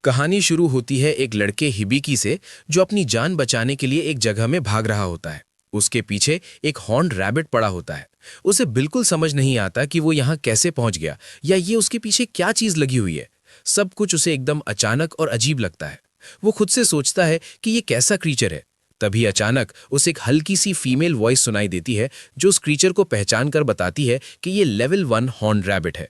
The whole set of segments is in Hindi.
कहानी शुरू होती है एक लड़के हिबिकी से जो अपनी जान बचाने के लिए एक जगह में भाग रहा होता है। उसके पीछे एक हॉर्न्ड रैबिट पड़ा होता है। उसे बिल्कुल समझ नहीं आता कि वो यहाँ कैसे पहुंच गया या ये उसके पीछे क्या चीज लगी हुई है। सब कुछ उसे एकदम अचानक और अजीब लगता है। वो खुद से सोचता है कि ये कैसा क्रीचर है। तभी अचानक उसे एक हल्की सी फीमेल वॉइस सुनाई देती है जो उस क्रीचर को पहचान कर बताती है कि ये लेवल 1 हॉर्न्ड रैबिट है।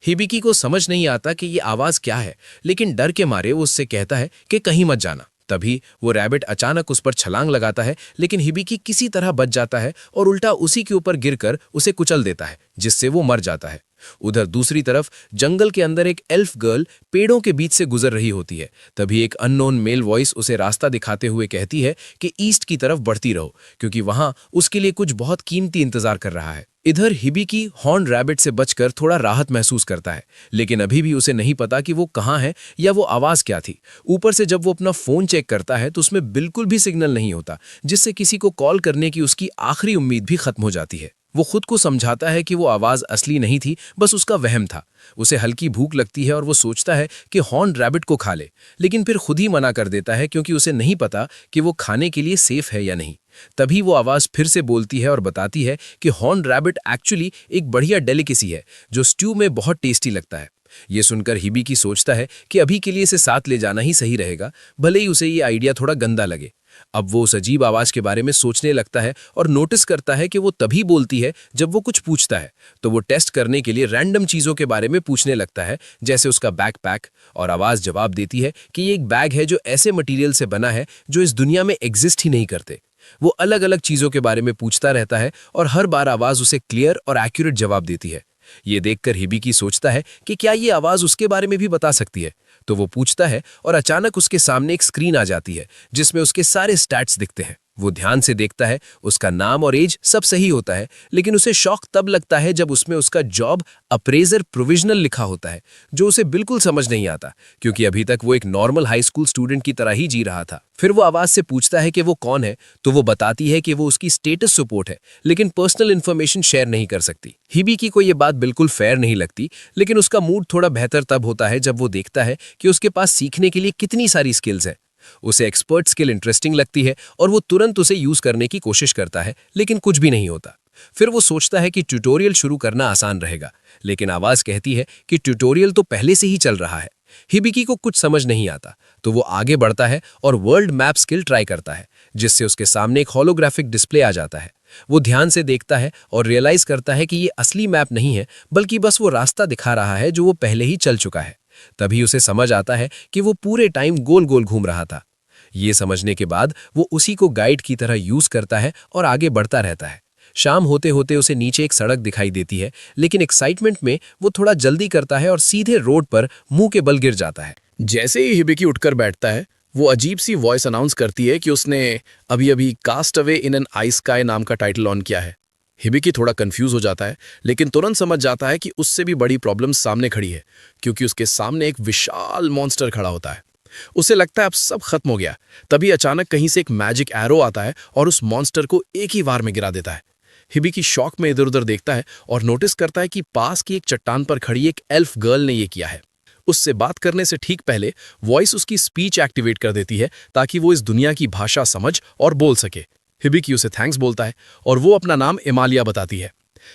हिबिकी को समझ नहीं आता कि ये आवाज क्या है, लेकिन डर के मारे वो उससे कहता है कि कहीं मत जाना। तभी वो रैबिट अचानक उस पर छलांग लगाता है, लेकिन हिबिकी किसी तरह बच जाता है और उल्टा उसी के ऊपर गिरकर उसे कुचल देता है, जिससे वो मर जाता है। उधर दूसरी तरफ जंगल के अंदर एक एल्फ गर्ल पेड़ों के बीच से गुजर रही होती है। तभी एक अननोन मेल वॉइस उसे रास्ता दिखाते हुए कहती है कि ईस्ट की तरफ बढ़ती रहो, क्योंकि वहां उसके लिए कुछ बहुत कीमती इंतजार कर रहा है। इधर हिबिकी हॉर्न रैबिट से बचकर थोड़ा राहत महसूस करता है, लेकिन अभी भी उसे नहीं पता कि वो कहाँ है या वो आवाज क्या थी। ऊपर से जब वो अपना फोन चेक करता है तो उसमें बिल्कुल भी सिग्नल नहीं होता, जिससे किसी को कॉल करने की उसकी आखिरी उम्मीद भी खत्म हो जाती है। वो खुद को समझाता है कि वो आवाज असली नहीं थी, बस उसका वहम था। उसे हल्की भूख लगती है और वो सोचता है कि हॉर्न रैबिट को खा ले, लेकिन फिर खुद ही मना कर देता है क्योंकि उसे नहीं पता कि वो खाने के लिए सेफ है या नहीं। तभी वो आवाज फिर से बोलती है और बताती है कि हॉर्न रैबिट एक्चुअली एक बढ़िया डेलिकेसी है जो स्ट्यू में बहुत टेस्टी लगता है। ये सुनकर हिबिकी सोचता है कि अभी के लिए इसे साथ ले जाना ही सही रहेगा, भले ही उसे ये आइडिया थोड़ा गंदा लगे। अब वो उस अजीब आवाज के बारे में सोचने लगता है और नोटिस करता है कि वो तभी बोलती है जब वो कुछ पूछता है। तो वो टेस्ट करने के लिए रैंडम चीजों के बारे में पूछने लगता है, जैसे उसका बैकपैक, और आवाज जवाब देती है कि ये एक बैग है जो ऐसे मटेरियल से बना है जो इस दुनिया में एग्जिस्ट ही नहीं करते। वो अलग अलग चीजों के बारे में पूछता रहता है और हर बार आवाज उसे क्लियर और एक्यूरेट जवाब देती है। ये देखकर हिबिकी सोचता है कि क्या ये आवाज उसके बारे में भी बता सकती है। तो वो पूछता है और अचानक उसके सामने एक स्क्रीन आ जाती है जिसमें उसके सारे स्टैट्स दिखते हैं। वो ध्यान से देखता है, उसका नाम और एज सब सही होता है, लेकिन उसे शॉक तब लगता है जब उसमें उसका जॉब अप्रेजर प्रोविजनल लिखा होता है, जो उसे बिल्कुल समझ नहीं आता, क्योंकि अभी तक वो एक नॉर्मल हाई स्कूल स्टूडेंट की तरह ही जी रहा था। फिर वो आवाज से पूछता है कि वो कौन है, तो वो बताती है कि वो उसकी स्टेटस सपोर्ट है, लेकिन पर्सनल इन्फॉर्मेशन शेयर नहीं कर सकती। हिबिकी को ये बात बिल्कुल फेयर नहीं लगती, लेकिन उसका मूड थोड़ा बेहतर तब होता है जब वो देखता है कि उसके पास सीखने के लिए कितनी सारी स्किल्स हैं। उसे एक्सपर्ट स्किल इंटरेस्टिंग लगती है और वो तुरंत उसे यूज करने की कोशिश करता है, लेकिन कुछ भी नहीं होता। फिर वो सोचता है कि ट्यूटोरियल शुरू करना आसान रहेगा, लेकिन आवाज कहती है कि ट्यूटोरियल तो पहले से ही चल रहा है। हिबिकी को कुछ समझ नहीं आता, तो वो आगे बढ़ता है और वर्ल्ड मैप स्किल ट्राई करता है, जिससे उसके सामने एक होलोग्राफिक डिस्प्ले आ जाता है। वो ध्यान से देखता है और रियलाइज करता है कि ये असली मैप नहीं है, बल्कि बस वो रास्ता दिखा रहा है जो वो पहले ही चल चुका है। तभी उसे समझ आता है कि वो पूरे टाइम गोल गोल घूम रहा था। ये समझने के बाद वो उसी को गाइड की तरह यूज करता है और आगे बढ़ता रहता है। शाम होते होते उसे नीचे एक सड़क दिखाई देती है, लेकिन एक्साइटमेंट में वो थोड़ा जल्दी करता है और सीधे रोड पर मुंह के बल गिर जाता है। जैसे ही हिबिकी उठकर बैठता है, वो अजीब सी वॉइस अनाउंस करती है कि उसने अभी अभी कास्ट अवे इन एन आई स्काई नाम का टाइटल ऑन किया है। हिबिकी थोड़ा कंफ्यूज हो जाता है, लेकिन तुरंत समझ जाता है कि उससे भी बड़ी प्रॉब्लम सामने खड़ी है, क्योंकि उसके सामने एक विशाल मॉन्स्टर खड़ा होता है। उसे लगता है अब सब खत्म हो गया। तभी अचानक कहीं से एक मैजिक एरो आता है और उस मॉन्स्टर को एक ही वार में गिरा देता है। हिबिकी शॉक में इधर उधर देखता है और नोटिस करता है कि पास की एक चट्टान पर खड़ी एक एल्फ गर्ल ने यह किया है। उससे बात करने से ठीक पहले वॉइस उसकी स्पीच एक्टिवेट कर देती है, ताकि वो इस दुनिया की भाषा समझ और बोल सके। हिबिकी उसे थैंक्स बोलता है और वो अपना नाम इमालिया बताती है।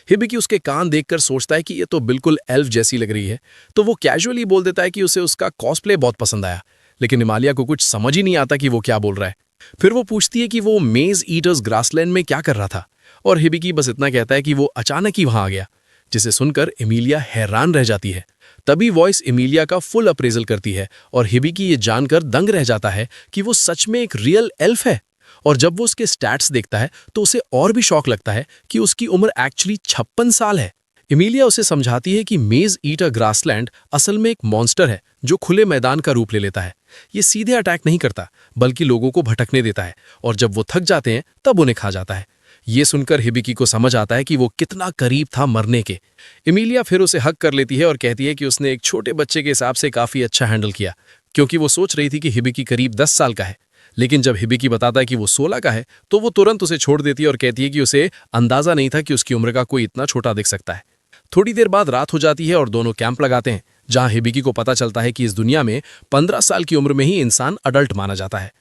हिबिकी उसके कान देखकर सोचता है कि ये तो बिल्कुल एल्फ जैसी लग रही है, तो वो कैजुअली बोल देता है कि उसे उसका कॉस्प्ले बहुत पसंद आया, लेकिन इमालिया को कुछ समझ ही नहीं आता कि वो क्या बोल रहा है। फिर वो पूछती है कि वो मेज ईटर्स ग्रासलैंड में क्या कर रहा था, और हिबिकी बस इतना कहता है कि वो अचानक ही वहां आ गया, जिसे सुनकर एमिलिया हैरान रह जाती है। तभी वॉइस एमिलिया का फुल अप्रेजल करती है और हिबिकी ये जानकर दंग रह जाता है कि वो सच में एक रियल एल्फ है। और जब वो उसके स्टैट्स देखता है तो उसे और भी शॉक लगता है कि उसकी उम्र एक्चुअली 56 साल है। एमिलिया उसे समझाती है कि मेज ईटर ग्रासलैंड असल में एक मॉन्स्टर है जो खुले मैदान का रूप ले लेता है। ये सीधे अटैक नहीं करता, बल्कि लोगों को भटकने देता है, और जब वो थक जाते हैं तब उन्हें खा जाता है। ये सुनकर हिबिकी को समझ आता है कि वो कितना करीब था मरने के। एमिलिया फिर उसे हक कर लेती है और कहती है कि उसने एक छोटे बच्चे के हिसाब से काफी अच्छा हैंडल किया, क्योंकि वो सोच रही थी कि हिबिकी करीब 10 साल का है। लेकिन जब हिबिकी बताता है कि वो 16 का है, तो वो तुरंत उसे छोड़ देती है और कहती है कि उसे अंदाजा नहीं था कि उसकी उम्र का कोई इतना छोटा दिख सकता है। थोड़ी देर बाद रात हो जाती है और दोनों कैंप लगाते हैं, जहां हिबिकी को पता चलता है कि इस दुनिया में 15 साल की उम्र में ही इंसान अडल्ट माना जाता है।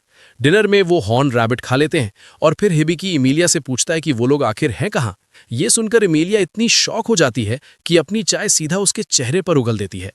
डिनर में वो हॉर्न रैबिट खा लेते हैं और फिर हिबिकी इमीलिया से पूछता है कि वो लोग आखिर हैं कहाँ। ये सुनकर इमीलिया इतनी शॉक हो जाती है कि अपनी चाय सीधा उसके चेहरे पर उगल देती है।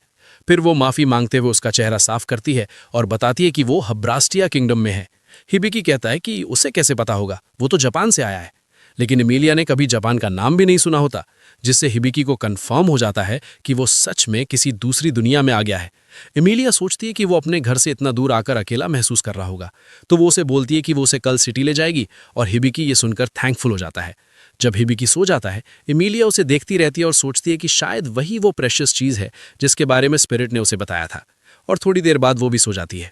फिर वो माफी मांगते हुए उसका चेहरा साफ करती है और बताती है कि वो हब्रास्टिया किंगडम में है। हिबिकी कहता है कि उसे कैसे पता होगा, वो तो जापान से आया है। लेकिन इमीलिया ने कभी जापान का नाम भी नहीं सुना होता, जिससे हिबिकी को कंफर्म हो जाता है कि वो सच में किसी दूसरी दुनिया में आ गया है। इमीलिया सोचती है कि वो अपने घर से इतना दूर आकर अकेला महसूस कर रहा होगा, तो वो उसे बोलती है कि वो उसे कल सिटी ले जाएगी और हिबिकी ये सुनकर थैंकफुल हो जाता है। जब हिबिकी सो जाता है, इमीलिया उसे देखती रहती है और सोचती है कि शायद वही वो प्रेशियस चीज़ है जिसके बारे में स्पिरिट ने उसे बताया था, और थोड़ी देर बाद वो भी सो जाती है।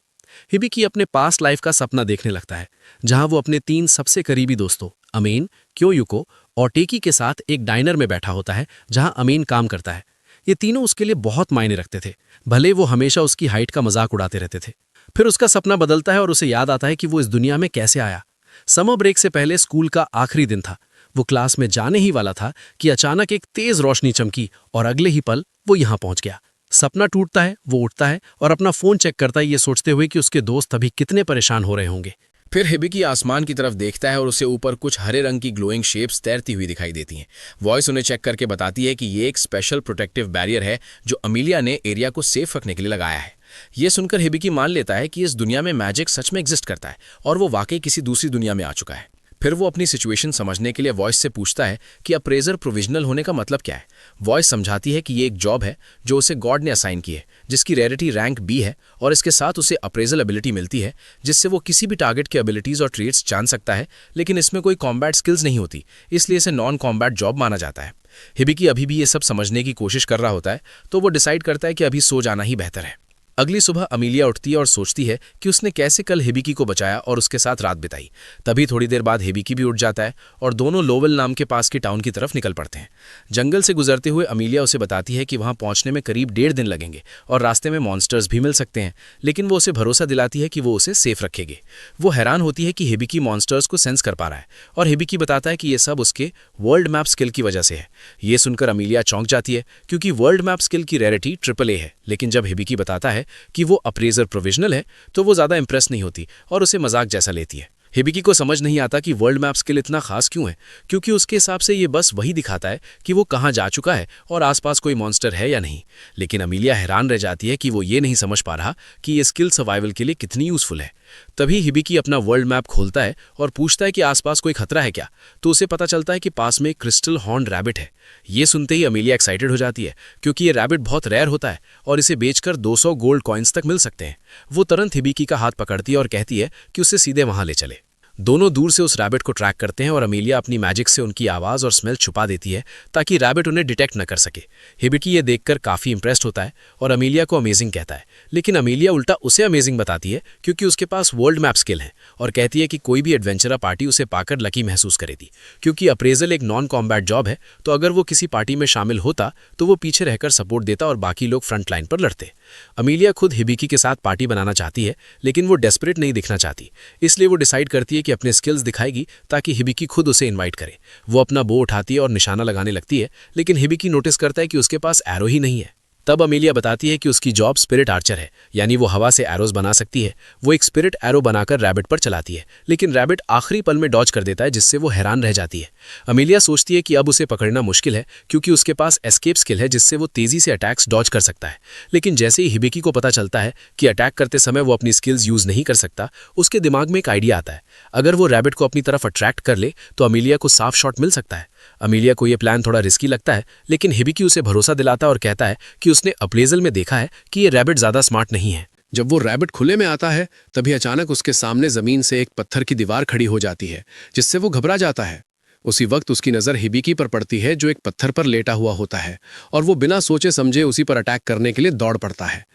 हिबिकी अपने पास्ट लाइफ का सपना देखने लगता है, जहां वो अपने 3 सबसे करीबी दोस्तों अमीन, क्योयुको और टेकी के साथ एक डाइनर में बैठा होता है, जहां अमीन काम करता है। ये तीनों उसके लिए बहुत मायने रखते थे, भले वो हमेशा उसकी हाइट का मजाक उड़ाते रहते थे। फिर उसका सपना बदलता है और उसे याद आता है कि वो इस दुनिया में कैसे आया। समर ब्रेक से पहले स्कूल का आखिरी दिन था। वो क्लास में जाने ही वाला था कि अचानक एक तेज रोशनी चमकी और अगले ही पल वो यहाँ पहुंच गया। सपना टूटता है, वो उठता है और अपना फोन चेक करता है, ये सोचते हुए कि उसके दोस्त अभी कितने परेशान हो रहे होंगे। फिर हिबिकी आसमान की तरफ देखता है और उसे ऊपर कुछ हरे रंग की ग्लोइंग शेप्स तैरती हुई दिखाई देती हैं। वॉइस उन्हें चेक करके बताती है कि ये एक स्पेशल प्रोटेक्टिव बैरियर है जो अमीलिया ने एरिया को सेफ रखने के लिए लगाया है। ये सुनकर हिबिकी मान लेता है कि इस दुनिया में मैजिक सच में एग्जिस्ट करता है और वो वाकई किसी दूसरी दुनिया में आ चुका है। फिर वो अपनी सिचुएशन समझने के लिए वॉइस से पूछता है कि अप्रेजर प्रोविजनल होने का मतलब क्या है। वॉइस समझाती है कि ये एक जॉब है जो उसे गॉड ने असाइन की है, जिसकी रेयरिटी रैंक बी है, और इसके साथ उसे अप्रेजल एबिलिटी मिलती है जिससे वो किसी भी टारगेट के एबिलिटीज और ट्रेट्स जान सकता है, लेकिन इसमें कोई कॉम्बैट स्किल्स नहीं होती, इसलिए इसे नॉन कॉम्बैट जॉब माना जाता है। हिबिकी अभी भी ये सब समझने की कोशिश कर रहा होता है, तो वो डिसाइड करता है कि अभी सो जाना ही बेहतर है। अगली सुबह अमीलिया उठती है और सोचती है कि उसने कैसे कल हिबिकी को बचाया और उसके साथ रात बिताई। तभी थोड़ी देर बाद हिबिकी भी उठ जाता है और दोनों लोवेल नाम के पास की टाउन की तरफ निकल पड़ते हैं। जंगल से गुजरते हुए अमीलिया उसे बताती है कि वहां पहुंचने में करीब 1.5 दिन लगेंगे और रास्ते में मॉन्स्टर्स भी मिल सकते हैं, लेकिन वो उसे भरोसा दिलाती है कि वो उसे सेफ रखेगी। वो हैरान होती है कि हिबिकी मॉन्स्टर्स को सेंस कर पा रहा है और हिबिकी बताता है कि ये सब उसके वर्ल्ड मैप स्किल की वजह से है। ये सुनकर अमीलिया चौंक जाती है, क्योंकि वर्ल्ड मैप स्किल की रेयरिटी AAA है, लेकिन जब हिबिकी बताता है कि वो अप्रेजर प्रोविजनल है तो वो ज्यादा इंप्रेस नहीं होती और उसे मजाक जैसा लेती है। हिबिकी को समझ नहीं आता कि वर्ल्ड मैप स्किल इतना खास क्यों है, क्योंकि उसके हिसाब से ये बस वही दिखाता है कि वो कहाँ जा चुका है और आसपास कोई मॉन्स्टर है या नहीं। लेकिन अमीलिया हैरान रह जाती है कि वो ये नहीं समझ पा रहा कि ये स्किल सर्वाइवल के लिए कितनी यूजफुल है। तभी हिबिकी अपना वर्ल्ड मैप खोलता है और पूछता है कि आसपास कोई खतरा है क्या, तो उसे पता चलता है कि पास में एक क्रिस्टल हॉर्न रैबिट है। ये सुनते ही अमीलिया एक्साइटेड हो जाती है, क्योंकि ये रैबिट बहुत रेयर होता है और इसे बेचकर 200 गोल्ड कॉइन्स तक मिल सकते हैं। वो तुरंत हिबिकी का हाथ पकड़ती है और कहती है कि उसे सीधे वहां ले चले। दोनों दूर से उस रैबिट को ट्रैक करते हैं और अमीलिया अपनी मैजिक से उनकी आवाज़ और स्मेल छुपा देती है ताकि रैबिट उन्हें डिटेक्ट न कर सके। हिबिकी ये देखकर काफ़ी इंप्रेस्ड होता है और अमीलिया को अमेजिंग कहता है, लेकिन अमीलिया उल्टा उसे अमेजिंग बताती है क्योंकि उसके पास वर्ल्ड मैप स्किल है और कहती है कि कोई भी एडवेंचरर पार्टी उसे पाकर लकी महसूस करेगी। क्योंकि अप्रेजल एक नॉन कॉम्बैट जॉब है, तो अगर वो किसी पार्टी में शामिल होता तो वो पीछे रहकर सपोर्ट देता और बाकी लोग फ्रंट लाइन पर लड़ते। अमीलिया खुद हिबिकी के साथ पार्टी बनाना चाहती है, लेकिन वो डेस्परेट नहीं दिखना चाहती, इसलिए वो डिसाइड करती है कि अपने स्किल्स दिखाएगी ताकि हिबिकी खुद उसे इनवाइट करे। वो अपना बो उठाती है और निशाना लगाने लगती है, लेकिन हिबिकी नोटिस करता है कि उसके पास एरो ही नहीं है। तब अमीलिया बताती है कि उसकी जॉब स्पिरिट आर्चर है, यानी वो हवा से एरोज बना सकती है। वो एक स्पिरिट एरो बनाकर रैबिट पर चलाती है, लेकिन रैबिट आखिरी पल में डॉज कर देता है, जिससे वो हैरान रह जाती है। अमीलिया सोचती है कि अब उसे पकड़ना मुश्किल है, क्योंकि उसके पास एस्केप स्किल है जिससे वो तेजी से अटैक्स डॉज कर सकता है। लेकिन जैसे ही हिबिकी को पता चलता है कि अटैक करते समय वो अपनी स्किल्स यूज नहीं कर सकता, उसके दिमाग में एक आइडिया आता है। अगर वो रैबिट को अपनी तरफ अट्रैक्ट कर ले तो अमीलिया को साफ शॉट मिल सकता है। अमीलिया को यह प्लान थोड़ा रिस्की लगता है, लेकिन हिबिकी उसे भरोसा दिलाता है और कहता है कि उसने अप्रेजल में देखा है कि ये रैबिट ज्यादा स्मार्ट नहीं है। जब वो रैबिट खुले में आता है, तभी अचानक उसके सामने जमीन से एक पत्थर की दीवार खड़ी हो जाती है, जिससे वो घबरा जाता है। उसी वक्त उसकी नज़र हिबिकी पर पड़ती है, जो एक पत्थर पर लेटा हुआ होता है, और वो बिना सोचे समझे उसी पर अटैक करने के लिए दौड़ पड़ता है।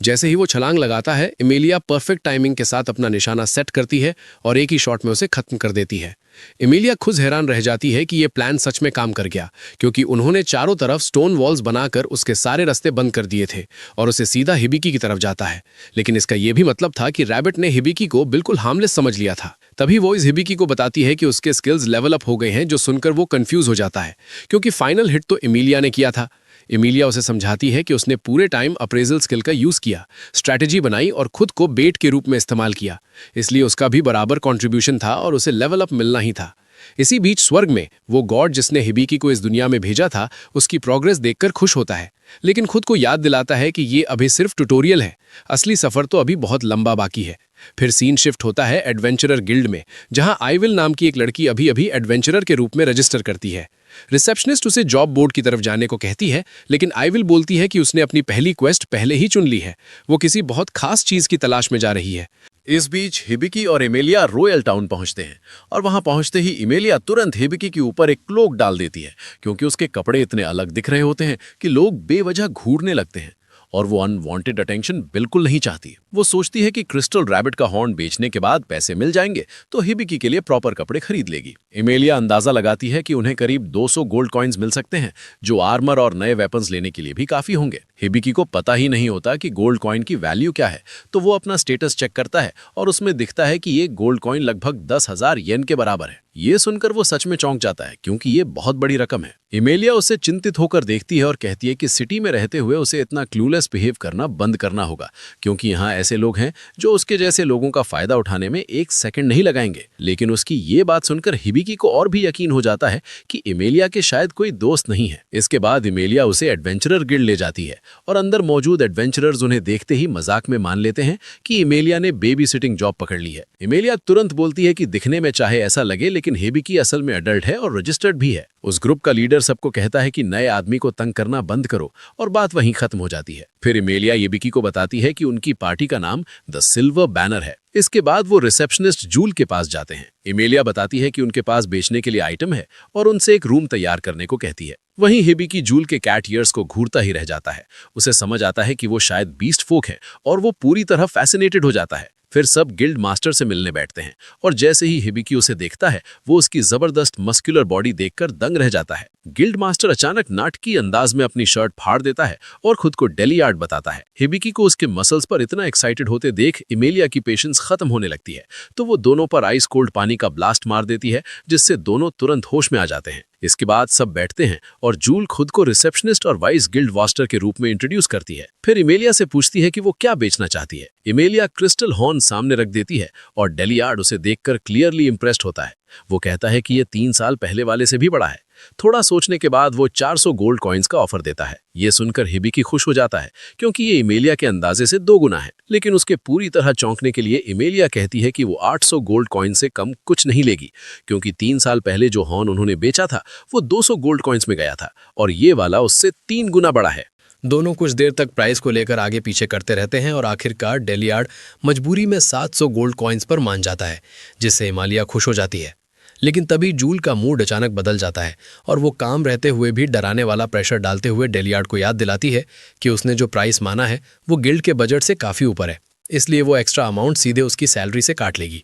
जैसे ही वो छलांग लगाता है, एमिलिया परफेक्ट टाइमिंग के साथ अपना निशाना सेट करती है और एक ही शॉट में उसे खत्म कर देती है। एमिलिया खुद हैरान रह जाती है कि ये प्लान सच में काम कर गया, क्योंकि उन्होंने चारों तरफ स्टोन वॉल्स बनाकर उसके सारे रास्ते बंद कर दिए थे और उसे सीधा हिबिकी की तरफ जाता है। लेकिन इसका यह भी मतलब था कि रैबिट ने हिबिकी को बिल्कुल हार्मलेस समझ लिया था। तभी वो इस हिबिकी को बताती है कि उसके स्किल्स लेवल अप हो गए हैं, जो सुनकर वो कंफ्यूज हो जाता है, क्योंकि फाइनल हिट तो एमिलिया ने किया था। एमिलिया उसे समझाती है कि उसने पूरे टाइम अप्रेजल स्किल का यूज किया, स्ट्रैटेजी बनाई और खुद को बेट के रूप में इस्तेमाल किया, इसलिए उसका भी बराबर कंट्रीब्यूशन था और उसे लेवल अप मिलना ही था। इसी बीच स्वर्ग में वो गॉड जिसने हिबिकी को इस दुनिया में भेजा था उसकी प्रोग्रेस देखकर खुश होता है, लेकिन खुद को याद दिलाता है कि ये अभी सिर्फ ट्यूटोरियल है, असली सफर तो अभी बहुत लंबा बाकी है। फिर सीन शिफ्ट होता है एडवेंचरर गिल्ड में, जहां आईविल नाम की एक लड़की अभी अभी एडवेंचरर के रूप में रजिस्टर करती है। रिसेप्शनिस्ट उसे जॉब बोर्ड की तरफ जाने को कहती है, लेकिन आईविल बोलती है कि उसने अपनी पहली क्वेस्ट पहले ही चुन ली है, वो किसी बहुत खास चीज की तलाश में जा रही है। इस बीच हिबिकी और एमेलिया रॉयल टाउन पहुंचते हैं और वहां पहुंचते ही एमेलिया तुरंत हिबिकी के ऊपर एक क्लोक डाल देती है, क्योंकि उसके कपड़े इतने अलग दिख रहे होते हैं कि लोग बेवजह घूरने लगते हैं और वो अनवांटेड अटेंशन बिल्कुल नहीं चाहती। वो सोचती है कि क्रिस्टल रैबिट का हॉर्न बेचने के बाद पैसे मिल जाएंगे तो हिबिकी के लिए प्रॉपर कपड़े खरीद लेगी। एमेलिया अंदाजा लगाती है कि उन्हें करीब 200 गोल्ड कॉइन्स मिल सकते हैं, जो आर्मर और नए वेपन्स लेने के लिए भी काफी होंगे। हिबिकी को पता ही नहीं होता कि गोल्ड कॉइन की वैल्यू क्या है, तो वो अपना स्टेटस चेक करता है और उसमें दिखता है कि ये गोल्ड कॉइन लगभग 10,000 येन के बराबर है। ये सुनकर वो सच में चौंक जाता है, क्योंकि ये बहुत बड़ी रकम है। एमेलिया उसे चिंतित होकर देखती है और कहती है कि सिटी में रहते हुए उसे इतना क्लूलेस बिहेव करना बंद करना होगा, क्योंकि यहाँ ऐसे लोग हैं जो उसके जैसे लोगों का फायदा उठाने में एक सेकंड नहीं लगाएंगे। लेकिन उसकी ये बात सुनकर हिबिकी को और भी यकीन हो जाता है कि एमेलिया के शायद कोई दोस्त नहीं है। इसके बाद एमेलिया उसे एडवेंचरर गिल्ड ले जाती है और अंदर मौजूद एडवेंचरर्स उन्हें देखते ही मजाक में मान लेते हैं कि एमेलिया ने बेबी सिटिंग जॉब पकड़ ली है। एमेलिया तुरंत बोलती है कि दिखने में चाहे ऐसा लगे, लेकिन हिबिकी असल में अडल्ट है और रजिस्टर्ड भी है। उस ग्रुप का लीडर सबको कहता है कि नए आदमी को तंग करना बंद करो, और बात वहीं खत्म हो जाती है। फिर एमेलिया हिबिकी को बताती है कि उनकी पार्टी का नाम द सिल्वर बैनर है। इसके बाद वो रिसेप्शनिस्ट जूल के पास जाते हैं। एमेलिया बताती है कि उनके पास बेचने के लिए आइटम है और उनसे एक रूम तैयार करने को कहती है। वहीं हिबिकी जूल के कैट ईयर्स को घूरता ही रह जाता है। उसे समझ आता है कि वो शायद बीस्ट फोक है और वो पूरी तरह फैसिनेटेड हो जाता है। फिर सब गिल्ड मास्टर से मिलने बैठते हैं और जैसे ही हिबिकी उसे देखता है, वो उसकी जबरदस्त मस्कुलर बॉडी देखकर दंग रह जाता है। गिल्ड मास्टर अचानक नाटकीय अंदाज में अपनी शर्ट फाड़ देता है और खुद को डेलियार्ड बताता है। हिबिकी को उसके मसल्स पर इतना एक्साइटेड होते देख एमेलिया की पेशेंस खत्म होने लगती है, तो वो दोनों पर आइस कोल्ड पानी का ब्लास्ट मार देती है, जिससे दोनों तुरंत होश में आ जाते हैं। इसके बाद सब बैठते हैं और जूल खुद को रिसेप्शनिस्ट और वाइस गिल्ड मास्टर के रूप में इंट्रोड्यूस करती है। फिर एमेलिया से पूछती है कि वो क्या बेचना चाहती है। एमेलिया क्रिस्टल हॉर्न सामने रख देती है और डेलियार्ड उसे देखकर क्लियरली इंप्रेस्ड होता है। वो कहता है कि ये 3 साल पहले वाले से भी बड़ा है। थोड़ा सोचने के बाद वो 400 गोल्ड कॉइन्स का ऑफर देता है। ये सुनकर हिबिकी खुश हो जाता है, क्योंकि ये एमेलिया के अंदाजे से 2 गुना है। लेकिन उसके पूरी तरह चौंकने के लिए एमेलिया कहती है कि वो 800 गोल्ड कॉइन से कम कुछ नहीं लेगी, क्योंकि 3 साल पहले जो हॉर्न उन्होंने बेचा था वो 200 गोल्ड कॉइन्स में गया था और ये वाला उससे 3 गुना बड़ा है। दोनों कुछ देर तक प्राइस को लेकर आगे पीछे करते रहते हैं और आखिरकार डेलियार्ड मजबूरी में 700 गोल्ड कॉइन्स पर मान जाता है, जिससे एमेलिया खुश हो जाती है। लेकिन तभी जूल का मूड अचानक बदल जाता है और वो काम रहते हुए भी डराने वाला प्रेशर डालते हुए डेलियार्ड को याद दिलाती है कि उसने जो प्राइस माना है वो गिल्ड के बजट से काफ़ी ऊपर है, इसलिए वो एक्स्ट्रा अमाउंट सीधे उसकी सैलरी से काट लेगी।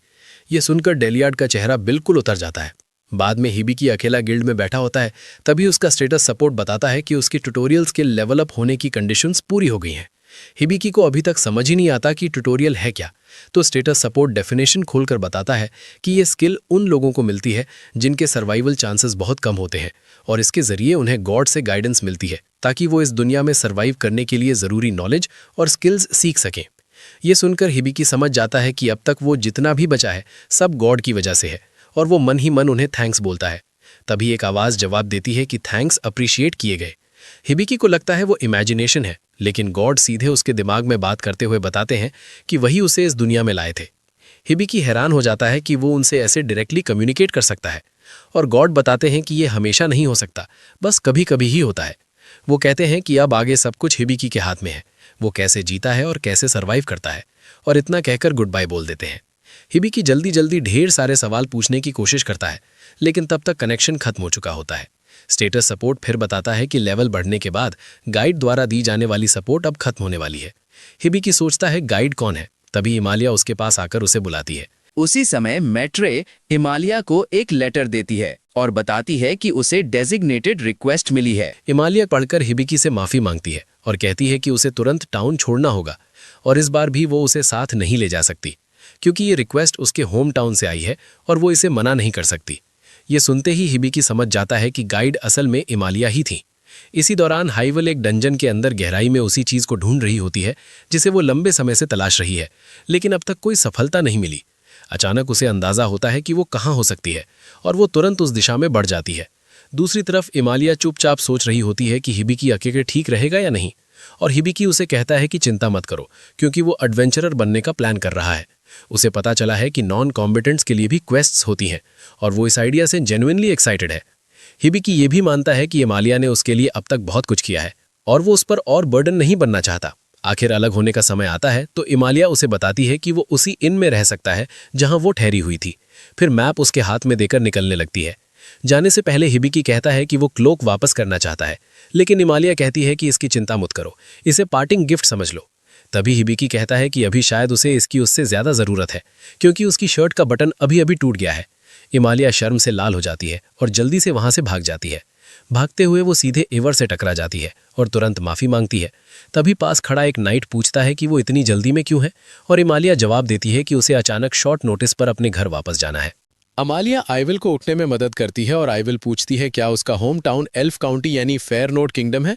ये सुनकर डेलियार्ड का चेहरा बिल्कुल उतर जाता है। बाद में हिबिकी अकेला गिल्ड में बैठा होता है, तभी उसका स्टेटस सपोर्ट बताता है कि उसकी ट्यूटोरियल स्किल लेवल अप होने की कंडीशंस पूरी हो गई हैं। हिबिकी को अभी तक समझ ही नहीं आता कि ट्यूटोरियल है क्या, तो स्टेटस सपोर्ट डेफिनेशन खोलकर बताता है कि ये स्किल उन लोगों को मिलती है जिनके सर्वाइवल चांसेस बहुत कम होते हैं और इसके जरिए उन्हें गॉड से गाइडेंस मिलती है ताकि वो इस दुनिया में सर्वाइव करने के लिए ज़रूरी नॉलेज और स्किल्स सीख सकें। ये सुनकर हिबिकी समझ जाता है कि अब तक वो जितना भी बचा है सब गॉड की वजह से है और वो मन ही मन उन्हें थैंक्स बोलता है। तभी एक आवाज़ जवाब देती है कि थैंक्स अप्रिशिएट किए गए। हिबिकी को लगता है वो इमेजिनेशन है, लेकिन गॉड सीधे उसके दिमाग में बात करते हुए बताते हैं कि वही उसे इस दुनिया में लाए थे। हिबिकी हैरान हो जाता है कि वो उनसे ऐसे डायरेक्टली कम्युनिकेट कर सकता है और गॉड बताते हैं कि ये हमेशा नहीं हो सकता, बस कभी कभी ही होता है। वो कहते हैं कि अब आगे सब कुछ हिबिकी के हाथ में है, वो कैसे जीता है और कैसे सर्वाइव करता है, और इतना कहकर गुड बाय बोल देते हैं। हिबिकी जल्दी जल्दी ढेर सारे सवाल पूछने की कोशिश करता है, लेकिन तब तक कनेक्शन खत्म हो चुका होता है। स्टेटस सपोर्ट फिर बताता है कि लेवल बढ़ने के बाद गाइड द्वारा दी जाने वाली सपोर्ट अब खत्म होने वाली है। हिबिकी सोचता है गाइड कौन है, तभी हिमालय उसके पास आकर उसे बुलाती है। उसी समय मैट्रे हिमालय को एक लेटर देती है और बताती है कि उसे डेजिग्नेटेड रिक्वेस्ट मिली है। हिमालय पढ़कर हिबिकी से माफ़ी मांगती है और कहती है कि उसे तुरंत टाउन छोड़ना होगा और इस बार भी वो उसे साथ नहीं ले जा सकती, क्योंकि ये रिक्वेस्ट उसके होम टाउन से आई है और वो इसे मना नहीं कर सकती। ये सुनते ही हिबिकी समझ जाता है कि गाइड असल में हिमालय ही थी। इसी दौरान हाइवल एक डंजन के अंदर गहराई में उसी चीज को ढूंढ रही होती है जिसे वो लंबे समय से तलाश रही है, लेकिन अब तक कोई सफलता नहीं मिली। अचानक उसे अंदाजा होता है कि वो कहाँ हो सकती है और वो तुरंत उस दिशा में बढ़ जाती है। दूसरी तरफ इमालिया चुपचाप सोच रही होती है कि हिबिकी अकेले ठीक रहेगा या नहीं, और हिबिकी उसे कहता है कि चिंता मत करो क्योंकि वो एडवेंचरर बनने का प्लान कर रहा है। उसे पता चला है कि नॉन कॉम्बिटेंट्स के लिए भी क्वेस्ट्स होती हैं और वो इस आइडिया से जेन्युइनली एक्साइटेड है। हिबिकी ये भी मानता है कि इमालिया ने उसके लिए अब तक बहुत कुछ किया है और वो उस पर और बर्डन नहीं बनना चाहता। आखिर अलग होने का समय आता है तो इमालिया उसे बताती है कि वो उसी इन में रह सकता है जहां वो ठहरी हुई थी। फिर मैप उसके हाथ में देकर निकलने लगती है। जाने से पहले हिबिकी कहता है कि वो क्लोक वापस करना चाहता है, लेकिन इमालिया कहती है कि इसकी चिंता मत करो, इसे पार्टिंग गिफ्ट समझ लो। तभी हिबिकी कहता है कि अभी शायद उसे इसकी उससे ज्यादा जरूरत है क्योंकि उसकी शर्ट का बटन अभी अभी टूट गया है। इमालिया शर्म से लाल हो जाती है और जल्दी से वहां से भाग जाती है। भागते हुए वो सीधे एवर से टकरा जाती है और तुरंत माफी मांगती है। तभी पास खड़ा एक नाइट पूछता है कि वो इतनी जल्दी में क्यों है और इमालिया जवाब देती है कि उसे अचानक शॉर्ट नोटिस पर अपने घर वापस जाना है। अमालिया आइविल को उठने में मदद करती है और आइविल पूछती है क्या उसका होम टाउन एल्फ काउंटी यानी फेयर नोट किंगडम है।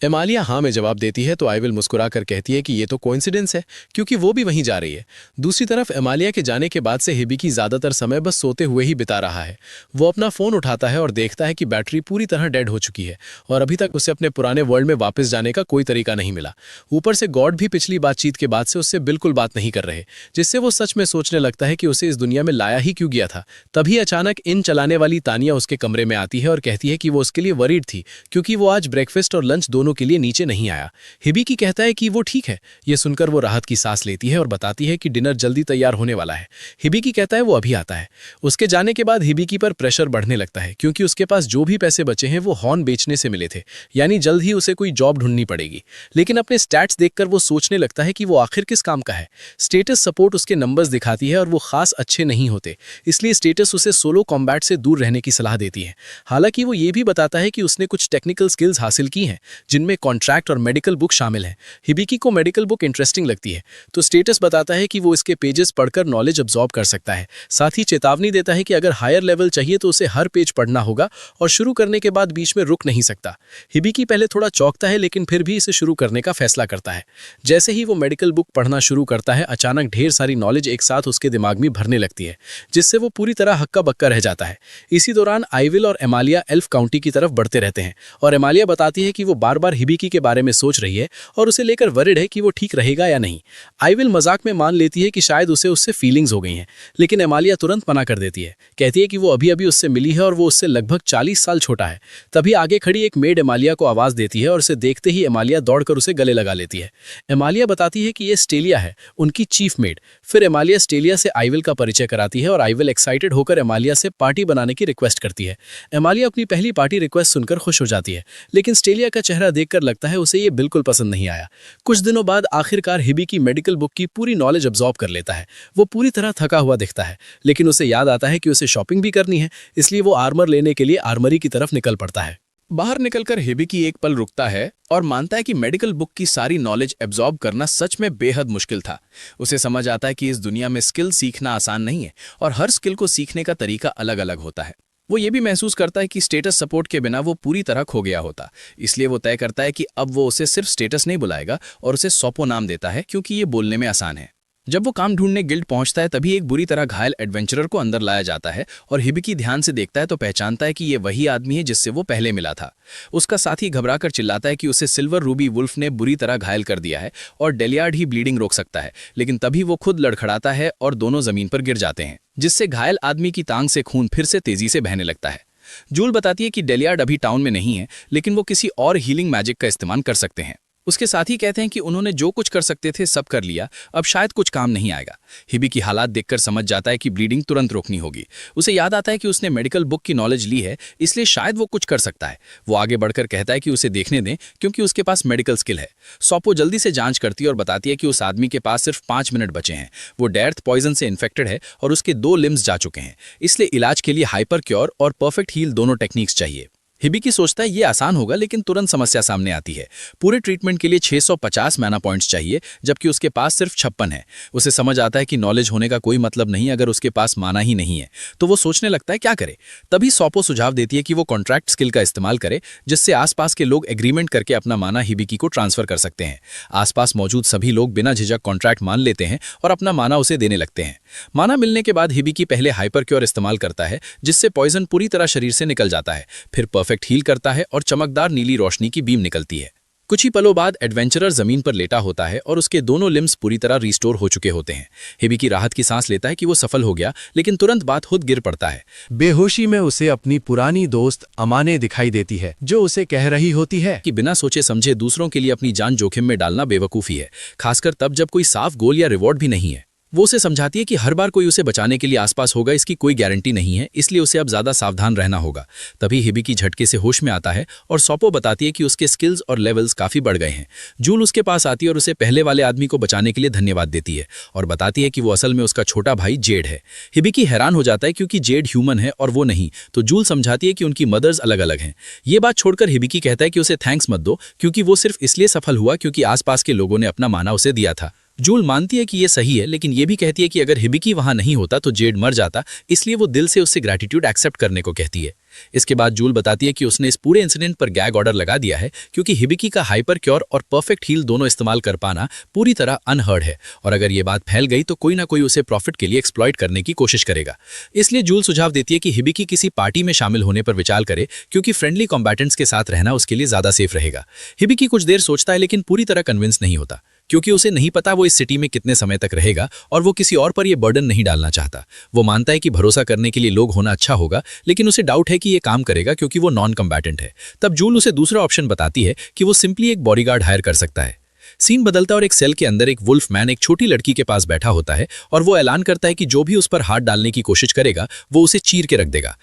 अमालिया हाँ में जवाब देती है तो आइविल मुस्कुराकर कहती है कि ये तो कोइंसिडेंस है क्योंकि वो भी वहीं जा रही है। दूसरी तरफ अमालिया के जाने के बाद से हिबिकी ज्यादातर समय बस सोते हुए ही बिता रहा है। वो अपना फोन उठाता है और देखता है कि बैटरी पूरी तरह डेड हो चुकी है और अभी तक उसे अपने पुराने वर्ल्ड में वापस जाने का कोई तरीका नहीं मिला। ऊपर से गॉड भी पिछली बातचीत के बाद से उससे बिल्कुल बात नहीं कर रहे, जिससे वो सच में सोचने लगता है कि उसे इस दुनिया में लाया ही क्यों गया था। तभी अचानक इन चलाने वाली तानिया उसके कमरे में आती है और कहती है कि वो उसके लिए वरीड थी क्योंकि वो आज ब्रेकफास्ट और लंच दोनों के लिए नीचे नहीं आया। हिबिकी कहता है कि वो ठीक है। ये सुनकर वो राहत की सांस लेती है और बताती है कि डिनर जल्दी तैयार होने वाला है। हिबिकी कहता है वो अभी आता है। उसके जाने के बाद हिबिकी पर प्रेशर बढ़ने लगता है क्योंकि उसके पास जो भी पैसे बचे हैं वो हॉर्न बेचने से मिले थे, यानी जल्द ही उसे कोई जॉब ढूंढनी पड़ेगी। लेकिन अपने स्टैट्स देखकर वो सोचने लगता है कि वो आखिर किस काम का है। स्टेटस सपोर्ट उसके नंबर्स दिखाती है और वो खास अच्छे नहीं होते, इसलिए स्टेटस उसे सोलो कॉम्बैट से दूर रहने की सलाह देती है। हालांकि वो ये भी बताता है कि उसने कुछ टेक्निकल स्किल्स हासिल की हैं जिनमें कॉन्ट्रैक्ट और मेडिकल बुक शामिल हैं। हिबिकी को मेडिकल बुक इंटरेस्टिंग लगती है तो स्टेटस बताता है कि वो इसके पेजेस पढ़कर नॉलेज अब्सॉर्ब कर सकता है। साथ ही चेतावनी देता है कि अगर हायर लेवल चाहिए तो उसे हर पेज पढ़ना होगा और शुरू करने के बाद बीच में रुक नहीं सकता। हिबिकी पहले थोड़ा चौंकता है लेकिन फिर भी इसे शुरू करने का फैसला करता है। जैसे ही वो मेडिकल बुक पढ़ना शुरू करता है अचानक ढेर सारी नॉलेज एक साथ उसके दिमाग में भरने लगती है, जिससे वो पूरी तरह हक्का बक्का रह जाता है। इसी दौरान आइविल और एमालिया एल्फ काउंटी की तरफ बढ़ते रहते हैं और एमालिया बताती है कि वो बार बार हिबिकी के बारे में सोच रही है और उसे लेकर वरिड है कि वो ठीक रहेगा या नहीं। आइविल मजाक में मान लेती है कि शायद उसे उससे फीलिंग्स हो गई हैं, लेकिन एमालिया तुरंत मना कर देती है। कहती है कि वो अभी अभी उससे मिली है और वो उससे लगभग 40 साल छोटा है। तभी आगे खड़ी एक मेड एमालिया को आवाज देती है और उसे देखते ही एमालिया दौड़कर उसे गले लगा लेती है। एमालिया बताती है कि ये स्टेलिया है, उनकी चीफ मेड। फिर एमालिया स्टेलिया से आइविल का परिचय कराती है और आइविल एक्साइटेड होकर एमालिया से पार्टी बनाने की रिक्वेस्ट करती है। एमालिया अपनी पहली पार्टी रिक्वेस्ट सुनकर खुश हो जाती है, लेकिन स्टेलिया का चेहरा देखकर लगता है उसे ये बिल्कुल पसंद नहीं आया। कुछ दिनों बाद आखिरकार हिबिकी मेडिकल बुक की पूरी नॉलेज अब्सॉर्ब कर लेता है। वो पूरी तरह थका हुआ दिखता है, लेकिन उसे याद आता है कि उसे शॉपिंग भी करनी है, इसलिए वो आर्मर लेने के लिए आर्मरी की तरफ निकल पड़ता है। बाहर निकलकर हिबिकी एक पल रुकता है और मानता है कि मेडिकल बुक की सारी नॉलेज एब्जॉर्ब करना सच में बेहद मुश्किल था। उसे समझ आता है कि इस दुनिया में स्किल सीखना आसान नहीं है और हर स्किल को सीखने का तरीका अलग अलग होता है। वो ये भी महसूस करता है कि स्टेटस सपोर्ट के बिना वो पूरी तरह खो गया होता, इसलिए वो तय करता है कि अब वो उसे सिर्फ स्टेटस नहीं बुलाएगा और उसे सोपो नाम देता है क्योंकि ये बोलने में आसान है। जब वो काम ढूंढने गिल्ड पहुंचता है तभी एक बुरी तरह घायल एडवेंचरर को अंदर लाया जाता है और हिबिकी ध्यान से देखता है तो पहचानता है कि ये वही आदमी है जिससे वो पहले मिला था। उसका साथी घबराकर चिल्लाता है कि उसे सिल्वर रूबी वुल्फ ने बुरी तरह घायल कर दिया है और डेलियार्ड ही ब्लीडिंग रोक सकता है, लेकिन तभी वो खुद लड़खड़ाता है और दोनों जमीन पर गिर जाते हैं, जिससे घायल आदमी की टांग से खून फिर से तेजी से बहने लगता है। जूल बताती है कि डेलियार्ड अभी टाउन में नहीं है, लेकिन वो किसी और हीलिंग मैजिक का इस्तेमाल कर सकते हैं। उसके साथी कहते हैं कि उन्होंने जो कुछ कर सकते थे सब कर लिया, अब शायद कुछ काम नहीं आएगा। हिबिकी हालात देखकर समझ जाता है कि ब्लीडिंग तुरंत रोकनी होगी। उसे याद आता है कि उसने मेडिकल बुक की नॉलेज ली है, इसलिए शायद वो कुछ कर सकता है। वो आगे बढ़कर कहता है कि उसे देखने दें क्योंकि उसके पास मेडिकल स्किल है। सोपो जल्दी से जांच करती है और बताती है कि उस आदमी के पास सिर्फ 5 मिनट बचे हैं। वो डेथ पॉइजन से इन्फेक्टेड है और उसके 2 लिम्स जा चुके हैं, इसलिए इलाज के लिए हाइपर क्योर और परफेक्ट हील दोनों टेक्निक्स चाहिए। हिबिकी सोचता है ये आसान होगा, लेकिन तुरंत समस्या सामने आती है। पूरे ट्रीटमेंट के लिए 650 मैना पॉइंट्स चाहिए, जबकि उसके पास सिर्फ 56 है। उसे समझ आता है कि नॉलेज होने का कोई मतलब नहीं अगर उसके पास माना ही नहीं है। तो वो सोचने लगता है क्या करे। तभी सोपो सुझाव देती है कि वो कॉन्ट्रैक्ट स्किल का इस्तेमाल करे, जिससे आसपास के लोग एग्रीमेंट करके अपना माना हिबिकी को ट्रांसफर कर सकते हैं। आसपास मौजूद सभी लोग बिना झिझक कॉन्ट्रैक्ट मान लेते हैं और अपना माना उसे देने लगते हैं। माना मिलने के बाद हिबिकी पहले हाइपर क्योर इस्तेमाल करता है, जिससे पॉइजन पूरी तरह शरीर से निकल जाता है। फिर परफेक्ट हील करता है और चमकदार नीली रोशनी की बीम निकलती है। कुछ ही पलों बाद एडवेंचरर जमीन पर लेटा होता है और उसके दोनों लिम्स पूरी तरह रिस्टोर हो चुके होते हैं। हिबिकी राहत की सांस लेता है कि वो सफल हो गया, लेकिन तुरंत बात खुद गिर पड़ता है। बेहोशी में उसे अपनी पुरानी दोस्त अमाने दिखाई देती है, जो उसे कह रही होती है कि बिना सोचे समझे दूसरों के लिए अपनी जान जोखिम में डालना बेवकूफ़ी है, खासकर तब जब कोई साफ गोल या रिवॉर्ड भी नहीं है। वो उसे समझाती है कि हर बार कोई उसे बचाने के लिए आसपास होगा इसकी कोई गारंटी नहीं है, इसलिए उसे अब ज्यादा सावधान रहना होगा। तभी हिबिकी झटके से होश में आता है और सोपो बताती है कि उसके स्किल्स और लेवल्स काफी बढ़ गए हैं। जूल उसके पास आती है और उसे पहले वाले आदमी को बचाने के लिए धन्यवाद देती है और बताती है कि वो असल में उसका छोटा भाई जेड है। हिबिकी हैरान हो जाता है क्योंकि जेड ह्यूमन है और वो नहीं, तो जूल समझाती है कि उनकी मदर्स अलग अलग हैं। ये बात छोड़कर हिबिकी कहता है कि उसे थैंक्स मत दो, क्योंकि वो सिर्फ इसलिए सफल हुआ क्योंकि आसपास के लोगों ने अपना माना उसे दिया था। जूल मानती है कि ये सही है, लेकिन ये भी कहती है कि अगर हिबिकी वहां नहीं होता तो जेड मर जाता, इसलिए वो दिल से उससे ग्रैटिट्यूड एक्सेप्ट करने को कहती है। इसके बाद जूल बताती है कि उसने इस पूरे इंसिडेंट पर गैग ऑर्डर लगा दिया है, क्योंकि हिबिकी का हाइपर क्योर और परफेक्ट हील दोनों इस्तेमाल कर पाना पूरी तरह अनहर्ड है, और अगर ये बात फैल गई तो कोई ना कोई उसे प्रॉफिट के लिए एक्सप्लॉइट करने की कोशिश करेगा। इसलिए जूल सुझाव देती है कि हिबिकी किसी पार्टी में शामिल होने पर विचार करे, क्योंकि फ्रेंडली कॉम्बैटेंट्स के साथ रहना उसके लिए ज्यादा सेफ रहेगा। हिबिकी कुछ देर सोचता है, लेकिन पूरी तरह कन्विंस नहीं होता, क्योंकि उसे नहीं पता वो इस सिटी में कितने समय तक रहेगा और वो किसी और पर ये बर्डन नहीं डालना चाहता। वो मानता है कि भरोसा करने के लिए लोग होना अच्छा होगा, लेकिन उसे डाउट है कि ये काम करेगा क्योंकि वो नॉन कम्बैटेंट है। तब जूल उसे दूसरा ऑप्शन बताती है कि वो सिंपली एक बॉडीगार्ड हायर कर सकता है। सीन बदलता और एक सेल के अंदर एक वुल्फ मैन एक छोटी लड़की के पास बैठा होता है और वो ऐलान करता है कि जो भी उस पर हाथ डालने की कोशिश करेगा वो उसे चीर के रख देगा।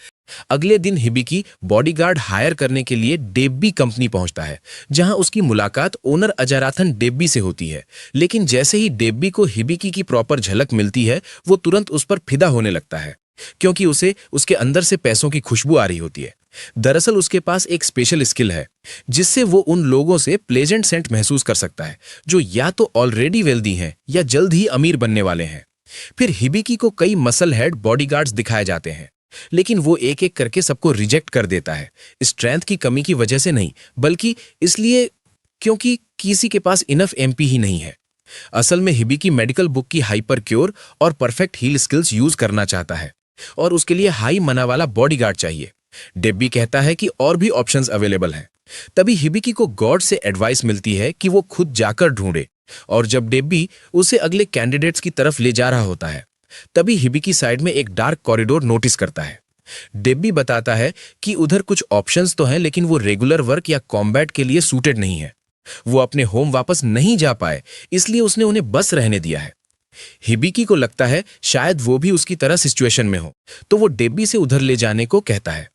अगले दिन हिबिकी बॉडीगार्ड हायर करने के लिए डेब्बी कंपनी पहुंचता है, जहां उसकी मुलाकात ओनर अजाराथन डेब्बी से होती है। लेकिन जैसे ही डेब्बी को हिबिकी की प्रॉपर झलक मिलती है, वो तुरंत उस पर फिदा होने लगता है, क्योंकि उसे उसके अंदर से पैसों की खुशबू आ रही होती है। दरअसल उसके पास एक स्पेशल स्किल है, जिससे वो उन लोगों से प्लेजेंट सेंट महसूस कर सकता है जो या तो ऑलरेडी वेल्दी हैं या जल्द ही अमीर बनने वाले हैं। फिर हिबिकी को कई मसल हेड बॉडीगार्ड्स दिखाए जाते हैं, लेकिन वो एक एक करके सबको रिजेक्ट कर देता है, स्ट्रेंथ की कमी की वजह से नहीं, बल्कि इसलिए क्योंकि किसी के पास इनफ एमपी ही नहीं है। असल में हिबिकी मेडिकल बुक की हाइपर क्योर और परफेक्ट हील स्किल्स यूज करना चाहता है, और उसके लिए हाई मना वाला बॉडीगार्ड चाहिए। डेब्बी कहता है कि और भी ऑप्शंस अवेलेबल हैं। तभी हिबिकी को गॉड से एडवाइस मिलती है कि वो खुद जाकर ढूंढे, और जब डेब्बी उसे अगले कैंडिडेट्स की तरफ ले जा रहा होता है, तभी हिबिकी साइड में एक डार्क कॉरिडोर नोटिस करता है। डेब्बी बताता है कि उधर कुछ ऑप्शंस तो हैं, लेकिन वो रेगुलर वर्क या कॉम्बैट के लिए सूटेड नहीं है। वो अपने होम वापस नहीं जा पाए, इसलिए उसने उन्हें बस रहने दिया है। हिबिकी को लगता है शायद वो भी उसकी तरह सिचुएशन में हो, तो वो डेब्बी से उधर ले जाने को कहता है।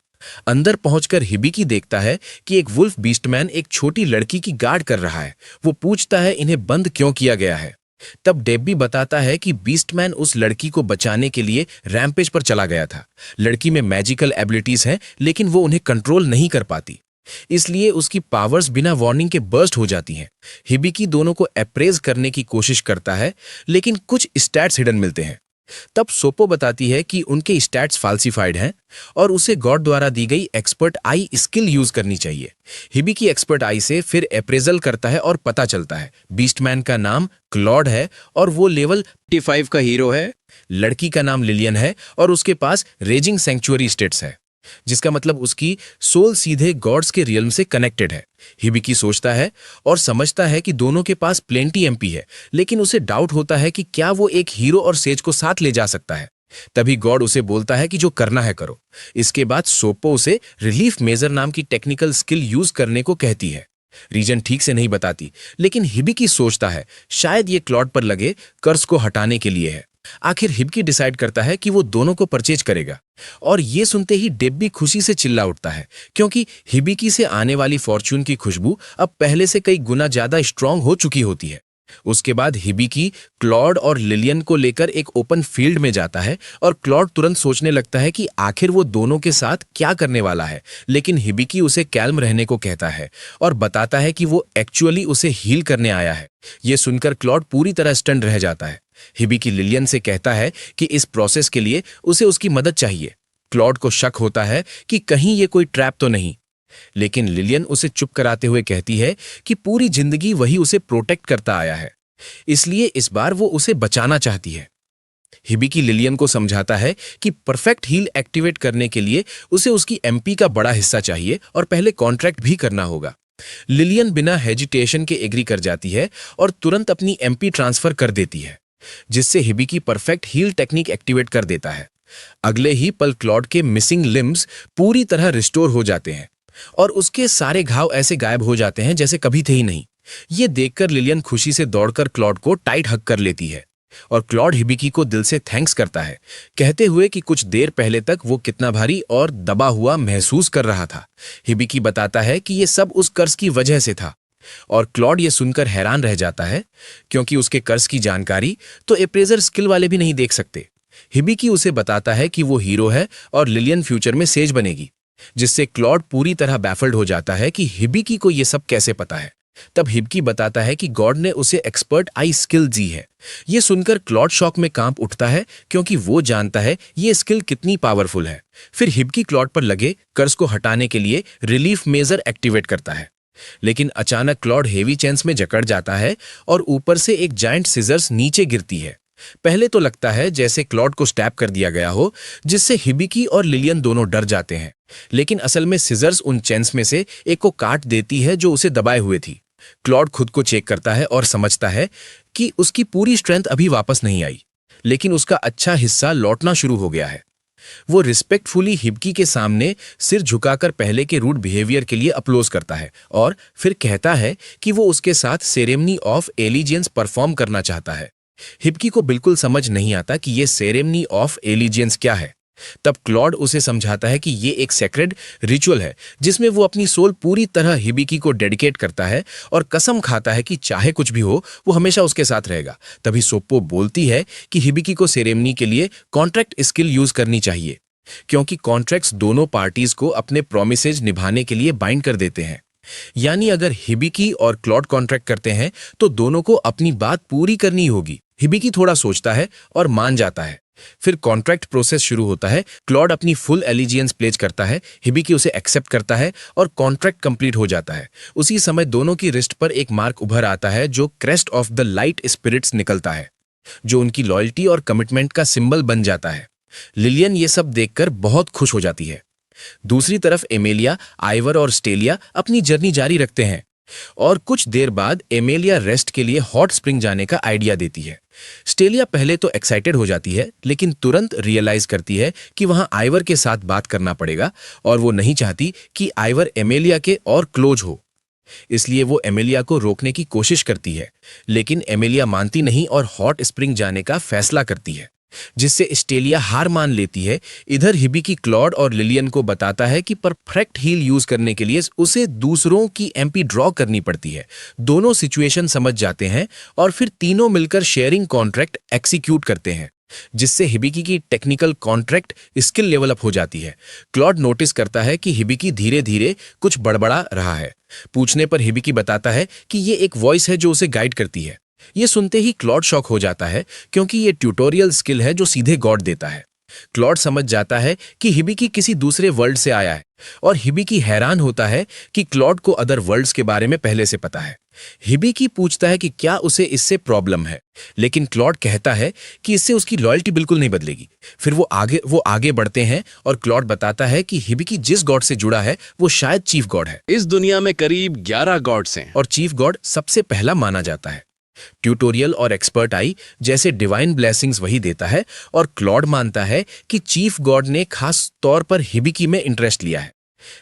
अंदर पहुंचकर हिबिकी देखता है कि एक वुल्फ बीस्टमैन एक छोटी लड़की की गार्ड कर रहा है। वो पूछता है इन्हें बंद क्यों किया गया है। तब डेब्बी बताता है कि बीस्टमैन उस लड़की को बचाने के लिए रैम्पेज पर चला गया था। लड़की में मैजिकल एबिलिटीज हैं, लेकिन वो उन्हें कंट्रोल नहीं कर पाती, इसलिए उसकी पावर्स बिना वार्निंग के बर्स्ट हो जाती हैं। हिबिकी दोनों को अप्रेज करने की कोशिश करता है, लेकिन कुछ स्टैट्स हिडन मिलते हैं। तब सोपो बताती है कि उनके स्टैट्स फाल्सिफाइड हैं और उसे गॉड द्वारा दी गई एक्सपर्ट आई स्किल यूज करनी चाहिए। हिबिकी एक्सपर्ट आई से फिर अप्रेजल करता है और पता चलता है बीस्टमैन का नाम क्लॉड है और वो लेवल 55 का हीरो है। लड़की का नाम लिलियन है और उसके पास रेजिंग सेंचुअरी स्टेट्स है, जिसका मतलब उसकी सोल सीधे गॉड्स के रियल्म से कनेक्टेड है। हिबिकी सोचता है और समझता है कि दोनों के पास प्लेंटी एमपी है, लेकिन उसे डाउट होता है कि क्या वो एक हीरो और सेज को साथ ले जा सकता है। तभी गॉड उसे बोलता है कि जो करना है करो। इसके बाद सोपो उसे रिलीफ मेजर नाम की टेक्निकल स्किल यूज करने को कहती है। रीजन ठीक से नहीं बताती, लेकिन हिबिकी सोचता है शायद ये क्लॉड पर लगे कर्ज को हटाने के लिए है। आखिर हिबिकी डिसाइड करता है कि वो दोनों को परचेज करेगा, और ये सुनते ही डेब्बी खुशी से चिल्ला उठता है, क्योंकि हिबिकी से आने वाली फॉर्च्यून की खुशबू अब पहले से कई गुना ज्यादा स्ट्रांग हो चुकी होती है। उसके बाद हिबिकी क्लॉड और लिलियन को लेकर एक ओपन फील्ड में जाता है और क्लॉड तुरंत सोचने लगता है कि आखिर वो दोनों के साथ क्या करने वाला है, लेकिन हिबिकी उसे कैल्म रहने को कहता है और बताता है कि वो एक्चुअली उसे हील करने आया है। ये सुनकर क्लॉड पूरी तरह स्टन रह जाता है। हिबिकी लिलियन से कहता है कि इस प्रोसेस के लिए उसे उसकी मदद चाहिए। क्लॉड को शक होता है कि कहीं ये कोई ट्रैप तो नहीं, लेकिन लिलियन उसे चुप कराते हुए कहती है कि पूरी जिंदगी वही उसे प्रोटेक्ट करता आया है, इसलिए इस बार वो उसे बचाना चाहती है। हिबिकी लिलियन को समझाता है कि परफेक्ट हील एक्टिवेट करने के लिए उसे उसकी एमपी का बड़ा हिस्सा चाहिए और पहले कॉन्ट्रैक्ट भी करना होगा। लिलियन बिना हेजिटेशन के एग्री कर जाती है और तुरंत अपनी एमपी ट्रांसफर कर देती है, जिससे Hibiki perfect heal technique activate कर देता है। अगले ही पल क्लॉड के मिसिंग लिम्स पूरी तरह रिस्टोर हो जाते हैं और उसके सारे घाव ऐसे गायब हो जाते हैं जैसे कभी थे ही नहीं। ये देखकर लिलियन खुशी से दौड़कर क्लॉड को टाइट हग कर लेती है और क्लॉड हिबिकी को दिल से थैंक्स करता है, कहते हुए कि कुछ देर पहले तक वो कितना भारी और दबा हुआ महसूस कर रहा था। हिबिकी बताता है कि ये सब उस कर्ज की वजह से था और क्लॉड ये सुनकर हैरान रह जाता है, क्योंकि उसके कर्ज की जानकारी तो अप्रेजर स्किल वाले भी नहीं देख सकते। हिबिकी उसे बताता है कि वो हीरो है और लिलियन फ्यूचर में सेज बनेगी, जिससे क्लॉड पूरी तरह बैफल्ड हो जाता है कि हिबिकी को ये सब कैसे पता है। तब हिबिकी बताता है कि गॉड ने उसे एक्सपर्ट आई स्किल दी है। ये सुनकर क्लॉड शॉक में कांप उठता है, क्योंकि वो जानता है ये स्किल कितनी पावरफुल है। फिर हिबिकी क्लॉड पर लगे कर्ज को हटाने के लिए रिलीफ मेजर एक्टिवेट करता है, लेकिन अचानक क्लॉड हेवी चेंस में जकड़ जाता है और ऊपर से एक जायंट सिजर्स नीचे गिरती है। पहले तो लगता है जैसे क्लॉड को स्टैब कर दिया गया हो, जिससे हिबिकी और लिलियन दोनों डर जाते हैं, लेकिन असल में सिजर्स उन चेंस में से एक को काट देती है जो उसे दबाए हुए थी। क्लॉड खुद को चेक करता है और समझता है कि उसकी पूरी स्ट्रेंथ अभी वापस नहीं आई, लेकिन उसका अच्छा हिस्सा लौटना शुरू हो गया है। वो रिस्पेक्टफुली हिबिकी के सामने सिर झुकाकर पहले के रूड बिहेवियर के लिए अप्लोज करता है और फिर कहता है कि वो उसके साथ सेरेमनी ऑफ एलिजियंस परफॉर्म करना चाहता है। हिबिकी को बिल्कुल समझ नहीं आता कि ये सेरेमनी ऑफ एलिजियंस क्या है। तब क्लॉड उसे समझाता है कि ये एक सेक्रेड रिचुअल है, जिसमें वो अपनी सोल पूरी तरह हिबिकी को डेडिकेट करता है और कसम खाता है कि चाहे कुछ भी हो वो हमेशा उसके साथ रहेगा। तभी सोप्पो बोलती है कि हिबिकी को सेरेमनी के लिए कॉन्ट्रैक्ट स्किल यूज करनी चाहिए, क्योंकि कॉन्ट्रैक्ट्स दोनों पार्टीज को अपने प्रोमिसेज निभाने के लिए बाइंड कर देते हैं। यानी अगर हिबिकी और क्लॉड कॉन्ट्रैक्ट करते हैं तो दोनों को अपनी बात पूरी करनी होगी। हिबिकी थोड़ा सोचता है और मान जाता है। फिर कॉन्ट्रैक्ट प्रोसेस शुरू होता है। क्लॉड अपनी फुल एलिजियंस प्लेज करता है, हिबिकी उसे एक्सेप्ट करता है और कॉन्ट्रैक्ट कंप्लीट हो जाता है। उसी समय दोनों की रिस्ट पर एक मार्क उभर आता है जो crest of the light spirits निकलता है, जो उनकी लॉयल्टी और कमिटमेंट का सिंबल बन जाता है। लिलियन ये सब देखकर बहुत खुश हो जाती है। दूसरी तरफ एमेलिया, आइवर और स्टेलिया अपनी जर्नी जारी रखते हैं और कुछ देर बाद एमेलिया रेस्ट के लिए हॉट स्प्रिंग जाने का आइडिया देती है। स्टेलिया पहले तो एक्साइटेड हो जाती है, लेकिन तुरंत रियलाइज करती है कि वहां आइवर के साथ बात करना पड़ेगा और वो नहीं चाहती कि आइवर एमेलिया के और क्लोज हो। इसलिए वो एमेलिया को रोकने की कोशिश करती है, लेकिन एमेलिया मानती नहीं और हॉट स्प्रिंग जाने का फैसला करती है, जिससे स्टेलिया हार मान लेती है। इधर हिबिकी क्लॉड और लिलियन को बताता है कि परफेक्ट हील यूज करने के लिए उसे दूसरों की एमपी ड्रॉ करनी पड़ती है। दोनों सिचुएशन समझ जाते हैं और फिर तीनों मिलकर शेयरिंग कॉन्ट्रैक्ट एक्सिक्यूट करते हैं, जिससे हिबिकी की technical contract skill level up हो जाती है। क्लॉड नोटिस करता है कि हिबिकी धीरे धीरे कुछ बड़बड़ा रहा है। पूछने पर हिबिकी बताता है कि ये एक वॉइस है जो उसे गाइड करती है। ये सुनते ही क्लॉड शॉक हो जाता है, क्योंकि ये ट्यूटोरियल स्किल है जो सीधे गॉड देता है। क्लॉड समझ जाता है कि हिबिकी किसी दूसरे वर्ल्ड से आया है और हिबिकी हैरान होता है कि क्लॉड को अदर वर्ल्ड्स के बारे में पहले से पता है। हिबिकी पूछता है कि क्या उसे इससे प्रॉब्लम है, लेकिन क्लॉड कहता है कि इससे उसकी लॉयल्टी बिल्कुल नहीं बदलेगी। फिर वो आगे बढ़ते हैं और क्लॉड बताता है कि हिबिकी जिस गॉड से जुड़ा है वो शायद चीफ गॉड है। इस दुनिया में करीब 11 गॉड्स हैं और चीफ गॉड सबसे पहला माना जाता है। ट्यूटोरियल और एक्सपर्ट आई जैसे डिवाइन ब्लेसिंग्स वही देता है और क्लॉड मानता है कि चीफ गॉड ने खास तौर पर हिबिकी में इंटरेस्ट लिया है।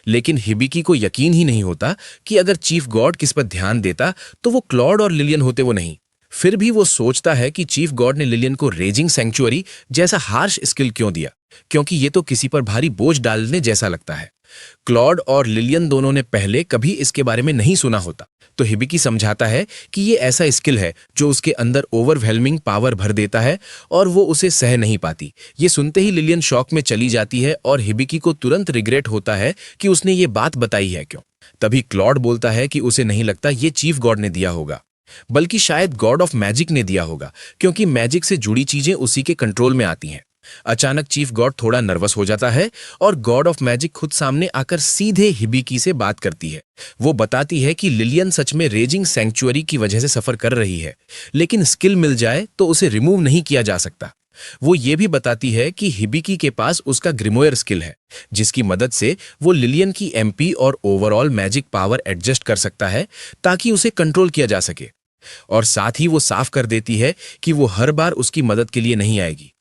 लेकिन हिबिकी को यकीन ही नहीं होता कि अगर चीफ गॉड किस पर ध्यान देता तो वो क्लॉड और लिलियन होते, वो नहीं। फिर भी वो सोचता है कि चीफ गॉड ने लिलियन को रेजिंग सैंक्चुअरी जैसा हार्श स्किल क्यों दिया, क्योंकि ये तो किसी पर भारी बोझ डालने जैसा लगता है। क्लॉड और लिलियन दोनों ने पहले कभी इसके बारे में नहीं सुना होता, तो हिबिकी समझाता है कि ये ऐसा स्किल है जो उसके अंदर ओवरवेलमिंग पावर भर देता है और वो उसे सह नहीं पाती। ये सुनते ही लिलियन शॉक में चली जाती है और हिबिकी को तुरंत रिग्रेट होता है कि उसने ये बात बताई है क्यों। तभी क्लॉड बोलता है कि उसे नहीं लगता ये चीफ गॉड ने दिया होगा, बल्कि शायद गॉड ऑफ मैजिक ने दिया होगा, क्योंकि मैजिक से जुड़ी चीजें उसी के कंट्रोल में आती हैं। अचानक चीफ गॉड थोड़ा नर्वस हो जाता है और गॉड ऑफ मैजिक खुद सामने आकर सीधे हिबिकी से बात करती है। वो बताती है कि लिलियन सच में रेजिंग सैंक्चुअरी की वजह से सफर कर रही है, लेकिन स्किल मिल जाए तो उसे रिमूव नहीं किया जा सकता। वो ये भी बताती है कि हिबिकी के पास उसका ग्रिमोयर स्किल है, जिसकी मदद से वो लिलियन की एमपी और ओवरऑल मैजिक पावर एडजस्ट कर सकता है ताकि उसे कंट्रोल किया जा सके। और साथ ही वो साफ कर देती है कि वो हर बार उसकी मदद के लिए नहीं आएगी।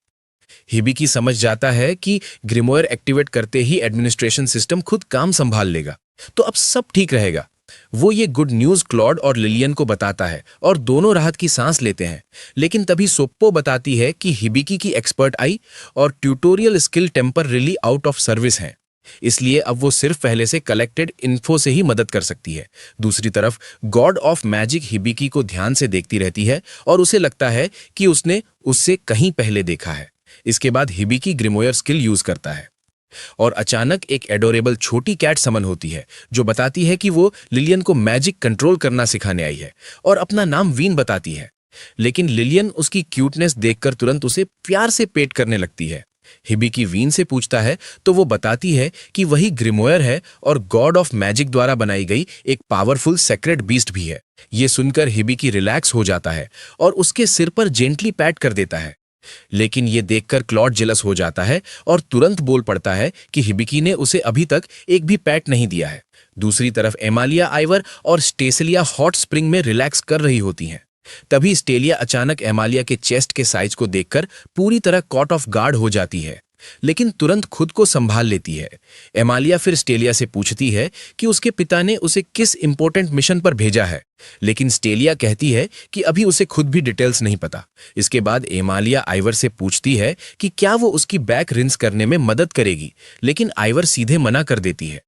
हिबिकी समझ जाता है कि ग्रिमोयर एक्टिवेट करते ही एडमिनिस्ट्रेशन सिस्टम खुद काम संभाल लेगा, तो अब सब ठीक रहेगा। वो ये गुड न्यूज क्लॉड और लिलियन को बताता है और दोनों राहत की सांस लेते हैं। लेकिन तभी सोप्पो बताती है कि हिबिकी की एक्सपर्ट आई और tutorial skill temporarily out of service हैं, इसलिए अब वो सिर्फ पहले से कलेक्टेड इन्फो से ही मदद कर सकती है। दूसरी तरफ गॉड ऑफ मैजिक हिबिकी को ध्यान से देखती रहती है और उसे लगता है कि उसने उससे कहीं पहले देखा है। इसके बाद हिबिकी ग्रिमोयर स्किल यूज करता है और अचानक एक एडोरेबल छोटी कैट समन होती है जो बताती है कि वो लिलियन को मैजिक कंट्रोल करना सिखाने आई है और अपना नाम वीन बताती है। लेकिन लिलियन उसकी क्यूटनेस देखकर तुरंत उसे प्यार से पेट करने लगती है। हिबिकी वीन से पूछता है तो वो बताती है कि वही ग्रिमोयर है और गॉड ऑफ मैजिक द्वारा बनाई गई एक पावरफुल सेक्रेट बीस्ट भी है। ये सुनकर हिबिकी रिलैक्स हो जाता है और उसके सिर पर जेंटली पैट कर देता है। लेकिन ये देखकर क्लॉड जेलस हो जाता है और तुरंत बोल पड़ता है कि हिबिकी ने उसे अभी तक एक भी पैट नहीं दिया है। दूसरी तरफ एमालिया आइवर और स्टेसिलिया हॉट स्प्रिंग में रिलैक्स कर रही होती हैं। तभी स्टेलिया अचानक एमालिया के चेस्ट के साइज को देखकर पूरी तरह कॉट ऑफ गार्ड हो जाती है, लेकिन तुरंत खुद को संभाल लेती है। एमालिया फिर स्टेलिया से पूछती है कि उसके पिता ने उसे किस इंपॉर्टेंट मिशन पर भेजा है, लेकिन स्टेलिया कहती है कि अभी उसे खुद भी डिटेल्स नहीं पता। इसके बाद एमालिया आइवर से पूछती है कि क्या वो उसकी बैक रिंस करने में मदद करेगी, लेकिन आइवर सीधे मना कर देती है,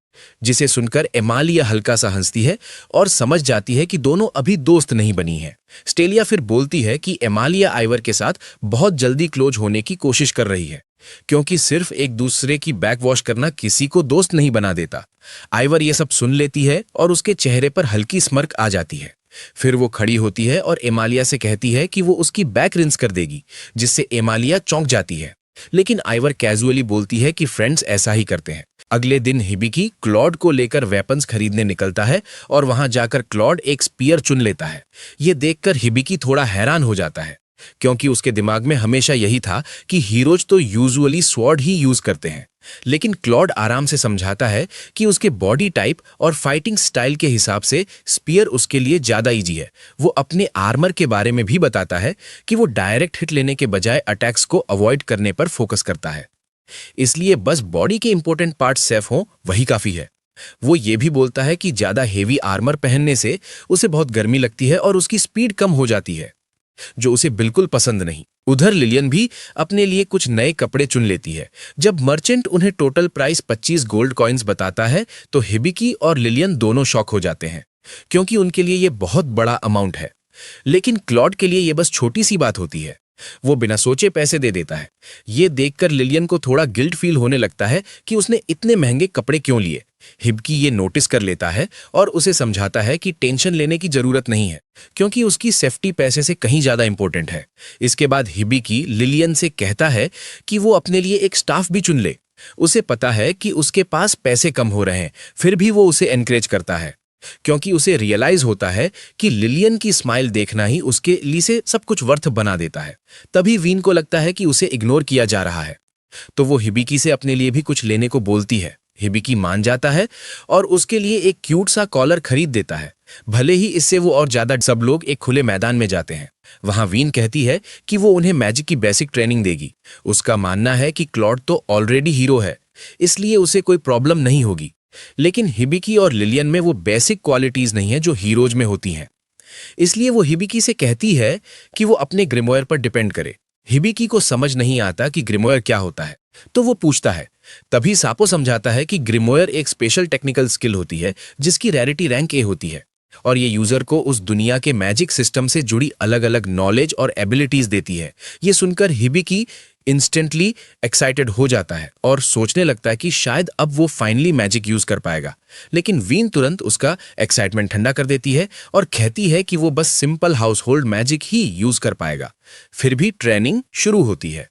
जिसे सुनकर एमालिया हल्का सा हंसती है और समझ जाती है कि दोनों अभी दोस्त नहीं बनी हैं। स्टेलिया फिर बोलती है कि एमालिया आइवर के साथ बहुत जल्दी क्लोज होने की कोशिश कर रही है, क्योंकि सिर्फ एक दूसरे की बैक वॉश करना किसी को दोस्त नहीं बना देता। आइवर ये सब सुन लेती है और उसके चेहरे पर हल्की स्मर्क आ जाती है। फिर वो खड़ी होती है और एमालिया से कहती है कि वो उसकी बैक रिंस कर देगी, जिससे एमालिया चौंक जाती है। लेकिन आइवर कैजुअली बोलती है कि फ्रेंड्स ऐसा ही करते हैं। अगले दिन हिबिकी क्लॉड को लेकर वेपन्स खरीदने निकलता है और वहां जाकर क्लॉड एक स्पीयर चुन लेता है। ये देखकर हिबिकी थोड़ा हैरान हो जाता है, क्योंकि उसके दिमाग में हमेशा यही था कि हीरोज तो यूजुअली स्वॉर्ड ही यूज करते हैं। लेकिन क्लॉड आराम से समझाता है कि उसके बॉडी टाइप और फाइटिंग स्टाइल के हिसाब से स्पीयर उसके लिए ज्यादा इजी है। वो अपने आर्मर के बारे में भी बताता है कि वो डायरेक्ट हिट लेने के बजाय अटैक्स को अवॉइड करने पर फोकस करता है, इसलिए बस बॉडी के इंपॉर्टेंट पार्ट सेफ हों वही काफी है। वो ये भी बोलता है कि ज्यादा हेवी आर्मर पहनने से उसे बहुत गर्मी लगती है और उसकी स्पीड कम हो जाती है, जो उसे बिल्कुल पसंद नहीं। उधर लिलियन भी अपने लिए कुछ नए कपड़े चुन लेती है। जब मर्चेंट उन्हें टोटल प्राइस 25 गोल्ड कॉइन्स बताता है तो हिबिकी और लिलियन दोनों शॉक हो जाते हैं, क्योंकि उनके लिए ये बहुत बड़ा अमाउंट है। लेकिन क्लॉड के लिए ये बस छोटी सी बात होती है। वो बिना सोचे पैसे दे देता है। ये देखकर लिलियन को थोड़ा गिल्ट फील होने लगता है कि उसने इतने महंगे कपड़े क्यों लिए। हिबिकी ये नोटिस कर लेता है और उसे समझाता है कि टेंशन लेने की जरूरत नहीं है, क्योंकि उसकी सेफ्टी पैसे से कहीं ज्यादा इंपॉर्टेंट है। इसके बाद हिबिकी लिलियन से कहता है कि वो अपने लिए एक स्टाफ भी चुन ले। उसे पता है कि उसके पास पैसे कम हो रहे हैं, फिर भी वो उसे एनकरेज करता है, क्योंकि उसे रियलाइज होता है कि लिलियन की स्माइल देखना ही उसके लिए से सब कुछ वर्थ बना देता है। तभी वीन को लगता है कि उसे इग्नोर किया जा रहा है, तो वो हिबिकी से अपने लिए भी कुछ लेने को बोलती है। हिबिकी मान जाता है और उसके लिए एक क्यूट सा कॉलर खरीद देता है, भले ही इससे वो और ज्यादा। सब लोग एक खुले मैदान में जाते हैं। वहां वीन कहती है कि वो उन्हें मैजिक की बेसिक ट्रेनिंग देगी। उसका मानना है कि क्लॉड तो ऑलरेडी हीरो है, इसलिए उसे कोई प्रॉब्लम नहीं होगी। लेकिन हिबिकी और लिलियन में वो बेसिक क्वालिटीज नहीं है जो हीरोज में होती हैं, इसलिए वो हिबिकी से कहती है कि वो अपने ग्रिमोयर पर डिपेंड करे। हिबिकी को समझ नहीं आता कि ग्रिमोयर क्या होता है, तो वो पूछता है। तभी सापो समझाता है कि ग्रिमोयर एक स्पेशल टेक्निकल स्किल होती है जिसकी रैरिटी रैंक ए होती है। और ये यूजर को उस दुनिया के मैजिक सिस्टम से जुड़ी अलग अलग नॉलेज और एबिलिटीज देती है। ये सुनकर हिबिकी इंस्टेंटली एक्साइटेड हो जाता है और सोचने लगता है कि शायद अब वो फाइनली मैजिक यूज कर पाएगा। लेकिन वीन तुरंत उसका एक्साइटमेंट ठंडा कर देती है और कहती है कि वो बस सिंपल हाउस होल्ड मैजिक ही यूज कर पाएगा। फिर भी ट्रेनिंग शुरू होती है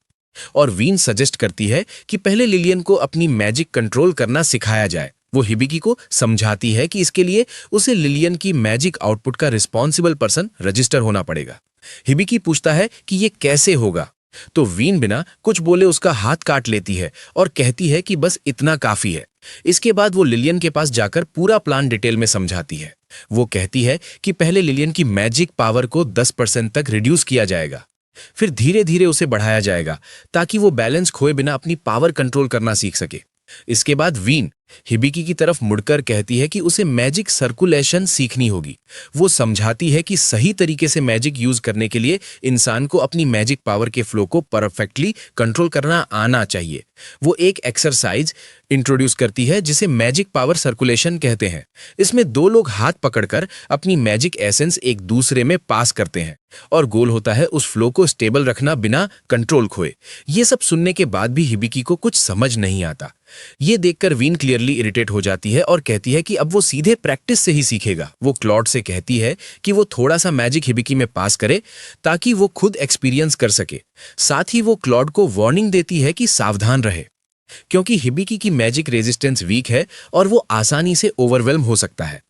और वीन सजेस्ट करती है कि पहले लिलियन को अपनी मैजिक कंट्रोल करना सिखाया जाए। वो हिबिकी को समझाती है कि इसके लिए उसे लिलियन की मैजिक आउटपुट का रिस्पॉन्सिबल पर्सन रजिस्टर होना पड़ेगा। हिबिकी पूछता है कि ये कैसे होगा, तो वीन बिना कुछ बोले उसका हाथ काट लेती है और कहती है कि बस इतना काफी है। इसके बाद वो लिलियन के पास जाकर पूरा प्लान डिटेल में समझाती है। वो कहती है कि पहले लिलियन की मैजिक पावर को 10% तक रिड्यूस किया जाएगा, फिर धीरे धीरे उसे बढ़ाया जाएगा ताकि वो बैलेंस खोए बिना अपनी पावर कंट्रोल करना सीख सके। इसके बाद वीन हिबिकी की तरफ मुड़कर कहती है कि उसे मैजिक सर्कुलेशन सीखनी होगी। वो समझाती है कि सही तरीके से मैजिक यूज करने के लिए इंसान को अपनी मैजिक पावर के फ्लो को परफेक्टली कंट्रोल करना आना चाहिए। वो एक एक्सरसाइज इंट्रोड्यूस करती है जिसे मैजिक पावर सर्कुलेशन कहते हैं। इसमें दो लोग हाथ पकड़कर अपनी मैजिक एसेंस एक दूसरे में पास करते हैं और गोल होता है उस फ्लो को स्टेबल रखना बिना कंट्रोल खोए। ये सब सुनने के बाद भी हिबिकी को कुछ समझ नहीं आता। ये देखकर वीन क्लियरली इरिटेट हो जाती है और कहती है कि अब वो सीधे प्रैक्टिस से ही सीखेगा। वो क्लॉड से कहती है कि वो थोड़ा सा मैजिक हिबिकी में पास करे ताकि वो खुद एक्सपीरियंस कर सके। साथ ही वो क्लॉड को वार्निंग देती है कि सावधान रहे, क्योंकि हिबिकी की मैजिक रेजिस्टेंस वीक है और वो आसानी से ओवरवेल्म हो सकता है।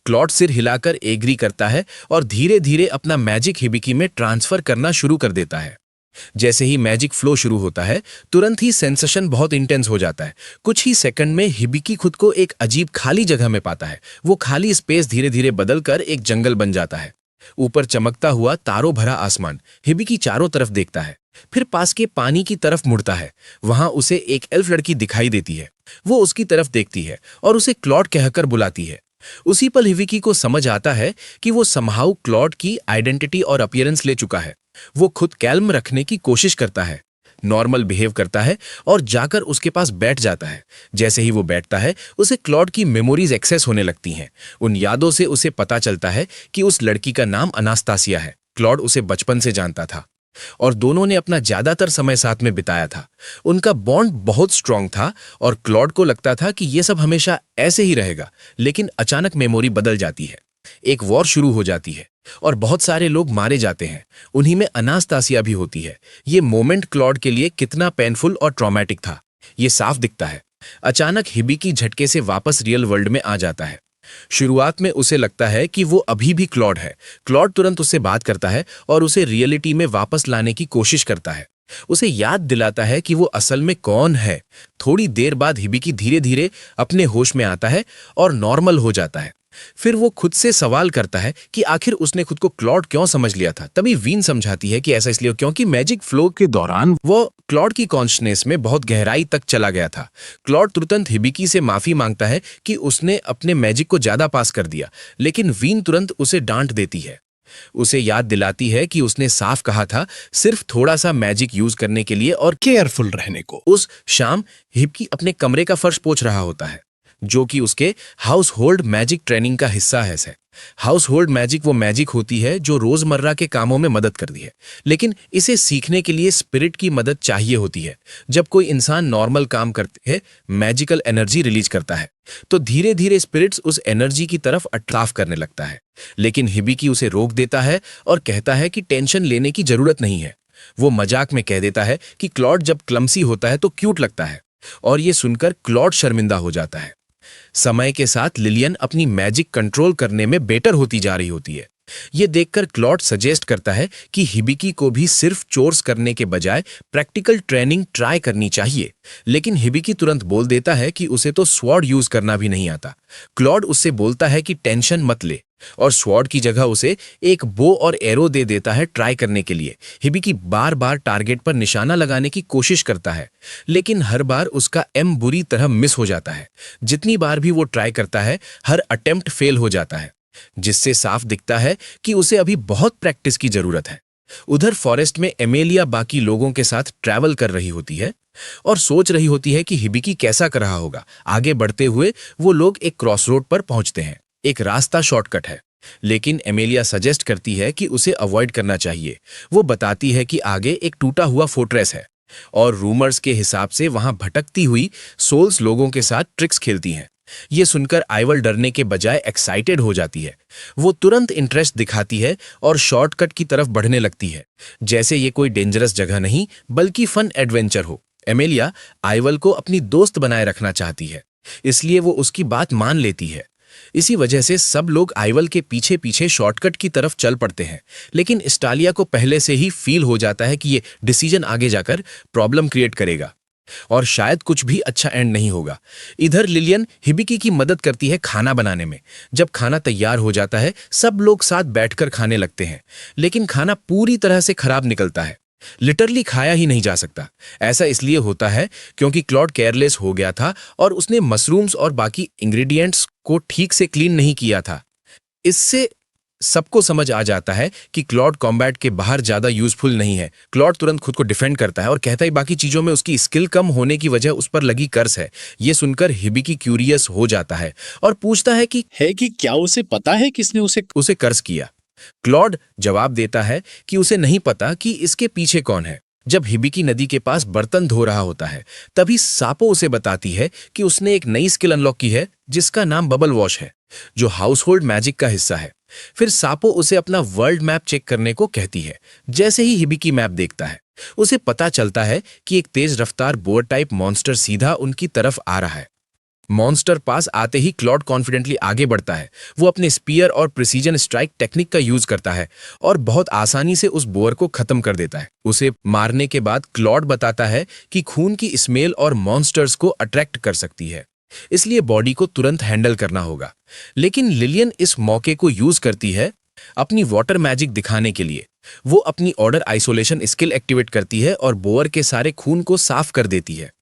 क्लॉड सिर हिलाकर एग्री करता है और धीरे धीरे अपना मैजिक हिबिकी में ट्रांसफर करना शुरू कर देता है। जैसे ही मैजिक फ्लो शुरू होता है, तुरंत ही सेंसेशन बहुत इंटेंस हो जाता है। कुछ ही सेकंड में हिबिकी खुद को एक अजीब खाली जगह में पाता है। वो खाली स्पेस धीरे धीरे बदलकर एक जंगल बन जाता है। ऊपर चमकता हुआ तारों भरा आसमान। हिबिकी चारों तरफ देखता है, फिर पास के पानी की तरफ मुड़ता है। वहां उसे एक एल्फ लड़की दिखाई देती है। वो उसकी तरफ देखती है और उसे क्लॉड कहकर बुलाती है। उसी पल हिबिकी को समझ आता है कि वो समहाउ क्लॉड की आइडेंटिटी और अपीयरेंस ले चुका है। वो खुद कैल्म रखने की कोशिश करता है, नॉर्मल बिहेव करता है और जाकर उसके पास बैठ जाता है। जैसे ही वो बैठता है, उसे क्लॉड की मेमोरीज एक्सेस होने लगती हैं। उन यादों से उसे पता चलता है कि उस लड़की का नाम अनास्तासिया है। क्लॉड उसे बचपन से जानता था और दोनों ने अपना ज्यादातर समय साथ में बिताया था। उनका बॉन्ड बहुत स्ट्रांग था और क्लॉड को लगता था कि ये सब हमेशा ऐसे ही रहेगा। लेकिन अचानक मेमोरी बदल जाती है। एक वॉर शुरू हो जाती है और बहुत सारे लोग मारे जाते हैं। उन्हीं में अनास्तासिया भी होती है। ये मोमेंट क्लॉड के लिए कितना पेनफुल और ट्रॉमेटिक था, ये साफ दिखता है। अचानक हिबिकी झटके से वापस रियल वर्ल्ड में आ जाता है। शुरुआत में उसे लगता है कि वो अभी भी क्लॉड है। क्लॉड तुरंत उससे बात करता है और उसे रियलिटी में वापस लाने की कोशिश करता है। उसे याद दिलाता है कि वो असल में कौन है। थोड़ी देर बाद हिबिकी धीरे धीरे अपने होश में आता है और नॉर्मल हो जाता है। फिर वो खुद से सवाल करता है कि आखिर उसने खुद को क्लॉड क्यों समझ लिया था। तभी वीन समझाती है कि ऐसा इसलिए क्योंकि मैजिक फ्लो के दौरान वो क्लॉड की कॉन्शनेस में बहुत गहराई तक चला गया था। क्लॉड तुरंत हिबिकी से माफी मांगता है कि उसने अपने मैजिक को ज्यादा पास कर दिया, लेकिन वीन तुरंत उसे डांट देती है। उसे याद दिलाती है कि उसने साफ कहा था सिर्फ थोड़ा सा मैजिक यूज करने के लिए और केयरफुल रहने को। उस शाम हिबिकी अपने कमरे का फर्श पोंछ रहा होता है, जो कि उसके हाउस होल्ड मैजिक ट्रेनिंग का हिस्सा है। हाउस होल्ड मैजिक वो मैजिक होती है जो रोजमर्रा के कामों में मदद करती है, लेकिन इसे सीखने के लिए स्पिरिट की मदद चाहिए होती है। जब कोई इंसान नॉर्मल काम करते है, मैजिकल एनर्जी रिलीज करता है, तो धीरे धीरे स्पिरिट्स उस एनर्जी की तरफ अट्राफ करने लगता है। लेकिन हिबिकी उसे रोक देता है और कहता है कि टेंशन लेने की जरूरत नहीं है। वो मजाक में कह देता है कि क्लॉड जब क्लमसी होता है तो क्यूट लगता है, और ये सुनकर क्लॉड शर्मिंदा हो जाता है। समय के साथ लिलियन अपनी मैजिक कंट्रोल करने में बेटर होती जा रही होती है। ये देखकर क्लॉड सजेस्ट करता है कि हिबिकी को भी सिर्फ चोर्स करने के बजाय प्रैक्टिकल ट्रेनिंग ट्राई करनी चाहिए। लेकिन हिबिकी तुरंत बोल देता है कि उसे तो स्वॉर्ड यूज करना भी नहीं आता। क्लॉड उससे बोलता है कि टेंशन मत ले, और स्वॉर्ड की जगह उसे एक बो और एरो दे देता है ट्राई करने के लिए। हिबिकी बार बार टारगेट पर निशाना लगाने की कोशिश करता है, लेकिन हर बार उसका एम बुरी तरह मिस हो जाता है। जितनी बार भी वो ट्राई करता है, हर अटेम्प्ट फेल हो जाता है, जिससे साफ दिखता है कि उसे अभी बहुत प्रैक्टिस की जरूरत है। उधर फॉरेस्ट में एमेलिया बाकी लोगों के साथ ट्रैवल कर रही होती है और सोच रही होती है कि हिबिकी कैसा कर रहा होगा। आगे बढ़ते हुए वो लोग एक क्रॉसरोड पर पहुंचते हैं। एक रास्ता शॉर्टकट है, लेकिन एमेलिया सजेस्ट करती है कि उसे अवॉइड करना चाहिए। वो बताती है कि आगे एक टूटा हुआ फोर्ट्रेस है और रूमर्स के हिसाब से वहां भटकती हुई सोल्स लोगों के साथ ट्रिक्स खेलती हैं। ये सुनकर आइवल डरने के बजाय एक्साइटेड हो जाती है। वो तुरंत इंटरेस्ट दिखाती है और शॉर्टकट की तरफ बढ़ने लगती है, जैसे ये कोई डेंजरस जगह नहीं बल्कि फन एडवेंचर हो। एमेलिया आइवल को अपनी दोस्त बनाए रखना चाहती है, इसलिए वो उसकी बात मान लेती है। इसी वजह से सब लोग आइवल के पीछे पीछे शॉर्टकट की तरफ चल पड़ते हैं, लेकिन स्टालिया को पहले से ही फील हो जाता है कि ये डिसीजन आगे जाकर प्रॉब्लम क्रिएट करेगा और शायद कुछ भी अच्छा एंड नहीं होगा। इधर लिलियन हिबिकी की मदद करती है खाना बनाने में। जब खाना तैयार हो जाता है, सब लोग साथ बैठकर खाने लगते हैं, लेकिन खाना पूरी तरह से खराब निकलता है। लिटरली खाया ही नहीं जा सकता। ऐसा इसलिए होता है क्योंकि क्लॉड केयरलेस हो गया था और उसने मशरूम्स और बाकी इंग्रेडिएंट्स को ठीक से क्लीन नहीं किया था। इससे सबको समझ आ जाता है कि क्लॉड कॉम्बैट के बाहर ज्यादा यूजफुल नहीं है। क्लॉड तुरंत खुद को डिफेंड करता है और कहता है बाकी चीजों में उसकी स्किल कम होने की वजह उस पर लगी कर्स है। ये सुनकर हिबिकी क्यूरियस हो जाता है और पूछता है कि क्या उसे पता है किसने उसे कर्स किया। क्लॉड जवाब देता है कि उसे नहीं पता कि इसके पीछे कौन है। जब हिबिकी नदी के पास बर्तन धो रहा होता है, तभी सापो उसे बताती है कि उसने एक नई स्किल अनलॉक की है जिसका नाम बबल वॉश है, जो हाउसहोल्ड मैजिक का हिस्सा है। फिर सापो उसे अपना वर्ल्ड मैप चेक करने को कहती है। जैसे ही हिबिकी मैप देखता है, उसे पता चलता है कि एक तेज रफ्तार बोर टाइप मॉन्स्टर सीधा उनकी तरफ आ रहा है। मॉन्स्टर पास आते ही क्लॉड कॉन्फिडेंटली आगे बढ़ता है। वो अपने स्पीयर और प्रिसीजन स्ट्राइक टेक्निक का यूज करता है और बहुत आसानी से उस बोर को खत्म कर देता है। उसे मारने के बाद क्लॉड बताता है कि खून की स्मेल और मॉन्स्टर्स को अट्रैक्ट कर सकती है, इसलिए बॉडी को तुरंत हैंडल करना होगा। लेकिन लिलियन इस मौके को यूज करती है अपनी वाटर मैजिक दिखाने के लिए। वो अपनी ऑर्डर आइसोलेशन स्किल एक्टिवेट करती है और बोअर के सारे खून को साफ कर देती है,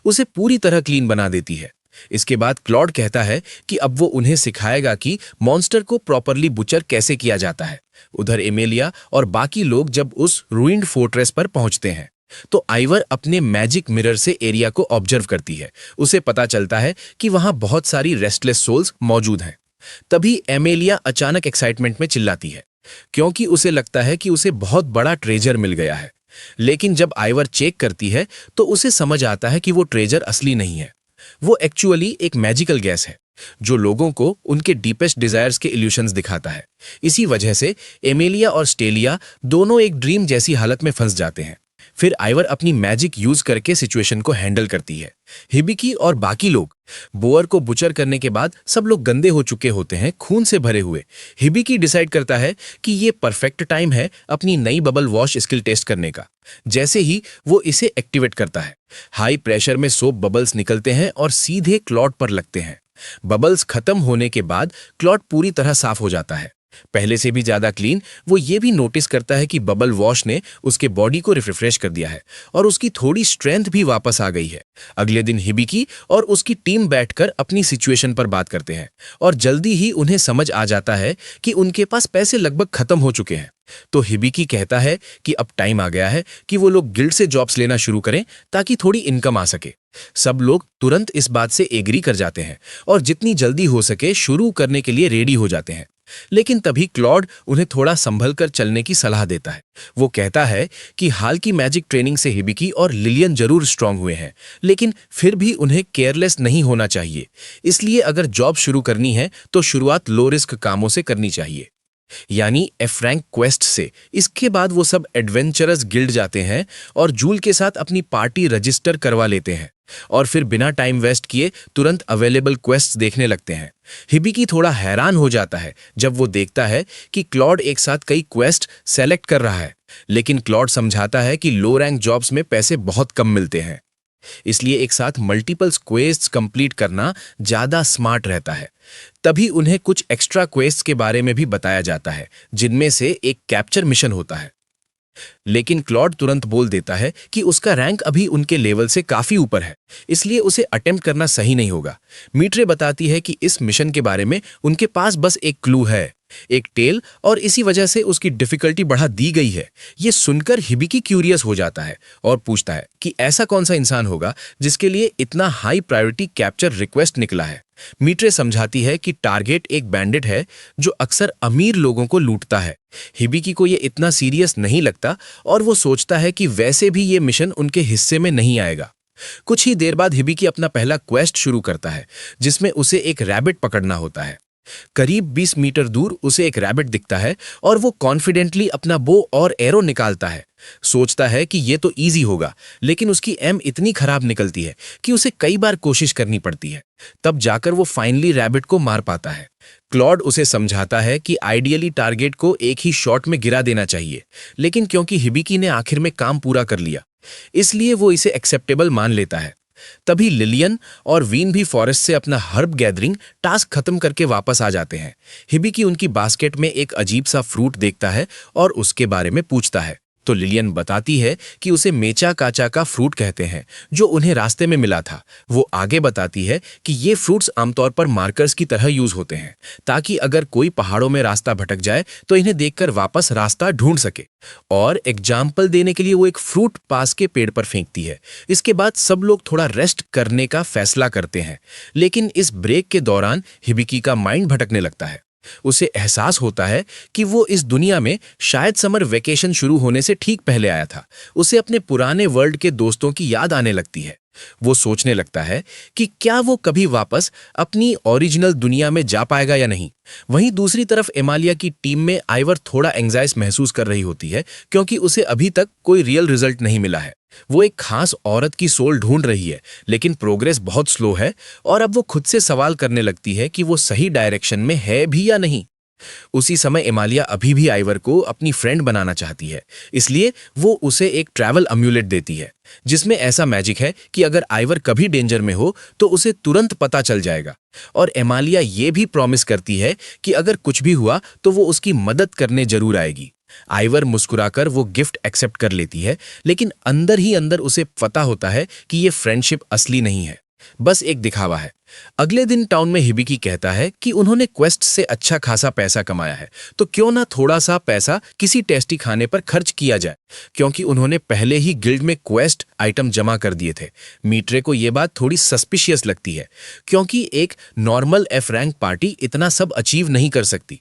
उसे पूरी तरह क्लीन बना देती है। इसके बाद क्लॉड कहता है कि अब वो उन्हें सिखाएगा कि मॉन्स्टर को प्रॉपरली बुचर कैसे किया जाता है। उधर एमेलिया और बाकी लोग जब उस रूइंड फोर्ट्रेस पर पहुंचते हैं, तो आइवर अपने मैजिक मिरर से एरिया को ऑब्जर्व करती है। उसे पता चलता है कि वहां बहुत सारी रेस्टलेस सोल्स मौजूद हैं। तभी एमेलिया अचानक एक्साइटमेंट में चिल्लाती है, क्योंकि उसे लगता है कि उसे बहुत बड़ा ट्रेजर मिल गया है। लेकिन जब आइवर चेक करती है, तो उसे समझ आता है कि वो ट्रेजर असली नहीं है। वो एक्चुअली एक मैजिकल गैस है जो लोगों को उनके डीपेस्ट डिजायर्स के इल्यूशंस दिखाता है। इसी वजह से एमेलिया और स्टेलिया दोनों एक ड्रीम जैसी हालत में फंस जाते हैं। फिर आइवर अपनी मैजिक यूज करके सिचुएशन को हैंडल करती है। हिबिकी और बाकी लोग बोअर को बुचर करने के बाद सब लोग गंदे हो चुके होते हैं, खून से भरे हुए। हिबिकी डिसाइड करता है कि ये परफेक्ट टाइम है अपनी नई बबल वॉश स्किल टेस्ट करने का। जैसे ही वो इसे एक्टिवेट करता है, हाई प्रेशर में सोप बबल्स निकलते हैं और सीधे क्लॉड पर लगते हैं। बबल्स खत्म होने के बाद क्लॉड पूरी तरह साफ हो जाता है, पहले से भी ज्यादा क्लीन। वो ये भी नोटिस करता है कि बबल वॉश ने उसके बॉडी को रिफ्रेश कर दिया है और उसकी थोड़ी स्ट्रेंथ भी वापस आ गई है। अगले दिन हिबिकी और उसकी टीम बैठकर अपनी सिचुएशन पर बात करते हैं और जल्दी ही उन्हें समझ आ जाता है कि उनके पास पैसे लगभग खत्म हो चुके हैं। तो हिबिकी कहता है कि अब टाइम आ गया है कि वो लोग गिल्ड से जॉब्स लेना शुरू करें ताकि थोड़ी इनकम आ सके। सब लोग तुरंत इस बात से एग्री कर जाते हैं और जितनी जल्दी हो सके शुरू करने के लिए रेडी हो जाते हैं। लेकिन तभी क्लॉड उन्हें थोड़ा संभल कर चलने की सलाह देता है। वो कहता है कि हाल की मैजिक ट्रेनिंग से हिबिकी और लिलियन जरूर स्ट्रांग हुए हैं, लेकिन फिर भी उन्हें केयरलेस नहीं होना चाहिए। इसलिए अगर जॉब शुरू करनी है तो शुरुआत लो रिस्क कामों से करनी चाहिए, यानी एफ रैंक क्वेस्ट से। इसके बाद वो सब एडवेंचरस गिल्ड जाते हैं और जूल के साथ अपनी पार्टी रजिस्टर करवा लेते हैं और फिर बिना टाइम वेस्ट किए तुरंत अवेलेबल क्वेस्ट्स देखने लगते हैं। हिबिकी थोड़ा हैरान हो जाता है जब वो देखता है कि क्लॉड एक साथ कई क्वेस्ट सेलेक्ट कर रहा है, लेकिन क्लॉड समझाता है कि लो रैंक जॉब्स में पैसे बहुत कम मिलते हैं, इसलिए एक साथ मल्टीपल क्वेस्ट्स कंप्लीट करना ज्यादा स्मार्ट रहता है। तभी उन्हें कुछ एक्स्ट्रा क्वेस्ट्स के बारे में भी बताया जाता है, जिनमें से एक कैप्चर मिशन होता है। लेकिन क्लॉड तुरंत बोल देता है कि उसका रैंक अभी उनके लेवल से काफी ऊपर है, इसलिए उसे अटेम्प्ट करना सही नहीं होगा। मीट्रे बताती है कि इस मिशन के बारे में उनके पास बस एक क्लू है, एक टेल, और इसी वजह से उसकी डिफिकल्टी बढ़ा दी गई है। ये सुनकर हिबिकी क्यूरियस हो जाता है और पूछता है कि ऐसा कौन सा इंसान होगा जिसके लिए इतना हाई प्रायोरिटी कैप्चर रिक्वेस्ट निकला है। मीट्रे समझाती है कि टारगेट एक बैंडिट है जो अक्सर अमीर लोगों को लूटता है। हिबिकी को ये इतना सीरियस नहीं लगता और वो सोचता है कि वैसे भी ये मिशन उनके हिस्से में नहीं आएगा। कुछ ही देर बाद हिबिकी अपना पहला क्वेस्ट शुरू करता है, जिसमें उसे एक रैबिट पकड़ना होता है। करीब 20 मीटर दूर उसे एक रैबिट दिखता है और वो कॉन्फिडेंटली अपना बो और एरो निकालता है। सोचता है कि ये तो इजी होगा, लेकिन उसकी एम इतनी खराब निकलती है कि उसे कई बार कोशिश करनी पड़ती है। तब जाकर वो फाइनली रैबिट को मार पाता है। क्लॉड उसे समझाता है कि आइडियली टारगेट को एक ही शॉट में गिरा देना चाहिए, लेकिन क्योंकि हिबिकी ने आखिर में काम पूरा कर लिया, इसलिए वो इसे एक्सेप्टेबल मान लेता है। तभी लिलियन और वीन भी फॉरेस्ट से अपना हर्ब गैदरिंग टास्क खत्म करके वापस आ जाते हैं। हिबिकी उनकी बास्केट में एक अजीब सा फ्रूट देखता है और उसके बारे में पूछता है, तो लिलियन बताती है कि उसे मेचा काचा का फ्रूट कहते हैं, जो उन्हें रास्ते में मिला था। वो आगे बताती है कि ये फ्रूट्स आमतौर पर मार्कर्स की तरह यूज होते हैं, ताकि अगर कोई पहाड़ों में रास्ता भटक जाए तो इन्हें देखकर वापस रास्ता ढूंढ सके। और एग्जाम्पल देने के लिए वो एक फ्रूट पास के पेड़ पर फेंकती है। इसके बाद सब लोग थोड़ा रेस्ट करने का फैसला करते हैं, लेकिन इस ब्रेक के दौरान हिबिकी का माइंड भटकने लगता है। उसे एहसास होता है कि वो इस दुनिया में शायद समर वेकेशन शुरू होने से ठीक पहले आया था। उसे अपने पुराने वर्ल्ड के दोस्तों की याद आने लगती है। वो सोचने लगता है कि क्या वो कभी वापस अपनी ओरिजिनल दुनिया में जा पाएगा या नहीं। वहीं दूसरी तरफ एमालिया की टीम में आइवर थोड़ा एंग्जाइज महसूस कर रही होती है, क्योंकि उसे अभी तक कोई रियल रिजल्ट नहीं मिला है। वो एक खास औरत की सोल ढूंढ रही है, लेकिन प्रोग्रेस बहुत स्लो है और अब वो खुद से सवाल करने लगती है कि वो सही डायरेक्शन में है भी या नहीं। उसी समय एमालिया अभी भी आइवर को अपनी फ्रेंड बनाना चाहती है, इसलिए वो उसे एक ट्रैवल अम्यूलेट देती है, जिसमें ऐसा मैजिक है कि अगर आइवर कभी डेंजर में हो तो उसे तुरंत पता चल जाएगा। और एमालिया ये भी प्रॉमिस करती है कि अगर कुछ भी हुआ तो वो उसकी मदद करने जरूर आएगी। आइवर मुस्कुराकर वो गिफ्ट एक्सेप्ट कर लेती है, लेकिन अंदर ही अंदर उसे पता होता है कि ये फ्रेंडशिप असली नहीं है, बस एक दिखावा है। अगले दिन टाउन में हिबिकी कहता है कि उन्होंने क्वेस्ट से अच्छा खासा पैसा कमाया है, तो क्यों ना थोड़ा सा पैसा किसी टेस्टी खाने पर खर्च किया जाए, क्योंकि उन्होंने पहले ही गिल्ड में क्वेस्ट आइटम जमा कर दिए थे। मीट्रे को यह बात थोड़ी सस्पिशियस लगती है, क्योंकि एक नॉर्मल एफ रैंक पार्टी इतना सब अचीव नहीं कर सकती।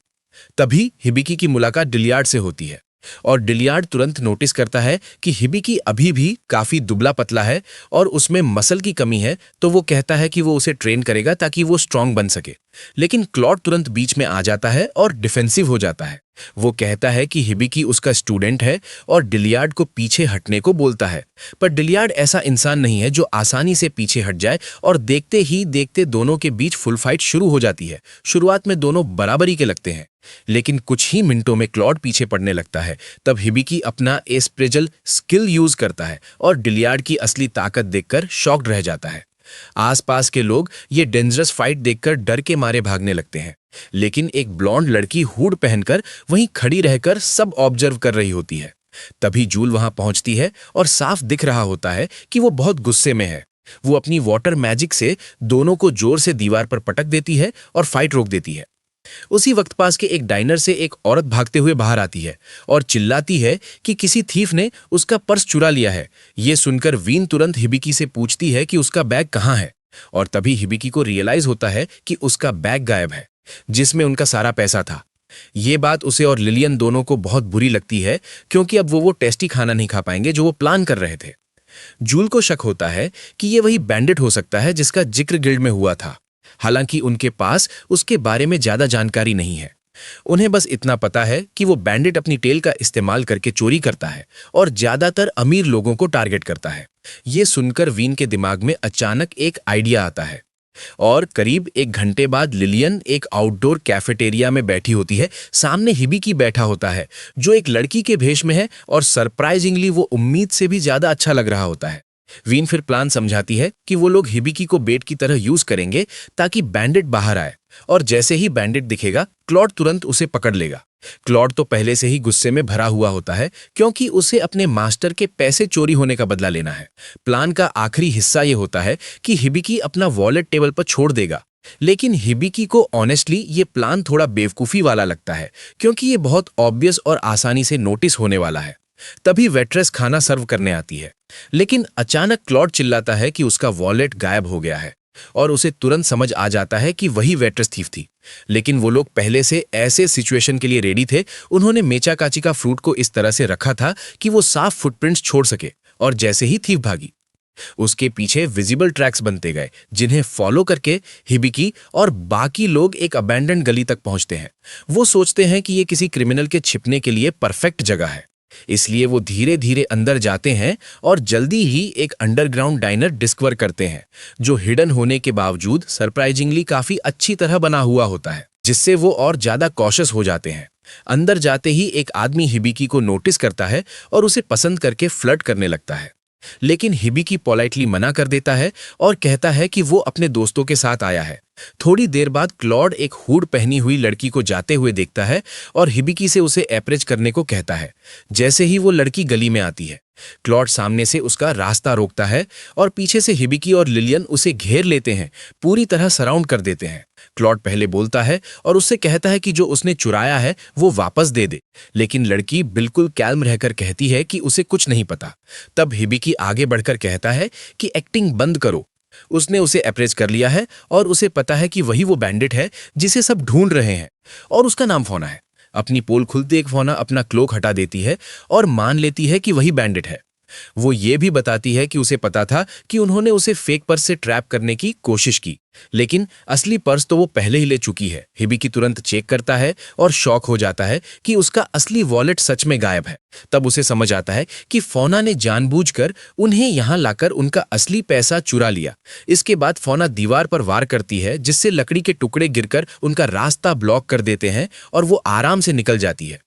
तभी हिबिकी की मुलाकात डिलियार्ड से होती है और डिलियार्ड तुरंत नोटिस करता है कि हिबिकी अभी भी काफी दुबला पतला है और उसमें मसल की कमी है, तो वो कहता है कि वो उसे ट्रेन करेगा ताकि वो स्ट्रांग बन सके। लेकिन क्लॉड तुरंत बीच में आ जाता है और डिफेंसिव हो जाता है। वो कहता है कि हिबिकी उसका स्टूडेंट है और डिलियार्ड को पीछे हटने को बोलता है, पर डिलियार्ड ऐसा इंसान नहीं है जो आसानी से पीछे हट जाए, और देखते ही देखते दोनों के बीच फुल फाइट शुरू हो जाती है। शुरुआत में दोनों बराबरी के लगते हैं, लेकिन कुछ ही मिनटों में क्लॉड पीछे पड़ने लगता है। तब हिबिकी अपना एस्प्रेजल स्किल यूज करता है और डिलियार्ड की असली ताकत देखकर शॉक्ड रह जाता है। आसपास के लोग ये डेंजरस फाइट देखकर डर के मारे भागने लगते हैं, लेकिन एक ब्लॉन्ड लड़की हुड पहनकर वहीं खड़ी रहकर सब ऑब्जर्व कर रही होती है। तभी जूल वहां पहुंचती है और साफ दिख रहा होता है कि वो बहुत गुस्से में है। वो अपनी वाटर मैजिक से दोनों को जोर से दीवार पर पटक देती है और फाइट रोक देती है। उसी वक्त पास के एक डाइनर से एक औरत भागते हुए बाहर आती है और चिल्लाती है कि किसी थीफ ने उसका पर्स चुरा लिया है। ये सुनकर वीन तुरंत हिबिकी से पूछती है कि उसका बैग कहाँ है, और तभी हिबिकी को रियलाइज होता है कि उसका बैग गायब है, जिसमें उनका सारा पैसा था। ये बात उसे और लिलियन दोनों को बहुत बुरी लगती है, क्योंकि अब वो टेस्टी खाना नहीं खा पाएंगे जो वो प्लान कर रहे थे। जूल को शक होता है कि ये वही बैंडिट हो सकता है जिसका जिक्र गिल्ड में हुआ था, हालांकि उनके पास उसके बारे में ज्यादा जानकारी नहीं है। उन्हें बस इतना पता है कि वो बैंडिट अपनी टेल का इस्तेमाल करके चोरी करता है और ज्यादातर अमीर लोगों को टारगेट करता है। ये सुनकर वीन के दिमाग में अचानक एक आइडिया आता है, और करीब 1 घंटे बाद लिलियन एक आउटडोर कैफेटेरिया में बैठी होती है। सामने हिबिकी बैठा होता है, जो एक लड़की के भेष में है, और सरप्राइजिंगली वो उम्मीद से भी ज्यादा अच्छा लग रहा होता है। वीन फिर प्लान समझाती है कि वो लोग हिबिकी को बेट की तरह यूज करेंगे ताकि बैंडिट बाहर आए, और जैसे ही बैंडिट दिखेगा क्लॉड तुरंत उसे पकड़ लेगा। क्लॉड तो पहले से ही गुस्से में भरा हुआ होता है, क्योंकि उसे अपने मास्टर के पैसे चोरी होने का बदला लेना है। प्लान का आखिरी हिस्सा ये होता है कि हिबिकी अपना वॉलेट टेबल पर छोड़ देगा लेकिन हिबिकी को ऑनेस्टली ये प्लान थोड़ा बेवकूफ़ी वाला लगता है, क्योंकि ये बहुत ऑब्वियस और आसानी से नोटिस होने वाला है। तभी वेट्रेस खाना सर्व करने आती है, लेकिन अचानक क्लॉड चिल्लाता है कि उसका वॉलेट गायब हो गया है और उसे तुरंत समझ आ जाता है कि वही वेट्रेस थीफ थी। लेकिन वो लोग पहले से ऐसे सिचुएशन के लिए रेडी थे। उन्होंने मेचा काची का फ्रूट को इस तरह से रखा था कि वो साफ फुटप्रिंट्स छोड़ सके, और जैसे ही थीफ भागी, उसके पीछे विजिबल ट्रैक्स बनते गए, जिन्हें फॉलो करके हिबिकी और बाकी लोग एक अबैंडन्ड गली तक पहुंचते हैं। वो सोचते हैं कि ये किसी क्रिमिनल के छिपने के लिए परफेक्ट जगह है, इसलिए वो धीरे धीरे अंदर जाते हैं और जल्दी ही एक अंडरग्राउंड डाइनर डिस्कवर करते हैं, जो हिडन होने के बावजूद सरप्राइजिंगली काफी अच्छी तरह बना हुआ होता है, जिससे वो और ज्यादा कॉशियस हो जाते हैं। अंदर जाते ही एक आदमी हिबिकी को नोटिस करता है और उसे पसंद करके फ्लर्ट करने लगता है, लेकिन हिबिकी पोलाइटली मना कर देता है और कहता है कि वो अपने दोस्तों के साथ आया है। थोड़ी देर बाद क्लॉड एक हुड पहनी हुई लड़की को जाते हुए देखता है और हिबिकी से उसे अप्रोच करने को कहता है। जैसे ही वो लड़की गली में आती है, क्लॉड सामने से उसका रास्ता रोकता है और पीछे से हिबिकी और लिलियन उसे घेर लेते हैं, पूरी तरह सराउंड कर देते हैं। क्लॉड पहले बोलता है और उससे कहता है कि जो उसने चुराया है वो वापस दे दे, लेकिन लड़की बिल्कुल कैल्म रहकर कहती है कि उसे कुछ नहीं पता। तब हिबिकी आगे बढ़कर कहता है कि एक्टिंग बंद करो, उसने उसे अप्रोच कर लिया है और उसे पता है कि वही वो बैंडिट है जिसे सब ढूंढ रहे हैं, और उसका नाम फोना है। अपनी पोल खुलते एक फोना अपना क्लोक हटा देती है और मान लेती है कि वही बैंडिट है। वो ये भी बताती है कि उसे पता था कि उन्होंने उसे फेक पर्स से ट्रैप करने की कोशिश की, लेकिन असली पर्स तो वो पहले ही ले चुकी है। हिबिकी तुरंत चेक करता है और शॉक हो जाता है कि उसका असली वॉलेट सच में गायब है। तब उसे समझ आता है कि फोना ने जानबूझकर उन्हें यहां लाकर उनका असली पैसा चुरा लिया। इसके बाद फोना दीवार पर वार करती है, जिससे लकड़ी के टुकड़े गिरकर उनका रास्ता ब्लॉक कर देते हैं और वो आराम से निकल जाती है।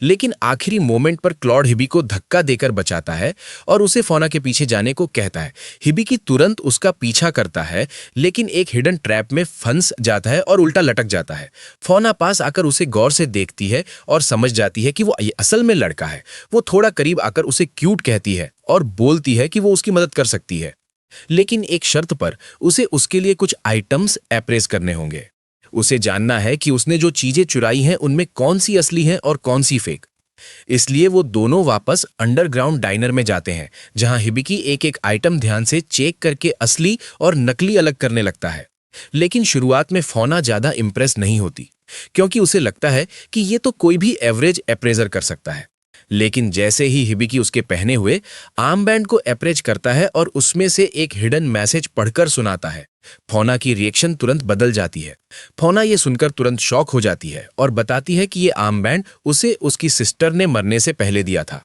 लेकिन आखिरी मोमेंट पर क्लॉड हिबी को धक्का देकर बचाता है और उसे फोना के पीछे जाने को कहता है। हिबिकी तुरंत उसका पीछा करता है, लेकिन एक हिडन ट्रैप में फंस जाता है और उल्टा लटक जाता है। फोना पास आकर उसे गौर से देखती है और समझ जाती है कि वो असल में लड़का है। वो थोड़ा करीब आकर उसे क्यूट कहती है और बोलती है कि वो उसकी मदद कर सकती है, लेकिन एक शर्त पर। उसे उसके लिए कुछ आइटम्स अप्रेज करने होंगे। उसे जानना है कि उसने जो चीजें चुराई हैं उनमें कौन सी असली हैं और कौन सी फेक। इसलिए वो दोनों वापस अंडरग्राउंड डाइनर में जाते हैं, जहां हिबिकी एक एक आइटम ध्यान से चेक करके असली और नकली अलग करने लगता है। लेकिन शुरुआत में फोना ज्यादा इंप्रेस नहीं होती, क्योंकि उसे लगता है कि ये तो कोई भी एवरेज अप्रेजर कर सकता है। लेकिन जैसे ही हिबिकी उसके पहने हुए आर्म बैंड को अप्रेज करता है और उसमें से एक हिडन मैसेज पढ़कर सुनाता है, फोना की रिएक्शन तुरंत बदल जाती है। फोना ये सुनकर तुरंत शॉक हो जाती है और बताती है कि ये आर्म बैंड उसे उसकी सिस्टर ने मरने से पहले दिया था,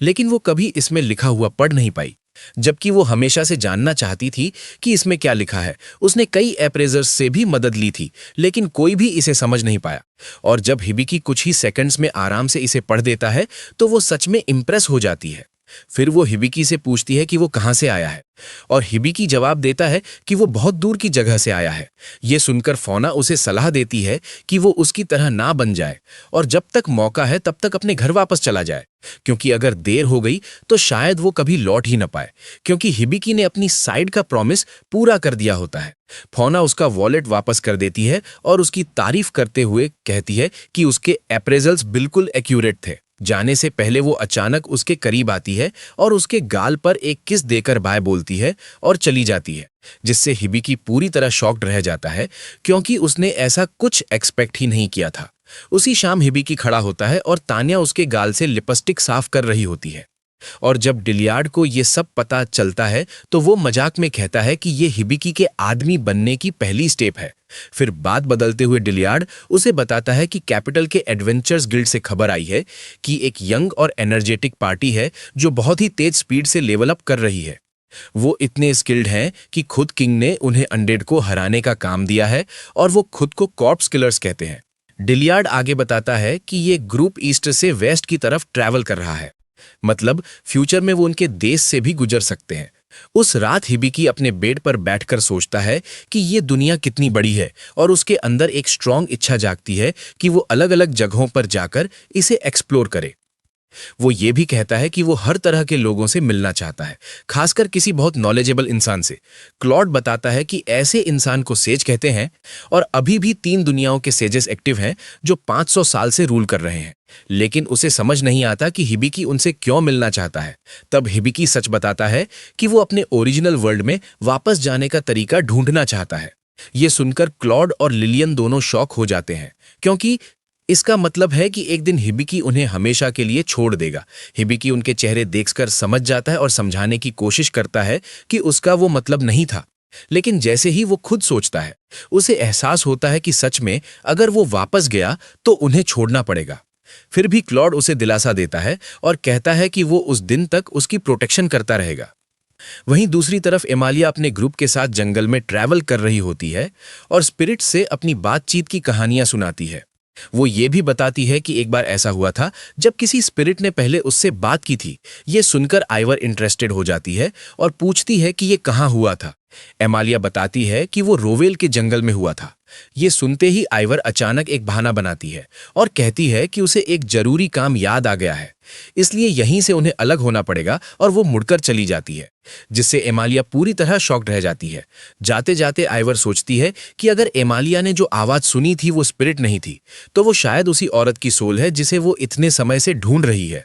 लेकिन वो कभी इसमें लिखा हुआ पढ़ नहीं पाई, जबकि वो हमेशा से जानना चाहती थी कि इसमें क्या लिखा है। उसने कई अप्रेजर्स से भी मदद ली थी, लेकिन कोई भी इसे समझ नहीं पाया। और जब हिबिकी कुछ ही सेकंड्स में आराम से इसे पढ़ देता है तो वो सच में इंप्रेस हो जाती है। फिर वो हिबिकी से पूछती है कि वो कहां से आया है, और हिबिकी जवाब देता है कि वो बहुत दूर की जगह से आया है। ये सुनकर फोना उसे सलाह देती है कि वो उसकी तरह ना बन जाए और जब तक मौका है तब तक अपने घर वापस चला जाए, क्योंकि अगर देर हो गई तो शायद वो कभी लौट ही न पाए, क्योंकि हिबिकी ने अपनी साइड का प्रॉमिस पूरा कर दिया होता है। फोना उसका वॉलेट वापस कर देती है और उसकी तारीफ करते हुए कहती है कि उसके अप्रेजल्स बिल्कुल एक्यूरेट थे। जाने से पहले वो अचानक उसके करीब आती है और उसके गाल पर एक किस देकर बाय बोलती है और चली जाती है, जिससे हिबिकी पूरी तरह शॉक्ड रह जाता है, क्योंकि उसने ऐसा कुछ एक्सपेक्ट ही नहीं किया था। उसी शाम हिबिकी खड़ा होता है और तान्या उसके गाल से लिपस्टिक साफ कर रही होती है, और जब डिलियार्ड को ये सब पता चलता है तो वो मजाक में कहता है कि ये हिबिकी के आदमी बनने की पहली स्टेप है। फिर बात बदलते हुए डिलियार्ड उसे बताता है कि कैपिटल के एडवेंचर्स गिल्ड से खबर आई है कि एक यंग और एनर्जेटिक पार्टी है जो बहुत ही तेज स्पीड से लेवल अप कर रही है। वो इतने स्किल्ड हैं कि खुद किंग ने उन्हें अनडेड को हराने का काम दिया है और वो खुद को कॉर्प्स किलर्स कहते हैं। डिलियार्ड आगे बताता है कि ये ग्रुप ईस्ट से वेस्ट की तरफ ट्रैवल कर रहा है, मतलब फ्यूचर में वो उनके देश से भी गुजर सकते हैं। उस रात हिबिकी अपने बेड पर बैठकर सोचता है कि ये दुनिया कितनी बड़ी है, और उसके अंदर एक स्ट्रॉन्ग इच्छा जागती है कि वो अलग अलग जगहों पर जाकर इसे एक्सप्लोर करे। वो ये भी कहता है कि वो हर तरह के लोगों से मिलना चाहता है, खासकर किसी बहुत नॉलेजेबल इंसान से। क्लॉड बताता है कि ऐसे इंसान को सेज कहते हैं और अभी भी 3 दुनियाओं के सेजेस एक्टिव हैं जो 500 साल से रूल कर रहे हैं। लेकिन उसे समझ नहीं आता कि हिबिकी उनसे क्यों मिलना चाहता है। तब हिबिकी सच बताता है कि वो अपने ओरिजिनल वर्ल्ड में वापस जाने का तरीका ढूंढना चाहता है। ये सुनकर क्लॉड और लिलियन दोनों शॉक हो जाते हैं, क्योंकि इसका मतलब है कि एक दिन हिबिकी उन्हें हमेशा के लिए छोड़ देगा। हिबिकी उनके चेहरे देखकर समझ जाता है और समझाने की कोशिश करता है कि उसका वो मतलब नहीं था। लेकिन जैसे ही वो खुद सोचता है, उसे एहसास होता है कि सच में अगर वो वापस गया तो उन्हें छोड़ना पड़ेगा। फिर भी क्लॉड उसे दिलासा देता है और कहता है कि वो उस दिन तक उसकी प्रोटेक्शन करता रहेगा। वहीं दूसरी तरफ एमालिया अपने ग्रुप के साथ जंगल में ट्रैवल कर रही होती है और स्पिरिट से अपनी बातचीत की कहानियां सुनाती है। वो ये भी बताती है कि एक बार ऐसा हुआ था जब किसी स्पिरिट ने पहले उससे बात की थी। ये सुनकर आइवर इंटरेस्टेड हो जाती है और पूछती है कि ये कहाँ हुआ था। एमालिया बताती है कि वो रोवेल के जंगल में हुआ था। ये सुनते ही आइवर अचानक एक बहाना बनाती है और कहती है कि उसे एक जरूरी काम याद आ गया है, इसलिए यहीं से उन्हें अलग होना पड़ेगा, और वो मुड़कर चली जाती है, जिससे एमालिया पूरी तरह शॉक्ड रह जाती है। जाते जाते आइवर सोचती है कि अगर एमालिया ने जो आवाज सुनी थी वो स्पिरिट नहीं थी, तो वो शायद उसी औरत की सोल है जिसे वो इतने समय से ढूंढ रही है।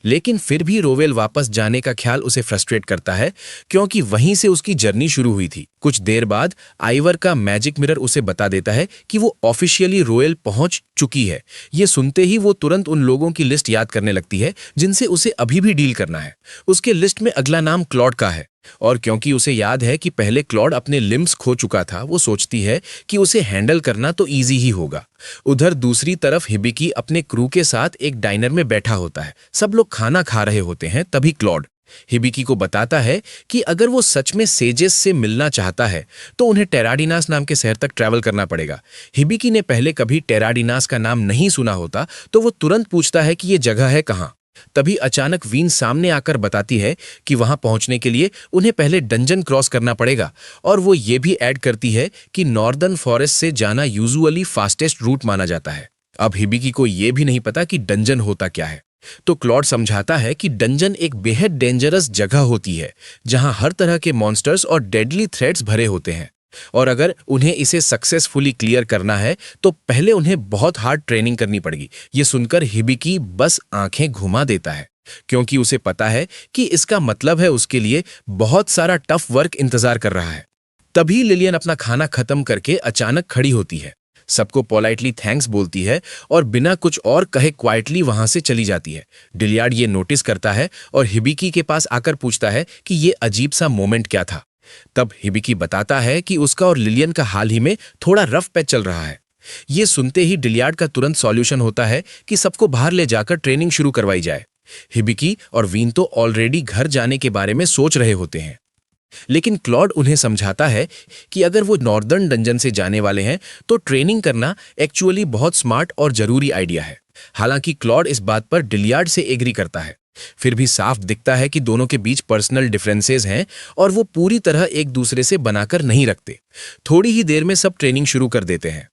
लेकिन फिर भी रोवेल वापस जाने का ख्याल उसे फ्रस्ट्रेट करता है, क्योंकि वहीं से उसकी जर्नी शुरू हुई थी। कुछ देर बाद आइवर का मैजिक मिरर उसे बता देता है कि वो ऑफिशियली रोवेल पहुंच चुकी है। ये सुनते ही वो तुरंत उन लोगों की लिस्ट याद करने लगती है जिनसे उसे अभी भी डील करना है। उसके लिस्ट में अगला नाम क्लॉड का है, और क्योंकि उसे याद है कि पहले क्लॉड अपने लिम्स खो चुका था, वो सोचती है कि उसे हैंडल करना तो इजी ही होगा। उधर दूसरी तरफ हिबिकी अपने क्रू के साथ एक डाइनर में बैठा होता है। सब लोग खाना खा रहे होते हैं। तभी क्लॉड हिबिकी को बताता है कि अगर वो सच में सेजेस से मिलना चाहता है तो उन्हें टेराडिनास नाम के शहर तक ट्रैवल करना पड़ेगा। हिबिकी ने पहले कभी टेराडिनास का नाम नहीं सुना होता, तो वो तुरंत पूछता है कि ये जगह है कहाँ। तभी अचानक वीन सामने आकर बताती है कि वहां पहुंचने के लिए उन्हें पहले डंजन क्रॉस करना पड़ेगा, और वो ये भी ऐड करती है कि नॉर्दर्न फॉरेस्ट से जाना यूजुअली फास्टेस्ट रूट माना जाता है। अब हिबिकी को ये भी नहीं पता कि डंजन होता क्या है, तो क्लॉड समझाता है कि डंजन एक बेहद डेंजरस जगह होती है जहां हर तरह के मॉन्स्टर्स और डेडली थ्रेट्स भरे होते हैं, और अगर उन्हें इसे सक्सेसफुली क्लियर करना है तो पहले उन्हें बहुत हार्ड ट्रेनिंग करनी पड़ेगी। ये सुनकर हिबिकी बस आंखें घुमा देता है, क्योंकि उसे पता है कि इसका मतलब है उसके लिए बहुत सारा टफ वर्क इंतजार कर रहा है। तभी लिलियन अपना खाना खत्म करके अचानक खड़ी होती है, सबको पोलाइटली थैंक्स बोलती है और बिना कुछ और कहे क्वाइटली वहां से चली जाती है। डिलियार्ड ये नोटिस करता है और हिबिकी के पास आकर पूछता है कि ये अजीब सा मोमेंट क्या था। तब हिबिकी बताता है कि उसका और लिलियन का हाल ही में थोड़ा रफ पैच चल रहा है। ये सुनते ही डिलियार्ड का तुरंत सॉल्यूशन होता है कि सबको बाहर ले जाकर ट्रेनिंग शुरू करवाई जाए। हिबिकी और वीन तो ऑलरेडी घर जाने के बारे में सोच रहे होते हैं, लेकिन क्लॉड उन्हें समझाता है कि अगर वो नॉर्दर्न डंजन से जाने वाले हैं तो ट्रेनिंग करना एक्चुअली बहुत स्मार्ट और जरूरी आइडिया है। हालांकि क्लॉड इस बात पर डिलियार्ड से एग्री करता है, फिर भी साफ दिखता है कि दोनों के बीच पर्सनल डिफरेंसेस हैं और वो पूरी तरह एक दूसरे से बनाकर नहीं रखते। थोड़ी ही देर में सब ट्रेनिंग शुरू कर देते हैं।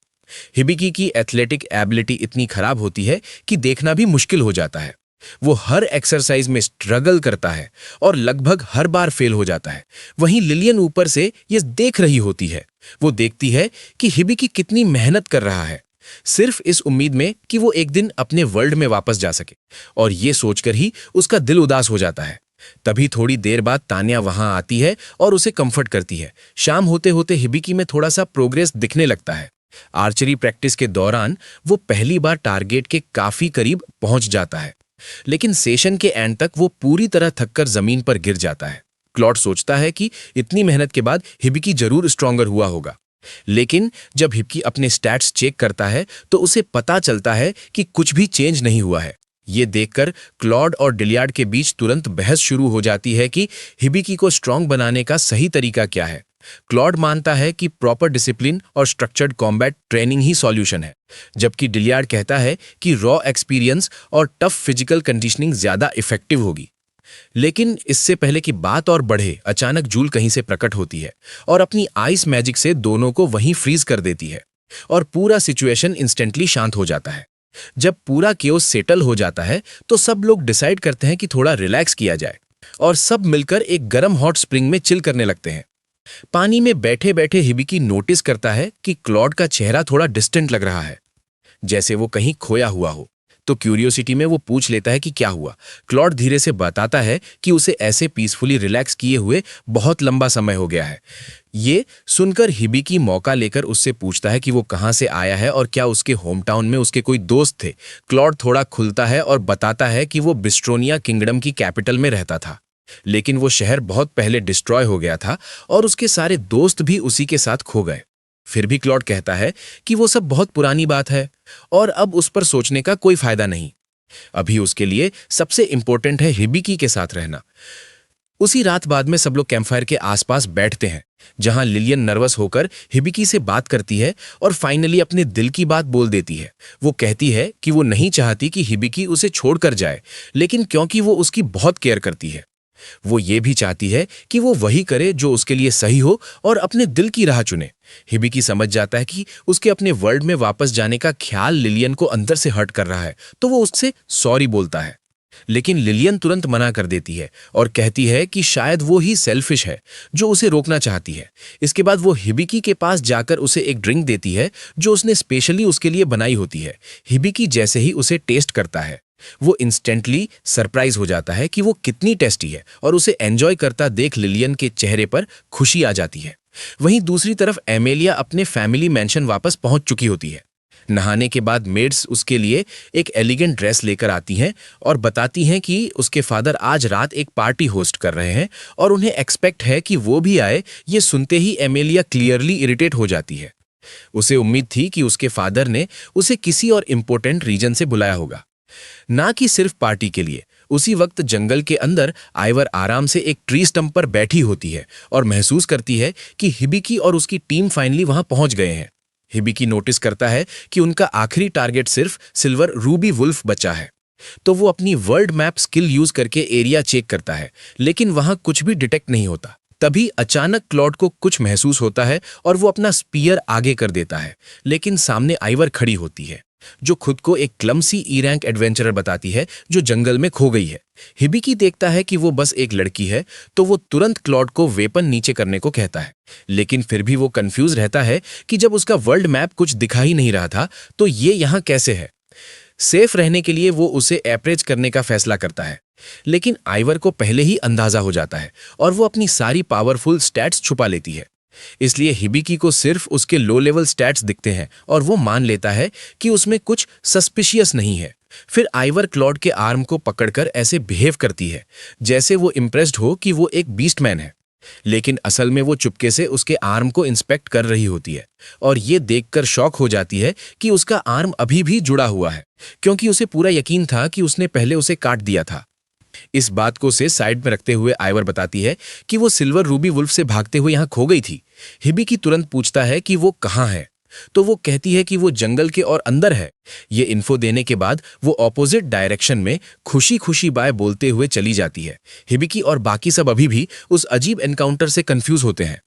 हिबिकी की एथलेटिक एबिलिटी इतनी खराब होती है कि देखना भी मुश्किल हो जाता है। वो हर एक्सरसाइज में स्ट्रगल करता है और लगभग हर बार फेल हो जाता है। वहीं लिलियन ऊपर से ये देख रही होती है। वो देखती है कि हिबिकी कितनी मेहनत कर रहा है, सिर्फ इस उम्मीद में कि वो एक दिन अपने वर्ल्ड में वापस जा सके, और ये सोचकर ही उसका दिल उदास हो जाता है। तभी थोड़ी देर बाद तान्या वहां आती है और उसे कंफर्ट करती है। शाम होते होते हिबिकी में थोड़ा सा प्रोग्रेस दिखने लगता है। आर्चरी प्रैक्टिस के दौरान वो पहली बार टारगेट के काफी करीब पहुंच जाता है, लेकिन सेशन के एंड तक वो पूरी तरह थककर जमीन पर गिर जाता है। क्लॉड सोचता है कि इतनी मेहनत के बाद हिबिकी जरूर स्ट्रॉन्गर हुआ होगा, लेकिन जब हिबिकी अपने स्टैट्स चेक करता है तो उसे पता चलता है कि कुछ भी चेंज नहीं हुआ है। ये देखकर क्लॉड और डिलियार्ड के बीच तुरंत बहस शुरू हो जाती है कि हिबिकी को स्ट्रॉन्ग बनाने का सही तरीका क्या है। क्लॉड मानता है कि प्रॉपर डिसिप्लिन और स्ट्रक्चर्ड कॉम्बैट ट्रेनिंग ही सॉल्यूशन है, जबकि डिलियार्ड कहता है कि रॉ एक्सपीरियंस और टफ फिजिकल कंडीशनिंग ज्यादा इफेक्टिव होगी। लेकिन इससे पहले कि बात और बढ़े, अचानक जूल कहीं से प्रकट होती है और अपनी आइस मैजिक से दोनों को वहीं फ्रीज कर देती है, और पूरा सिचुएशन इंस्टेंटली शांत हो जाता है। जब पूरा केओस सेटल हो जाता है तो सब लोग डिसाइड करते हैं कि थोड़ा रिलैक्स किया जाए और सब मिलकर एक गर्म हॉट स्प्रिंग में चिल करने लगते हैं। पानी में बैठे बैठे हिबिकी नोटिस करता है कि क्लॉड का चेहरा थोड़ा डिस्टेंट लग रहा है, जैसे वो कहीं खोया हुआ हो। तो क्यूरियोसिटी में वो पूछ लेता है कि क्या हुआ। क्लॉड धीरे से बताता है कि उसे ऐसे पीसफुली रिलैक्स किए हुए बहुत लंबा समय हो गया है। ये सुनकर हिबिकी मौका लेकर उससे पूछता है कि वो कहाँ से आया है और क्या उसके होम टाउन में उसके कोई दोस्त थे। क्लॉड थोड़ा खुलता है और बताता है कि वो बिस्ट्रोनिया किंगडम की कैपिटल में रहता था, लेकिन वो शहर बहुत पहले डिस्ट्रॉय हो गया था और उसके सारे दोस्त भी उसी के साथ खो गए। फिर भी क्लॉड कहता है कि वो सब बहुत पुरानी बात है और अब उस पर सोचने का कोई फायदा नहीं। अभी उसके लिए सबसे इंपॉर्टेंट है हिबिकी के साथ रहना। उसी रात बाद में सब लोग कैंपफायर के आसपास बैठते हैं, जहां लिलियन नर्वस होकर हिबिकी से बात करती है और फाइनली अपने दिल की बात बोल देती है। वो कहती है कि वो नहीं चाहती कि हिबिकी उसे छोड़कर जाए, लेकिन क्योंकि वो उसकी बहुत केयर करती है, वो ये भी चाहती है कि वो वही करे जो उसके लिए सही हो और अपने दिल की राह चुने। हिबिकी समझ जाता है कि उसके अपने वर्ल्ड में वापस जाने का ख्याल लिलियन को अंदर से हर्ट कर रहा है, तो वो उससे सॉरी बोलता है। लेकिन लिलियन तुरंत मना कर देती है और कहती है कि शायद वो ही सेल्फिश है जो उसे रोकना चाहती है। इसके बाद वो हिबिकी के पास जाकर उसे एक ड्रिंक देती है जो उसने स्पेशली उसके लिए बनाई होती है। हिबिकी जैसे ही उसे टेस्ट करता है, वो इंस्टेंटली सरप्राइज हो जाता है कि वो कितनी टेस्टी है और उसे एंजॉय करता देख लिलियन के चेहरे पर खुशी आ जाती है। वहीं दूसरी तरफ एमेलिया अपने फैमिली मैंशन वापस पहुंच चुकी होती है। नहाने के बाद मेड्स उसके लिए एक एलिगेंट ड्रेस लेकर आती हैं और बताती हैं कि उसके फादर आज रात एक पार्टी होस्ट कर रहे हैं और उन्हें एक्सपेक्ट है कि वो भी आए। ये सुनते ही एमेलिया क्लियरली इरिटेट हो जाती है। उसे उम्मीद थी कि उसके फादर ने उसे किसी और इम्पोर्टेंट रीजन से बुलाया होगा, ना कि सिर्फ पार्टी के लिए। उसी वक्त जंगल के अंदर आइवर आराम से एक ट्री स्टंप पर बैठी होती है और महसूस करती है कि हिबिकी और उसकी टीम फाइनली वहां पहुंच गए हैं। हिबिकी नोटिस करता है कि उनका आखिरी टारगेट सिर्फ सिल्वर रूबी वुल्फ बचा है, तो वो अपनी वर्ल्ड मैप स्किल यूज करके एरिया चेक करता है, लेकिन वहां कुछ भी डिटेक्ट नहीं होता। तभी अचानक क्लॉड को कुछ महसूस होता है और वो अपना स्पीयर आगे कर देता है, लेकिन सामने आइवर खड़ी होती है जो खुद को एक क्लमसी ई रैंक एडवेंचरर बताती है जो जंगल में खो गई है। हिबिकी देखता है कि वो बस एक लड़की है, तो वो तुरंत क्लॉड को वेपन नीचे करने को कहता है, लेकिन फिर भी वो कंफ्यूज रहता है कि जब उसका वर्ल्ड मैप कुछ दिखा ही नहीं रहा था तो ये यहाँ कैसे है। सेफ रहने के लिए वो उसे अप्रोच करने का फैसला करता है, लेकिन आइवर को पहले ही अंदाजा हो जाता है और वो अपनी सारी पावरफुल स्टैट्स छुपा लेती है। इसलिए हिबिकी को सिर्फ उसके लो लेवल स्टैट्स दिखते हैं और वो मान लेता है कि उसमें कुछ सस्पिशियस नहीं है। फिर आइवर क्लॉड के आर्म को पकड़कर ऐसे बिहेव करती है जैसे वो इम्प्रेस्ड हो कि वो एक बीस्टमैन है, लेकिन असल में वो चुपके से उसके आर्म को इंस्पेक्ट कर रही होती है और ये देखकर शॉक हो जाती है कि उसका आर्म अभी भी जुड़ा हुआ है, क्योंकि उसे पूरा यकीन था कि उसने पहले उसे काट दिया था। इस बात को से साइड में रखते हुए आइवर बताती है कि वो सिल्वर रूबी वुल्फ से भागते हुए यहां खो गई थी। हिबिकी तुरंत पूछता है कि वो कहां है, तो वो कहती है कि वो जंगल के और अंदर है। ये इन्फो देने के बाद वो ऑपोजिट डायरेक्शन में खुशी खुशी बाय बोलते हुए चली जाती है। हिबिकी और बाकी सब अभी भी उस अजीब एनकाउंटर से कंफ्यूज होते हैं,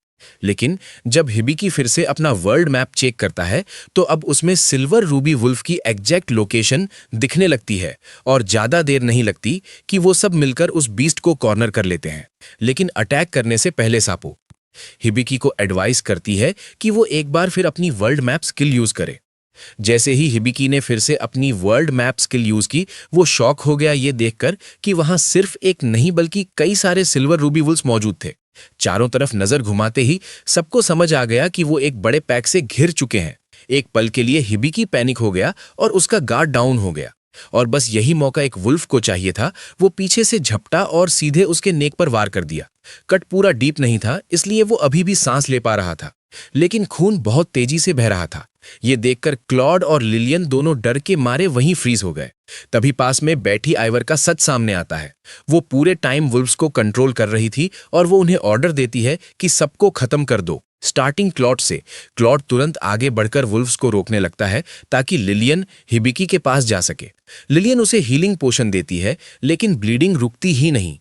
लेकिन जब हिबिकी फिर से अपना वर्ल्ड मैप चेक करता है तो अब उसमें सिल्वर रूबी वुल्फ की एग्जैक्ट लोकेशन दिखने लगती है और ज्यादा देर नहीं लगती कि वो सब मिलकर उस बीस्ट को कॉर्नर कर लेते हैं, लेकिन अटैक करने से पहले सापो हिबिकी को एडवाइस करती है कि वो एक बार फिर अपनी वर्ल्ड मैप स्किल यूज करे। जैसे ही हिबिकी ने फिर से अपनी वर्ल्ड मैप स्किल यूज की, वो शॉक हो गया ये देखकर कि वहां सिर्फ एक नहीं बल्कि कई सारे सिल्वर रूबी वुल्स मौजूद थे। चारों तरफ नजर घुमाते ही सबको समझ आ गया कि वो एक बड़े पैक से घिर चुके हैं। एक पल के लिए हिबिकी पैनिक हो गया और उसका गार्ड डाउन हो गया और बस यही मौका एक वुल्फ को चाहिए था। वो पीछे से झपटा और सीधे उसके नेक पर वार कर दिया। कट पूरा डीप नहीं था, इसलिए वो अभी भी सांस ले पा रहा था, लेकिन खून बहुत तेजी से बह रहा था। ये देखकर क्लॉड और लिलियन दोनों डर के मारे वहीं फ्रीज हो गए। तभी पास में बैठी आइवर का सच सामने आता है। वो पूरे टाइम वुल्फ्स को कंट्रोल कर रही थी और वो उन्हें ऑर्डर देती है कि सबको खत्म कर दो, स्टार्टिंग क्लॉड से। क्लॉड तुरंत आगे बढ़कर वुल्फ्स को रोकने लगता है ताकि लिलियन हिबिकी के पास जा सके। लिलियन उसे हीलिंग पोशन देती है, लेकिन ब्लीडिंग रुकती ही नहीं।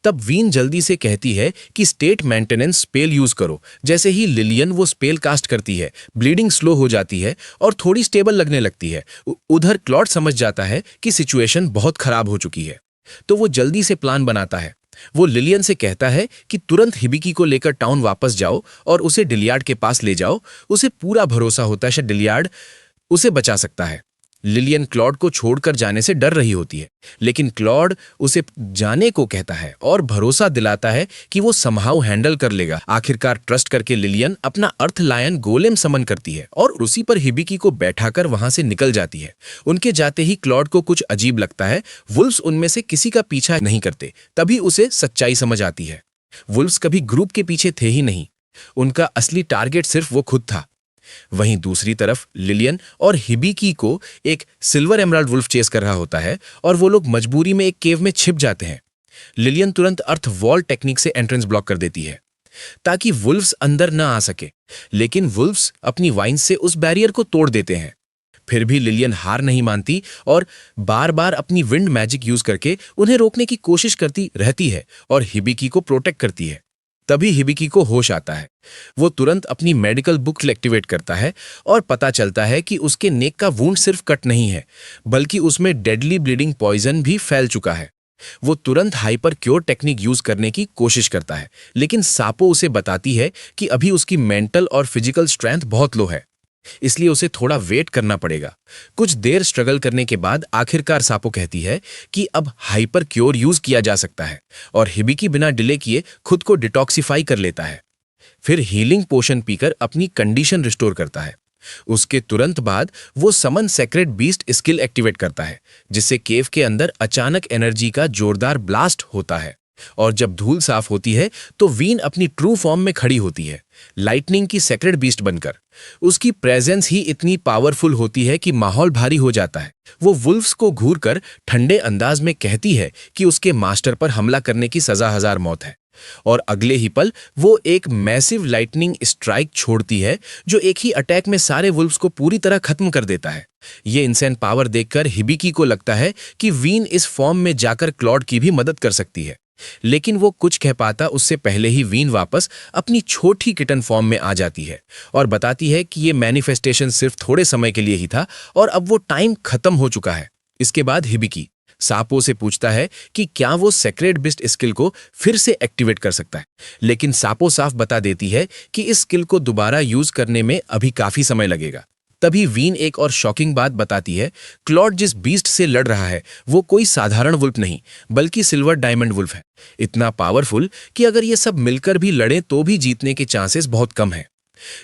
तब वीन जल्दी से कहती है कि स्टेट मेंटेनेंस स्पेल यूज करो। जैसे ही लिलियन वो स्पेल कास्ट करती है, ब्लीडिंग स्लो हो जाती है और थोड़ी स्टेबल लगने लगती है। उधर क्लॉड समझ जाता है कि सिचुएशन बहुत खराब हो चुकी है, तो वो जल्दी से प्लान बनाता है। वो लिलियन से कहता है कि तुरंत हिबिकी को लेकर टाउन वापस जाओ और उसे डिलियार्ड के पास ले जाओ। उसे पूरा भरोसा होता है शायद डिलियार्ड उसे बचा सकता है। लिलियन क्लॉड को छोड़कर जाने से डर रही होती है, लेकिन क्लॉड उसे जाने को कहता है और भरोसा दिलाता है कि वो समहाउ हैंडल कर लेगा। आखिरकार ट्रस्ट करके लिलियन अपना अर्थ लायन गोलेम समन करती है और उसी पर हिबिकी को बैठाकर वहां से निकल जाती है। उनके जाते ही क्लॉड को कुछ अजीब लगता है। वुल्फ्स उनमें से किसी का पीछा नहीं करते। तभी उसे सच्चाई समझ आती है। वुल्फ्स कभी ग्रुप के पीछे थे ही नहीं, उनका असली टारगेट सिर्फ वो खुद था। वहीं दूसरी तरफ लिलियन और हिबिकी को एक सिल्वर एमराल्ड वुल्फ चेस कर रहा होता है और वो लोग मजबूरी में एक केव में छिप जाते हैं। लिलियन तुरंत अर्थ वॉल टेक्निक से एंट्रेंस ब्लॉक कर देती है ताकि वुल्फ्स अंदर न आ सके, लेकिन वुल्फ्स अपनी वाइन से उस बैरियर को तोड़ देते हैं। फिर भी लिलियन हार नहीं मानती और बार बार अपनी विंड मैजिक यूज करके उन्हें रोकने की कोशिश करती रहती है और हिबिकी को प्रोटेक्ट करती है। तभी हिबिकी को होश आता है। वो तुरंत अपनी मेडिकल बुक एक्टिवेट करता है और पता चलता है कि उसके नेक का वुंड सिर्फ कट नहीं है, बल्कि उसमें डेडली ब्लीडिंग पॉइजन भी फैल चुका है। वो तुरंत हाइपर क्योर टेक्निक यूज करने की कोशिश करता है, लेकिन सापो उसे बताती है कि अभी उसकी मेंटल और फिजिकल स्ट्रेंथ बहुत लो है, इसलिए उसे थोड़ा वेट करना पड़ेगा। कुछ देर स्ट्रगल करने के बाद आखिरकार सापो कहती है कि अब हाइपर क्योर यूज किया जा सकता है और हिबिकी बिना डिले किए खुद को डिटॉक्सिफाई कर लेता है। फिर हीलिंग पोशन पीकर अपनी कंडीशन रिस्टोर करता है। उसके तुरंत बाद वो समन सेक्रेट बीस्ट स्किल एक्टिवेट करता है, जिससे केव के अंदर अचानक एनर्जी का जोरदार ब्लास्ट होता है और जब धूल साफ होती है तो वीन अपनी ट्रू फॉर्म में खड़ी होती है, लाइटनिंग की सेक्रेट बीस्ट बनकर। उसकी प्रेजेंस ही इतनी पावरफुल होती है कि माहौल भारी हो जाता है। वो वुल्फ्स को घूरकर ठंडे अंदाज में कहती है कि उसके मास्टर पर हमला करने की सजा 1000 मौत है और अगले ही पल वो एक मैसिव लाइटनिंग स्ट्राइक छोड़ती है जो एक ही अटैक में सारे वुल्फ्स को पूरी तरह खत्म कर देता है। ये इंसेंट पावर देखकर हिबिकी को लगता है कि वीन इस फॉर्म में जाकर क्लॉड की भी मदद कर सकती है, लेकिन वो कुछ कह पाता उससे पहले ही वीन वापस अपनी छोटी किटन फॉर्म में आ जाती है और बताती है कि ये मैनिफेस्टेशन सिर्फ थोड़े समय के लिए ही था और अब वो टाइम खत्म हो चुका है। इसके बाद हिबिकी सापो से पूछता है कि क्या वो सेक्रेट बिस्ट स्किल को फिर से एक्टिवेट कर सकता है, लेकिन सापो साफ बता देती है कि इस स्किल को दोबारा यूज करने में अभी काफी समय लगेगा। तभी वीन एक और शॉकिंग बात बताती है, क्लॉड जिस बीस्ट से लड़ रहा है वो कोई साधारण वुल्फ नहीं बल्कि सिल्वर डायमंड वुल्फ है, इतना पावरफुल कि अगर ये सब मिलकर भी लड़ें तो भी जीतने के चांसेस बहुत कम हैं।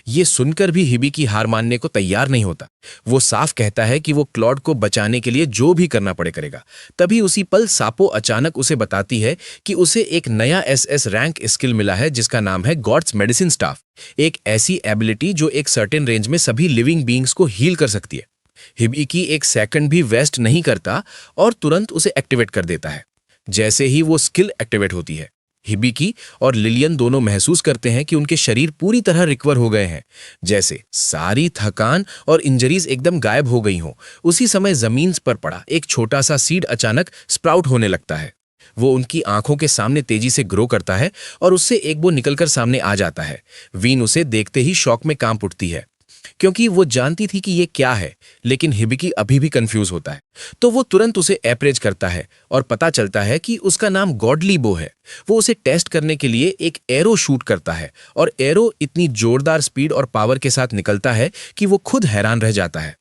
ये सुनकर भी हिबिकी हार मानने को तैयार नहीं होता। वो साफ कहता है कि वो क्लॉड को बचाने के लिए जो भी करना पड़े करेगा। तभी उसी पल सापो अचानक उसे बताती है कि उसे एक नया एसएस रैंक स्किल मिला है जिसका नाम है गॉड्स मेडिसिन स्टाफ, एक ऐसी एबिलिटी जो एक सर्टेन रेंज में सभी लिविंग बीइंग्स को हील कर सकती है। हिबिकी एक सेकंड भी वेस्ट नहीं करता और तुरंत उसे एक्टिवेट कर देता है। जैसे ही वो स्किल एक्टिवेट होती है, हिबिकी और लिलियन दोनों महसूस करते हैं कि उनके शरीर पूरी तरह रिकवर हो गए हैं, जैसे सारी थकान और इंजरीज एकदम गायब हो गई हों। उसी समय जमीन पर पड़ा एक छोटा सा सीड अचानक स्प्राउट होने लगता है। वो उनकी आंखों के सामने तेजी से ग्रो करता है और उससे एक वो निकलकर सामने आ जाता है। वीन उसे देखते ही शॉक में कांप उठती है क्योंकि वो जानती थी कि ये क्या है, लेकिन हिबिकी अभी भी कंफ्यूज होता है। तो वो तुरंत उसे अप्रोच करता है और पता चलता है कि उसका नाम गॉडली बो है। वो उसे टेस्ट करने के लिए एक एरो शूट करता है और एरो इतनी जोरदार स्पीड और पावर के साथ निकलता है कि वो खुद हैरान रह जाता है।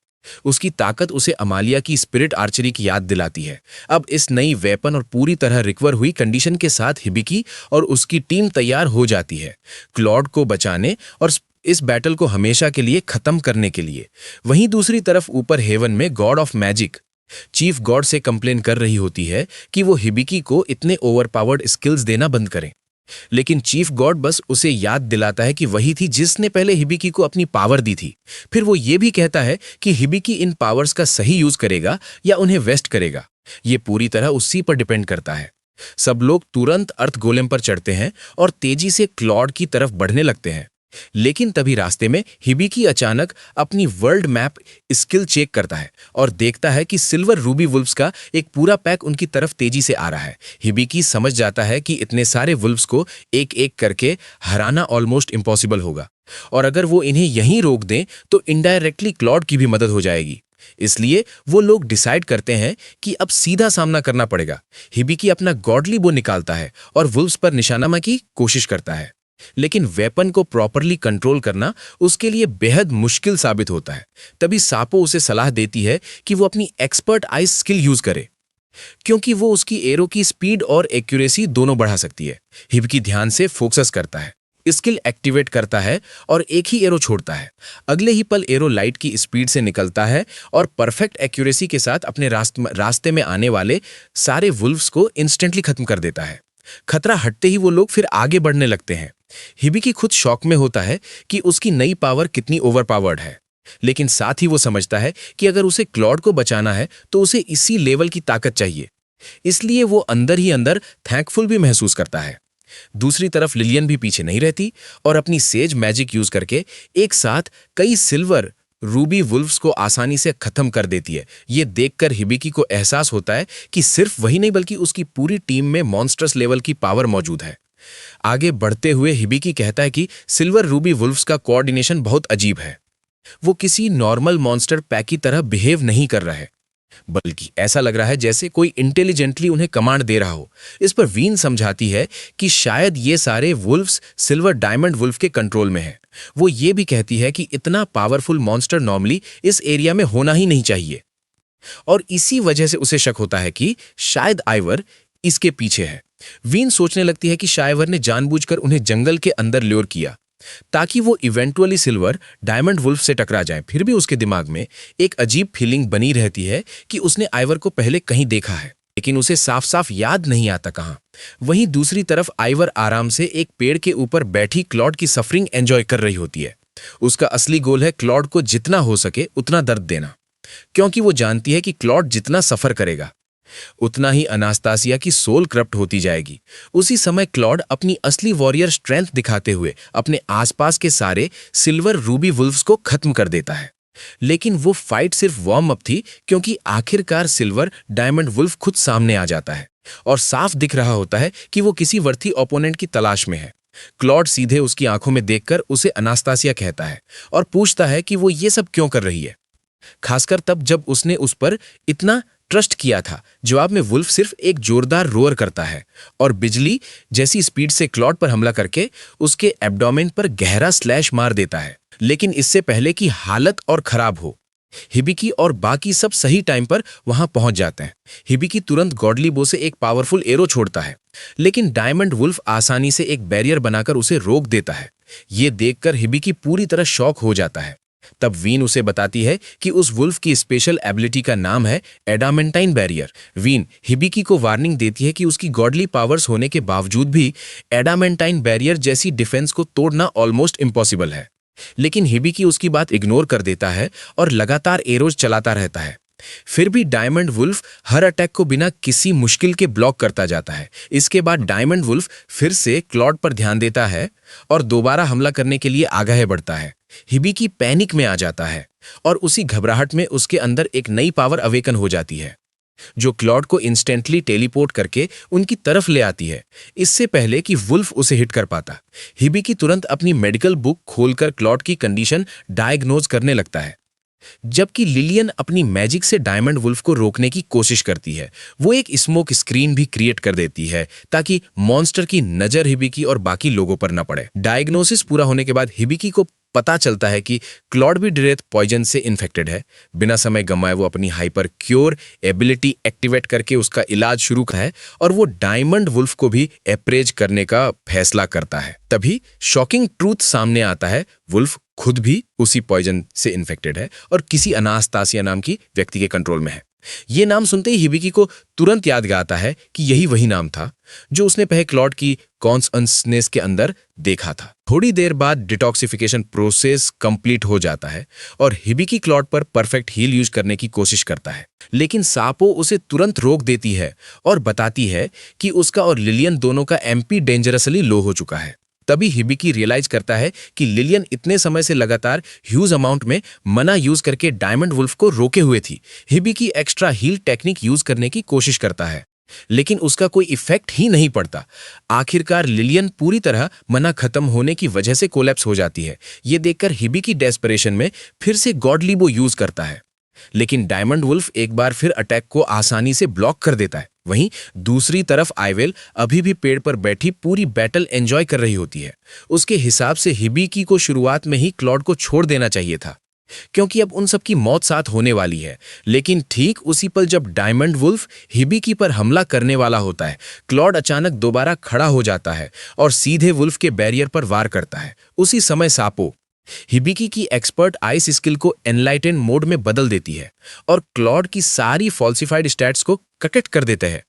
उसकी ताकत उसे अमालिया की स्पिरिट आर्चरी की याद दिलाती है। अब इस नई वेपन और पूरी तरह रिकवर हुई कंडीशन के साथ हिबिकी और उसकी टीम तैयार हो जाती है क्लॉड को बचाने और इस बैटल को हमेशा के लिए खत्म करने के लिए। वहीं दूसरी तरफ ऊपर हेवन में God of magic chief god से कंप्लेन कर रही होती है कि वो हिबिकी को इतने ओवरपावर्ड स्किल्स देना बंद करें, लेकिन चीफ गॉड बस उसे याद दिलाता है कि वही थी जिसने पहले हिबिकी को अपनी पावर दी थी। फिर वो ये भी कहता है कि हिबिकी इन पावर्स का सही यूज करेगा या उन्हें वेस्ट करेगा, ये पूरी तरह उसी पर डिपेंड करता है। सब लोग तुरंत अर्थ गोलेम पर चढ़ते हैं और तेजी से क्लॉड की तरफ बढ़ने लगते हैं। लेकिन तभी रास्ते में हिबिकी अचानक अपनी वर्ल्ड मैप स्किल चेक करता है और देखता है कि सिल्वर रूबी वुल्फ्स का एक पूरा पैक उनकी तरफ तेजी से आ रहा है। हिबिकी समझ जाता है कि इतने सारे वुल्फ्स को एक एक करके हराना ऑलमोस्ट इम्पॉसिबल होगा, और अगर वो इन्हें यहीं रोक दें तो इनडायरेक्टली क्लॉड की भी मदद हो जाएगी। इसलिए वो लोग डिसाइड करते हैं कि अब सीधा सामना करना पड़ेगा। हिबिकी अपना गॉडली बो निकालता है और वुल्फ्स पर निशाना की कोशिश करता है, लेकिन वेपन को प्रॉपरली कंट्रोल करना उसके लिए बेहद मुश्किल साबित होता है। तभी सापो उसे सलाह देती है कि वो अपनी एक्सपर्ट आइस स्किल यूज करे, क्योंकि वो उसकी एरो की स्पीड और एक्यूरेसी दोनों बढ़ा सकती है। हिबिकी ध्यान से फोकस करता है, स्किल एक्टिवेट करता है और एक ही एरो छोड़ता है। अगले ही पल एरो लाइट की स्पीड से निकलता है और परफेक्ट एक्यूरेसी के साथ अपने रास्ते में आने वाले सारे वुल्फ्स को इंस्टेंटली खत्म कर देता है। खतरा हटते ही वो लोग फिर आगे बढ़ने लगते हैं। हिबिकी खुद शॉक में होता है कि उसकी नई पावर कितनी ओवरपावर्ड है, लेकिन साथ ही वो समझता है कि अगर उसे क्लॉड को बचाना है तो उसे इसी लेवल की ताकत चाहिए। इसलिए वो अंदर ही अंदर थैंकफुल भी महसूस करता है। दूसरी तरफ लिलियन भी पीछे नहीं रहती और अपनी सेज मैजिक यूज करके एक साथ कई सिल्वर रूबी वुल्फ्स को आसानी से खत्म कर देती है। ये देखकर हिबिकी को एहसास होता है कि सिर्फ वही नहीं बल्कि उसकी पूरी टीम में मॉन्स्टर्स लेवल की पावर मौजूद है। आगे बढ़ते हुए हिबिकी कहता है कि सिल्वर रूबी वुल्फ्स का कोऑर्डिनेशन बहुत अजीब है। वो किसी नॉर्मल मॉन्स्टर पैक की तरह बिहेव नहीं कर रहा है, बल्कि ऐसा लग रहा है जैसे कोई इंटेलिजेंटली उन्हें कमांड दे रहा हो। इस पर वीन समझाती है कि शायद ये सारे वुल्फ्स सिल्वर डायमंड वुल्फ के कंट्रोल में है। वो ये भी कहती है कि इतना पावरफुल मॉन्स्टर नॉर्मली इस एरिया में होना ही नहीं चाहिए, और इसी वजह से उसे शक होता है कि शायद आइवर इसके पीछे है। वीन सोचने लगती है कि शायवर ने जानबूझकर उन्हें जंगल के अंदर ल्योर किया ताकि वो इवेंटुअली सिल्वर डायमंड वुल्फ से टकरा जाए। फिर भी उसके दिमाग में एक अजीब फीलिंग बनी रहती है कि उसने आइवर को पहले कहीं देखा है, लेकिन उसे साफ साफ याद नहीं आता कहां। वहीं दूसरी तरफ आइवर आराम से एक पेड़ के ऊपर बैठी क्लॉड की सफरिंग एंजॉय कर रही होती है। उसका असली गोल है क्लॉड को जितना हो सके उतना दर्द देना, क्योंकि वो जानती है कि क्लॉड जितना सफर करेगा उतना ही अनास्तासिया की सोल करप्ट होती जाएगी। उसी समय क्लॉड अपनी असली वॉरियर स्ट्रेंथ दिखाते हुए अपने आसपास के सारे सिल्वर रूबी वुल्फ्स को खत्म कर देता है। लेकिन वो फाइट सिर्फ वार्म अप थी, क्योंकि आखिरकार सिल्वर डायमंड वुल्फ खुद सामने आ जाता है और साफ दिख रहा होता है कि वो किसी वर्थी ओपोनेंट की तलाश में है। क्लॉड सीधे उसकी आंखों में देखकर उसे अनास्तासिया कहता है और पूछता है कि वो ये सब क्यों कर रही है, खासकर तब जब उसने उस पर इतना ट्रस्ट किया था। जवाब में वुल्फ सिर्फ एक जोरदार रोअर करता है और बिजली जैसी स्पीड से क्लॉड पर हमला करके उसके एब्डोमेन पर गहरा स्लैश मार देता है। लेकिन इससे पहले कि हालत और खराब हो, हिबिकी और बाकी सब सही टाइम पर वहां पहुंच जाते हैं। हिबिकी तुरंत गॉडली बो से एक पावरफुल एरो छोड़ता है, लेकिन डायमंड वुल्फ आसानी से एक बैरियर बनाकर उसे रोक देता है। ये देखकर हिबिकी पूरी तरह शॉक हो जाता है। तब वीन उसे बताती है कि उस वुल्फ की स्पेशल एबिलिटी का नाम है एडामेंटाइन बैरियर। वीन हिबिकी को वार्निंग देती है कि उसकी गॉडली पावर्स होने के बावजूद भी एडामेंटाइन बैरियर जैसी डिफेंस को तोड़ना ऑलमोस्ट इम्पॉसिबल है। लेकिन हिबिकी उसकी बात इग्नोर कर देता है और लगातार एरोज चलाता रहता है। फिर भी डायमंड वुल्फ हर अटैक को बिना किसी मुश्किल के ब्लॉक करता जाता है। इसके बाद डायमंड वुल्फ फिर से क्लॉड पर ध्यान देता है और दोबारा हमला करने के लिए आगे बढ़ता है। हिबिकी पैनिक में आ जाता है और उसी घबराहट में उसके अंदर एक नई पावर अवेकन हो जाती है, जो क्लॉड को इंस्टेंटली टेलीपोर्ट करके उनकी तरफ ले आती है, इससे पहले कि वुल्फ उसे हिट कर पाता। हिबिकी तुरंत अपनी मेडिकल बुक खोलकर क्लॉड की कंडीशन डायग्नोज करने लगता है, जबकि लिलियन अपनी मैजिक से डायमंड वुल्फ को रोकने की कोशिश करती है। वो एक स्मोक स्क्रीन भी क्रिएट कर देती है ताकि मॉन्स्टर की नजर हिबिकी और बाकी लोगों पर न पड़े। डायग्नोसिस पूरा होने के बाद हिबिकी को पता चलता है कि क्लॉड भी डायरेक्ट पॉइजन से इन्फेक्टेड है। बिना समय गंवाए वो अपनी हाइपर क्योर एबिलिटी एक्टिवेट करके उसका इलाज शुरू करता है और वो डायमंड वुल्फ को भी अप्रेज करने का फैसला करता है। तभी शॉकिंग ट्रूथ सामने आता है, वुल्फ खुद भी उसी पॉइजन से इन्फेक्टेड है और किसी अनास्तासिया नाम की व्यक्ति के कंट्रोल में है। ये नाम सुनते ही हिबिकी को तुरंत याद आता है कि यही वही नाम था जो उसने पहले क्लॉड की कॉन्सनेस के अंदर देखा था। थोड़ी देर बाद डिटॉक्सिफिकेशन प्रोसेस कंप्लीट हो जाता है और हिबिकी क्लॉड पर परफेक्ट हील यूज करने की कोशिश करता है, लेकिन सापो उसे तुरंत रोक देती है और बताती है कि उसका और लिलियन दोनों का एमपी डेंजरसली लो हो चुका है। तभी हिबिकी रियलाइज करता है कि लिलियन इतने समय से लगातार ह्यूज अमाउंट में मना यूज करके डायमंड वुल्फ को रोके हुए थी। Hibiki extra heal technique use करने की कोशिश करता है, लेकिन उसका कोई इफेक्ट ही नहीं पड़ता। आखिरकार लिलियन पूरी तरह मना खत्म होने की वजह से कोलैप्स हो जाती है। ये देखकर हिबिकी डेस्परेशन में फिर से गॉड लीबो यूज करता है, लेकिन डायमंड वुल्फ एक बार फिर अटैक को आसानी से ब्लॉक कर देता है। वहीं दूसरी तरफ आइवेल अभी भी पेड़ पर बैठी पूरी बैटल एंजॉय कर रही होती है। उसके हिसाब से हिबिकी को शुरुआत में ही क्लॉड को छोड़ देना चाहिए था, क्योंकि अब उन सब की मौत साथ होने वाली है। लेकिन ठीक उसी पल जब डायमंड वुल्फ हिबिकी पर हमला करने वाला होता है, क्लॉड अचानक दोबारा खड़ा हो जाता है और सीधे वुल्फ के बैरियर पर वार करता है। उसी समय सापो हिबिकी की एक्सपर्ट आइस स्किल को एनलाइटन मोड में बदल देती है और क्लॉड की सारी फॉल्सिफाइड स्टैट्स को कट कर देते हैं।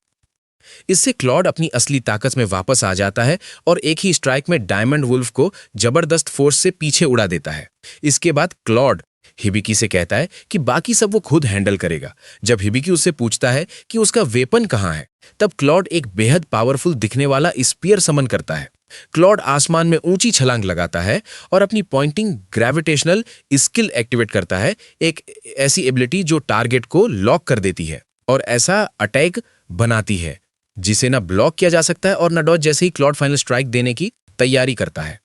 इससे क्लॉड अपनी असली ताकत में वापस आ जाता है और एक ही स्ट्राइक में डायमंड वुल्फ को जबरदस्त फोर्स से पीछे उड़ा देता है। इसके बाद क्लॉड हिबिकी से कहता है कि बाकी सब वो खुद हैंडल करेगा। जब हिबिकी उससे पूछता है कि उसका वेपन कहाँ है, तब क्लॉड एक बेहद पावरफुल दिखने वाला स्पीयर समन करता है। क्लॉड आसमान में ऊंची छलांग लगाता है और अपनी पॉइंटिंग ग्रेविटेशनल स्किल एक्टिवेट करता है, एक ऐसी एबिलिटी जो टारगेट को लॉक कर देती है और ऐसा अटैक बनाती है जिसे ना ब्लॉक किया जा सकता है और ना डॉज। जैसे ही क्लॉड फाइनल स्ट्राइक देने की तैयारी करता है,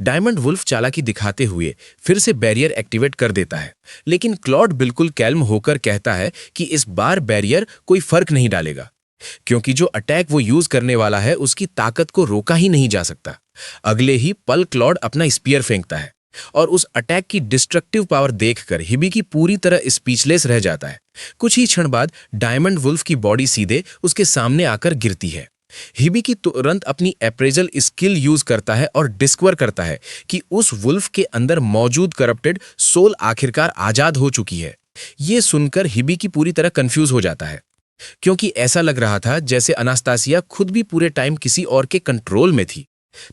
डायमंड वुल्फ चालाकी दिखाते हुए फिर से बैरियर एक्टिवेट कर देता है, लेकिन क्लॉड बिल्कुल कैल्म होकर कहता है कि इस बार बैरियर कोई फर्क नहीं डालेगा, क्योंकि जो अटैक वो यूज करने वाला है उसकी ताकत को रोका ही नहीं जा सकता। अगले ही पल क्लॉड अपना स्पीयर फेंकता है और उस अटैक की डिस्ट्रक्टिव पावर देखकर हिबिकी पूरी तरह स्पीचलेस रह जाता है। कुछ ही क्षण बाद डायमंड वुल्फ की बॉडी सीधे उसके सामने आकर गिरती है। हिबिकी तुरंत अपनी अप्रेजल स्किल यूज करता है और डिस्कवर करता है कि उस वुल्फ के अंदर मौजूद करप्टेड सोल आखिरकार आजाद हो चुकी है। ये सुनकर हिबिकी पूरी तरह कंफ्यूज हो जाता है, क्योंकि ऐसा लग रहा था जैसे अनास्तासिया खुद भी पूरे टाइम किसी और के कंट्रोल में थी।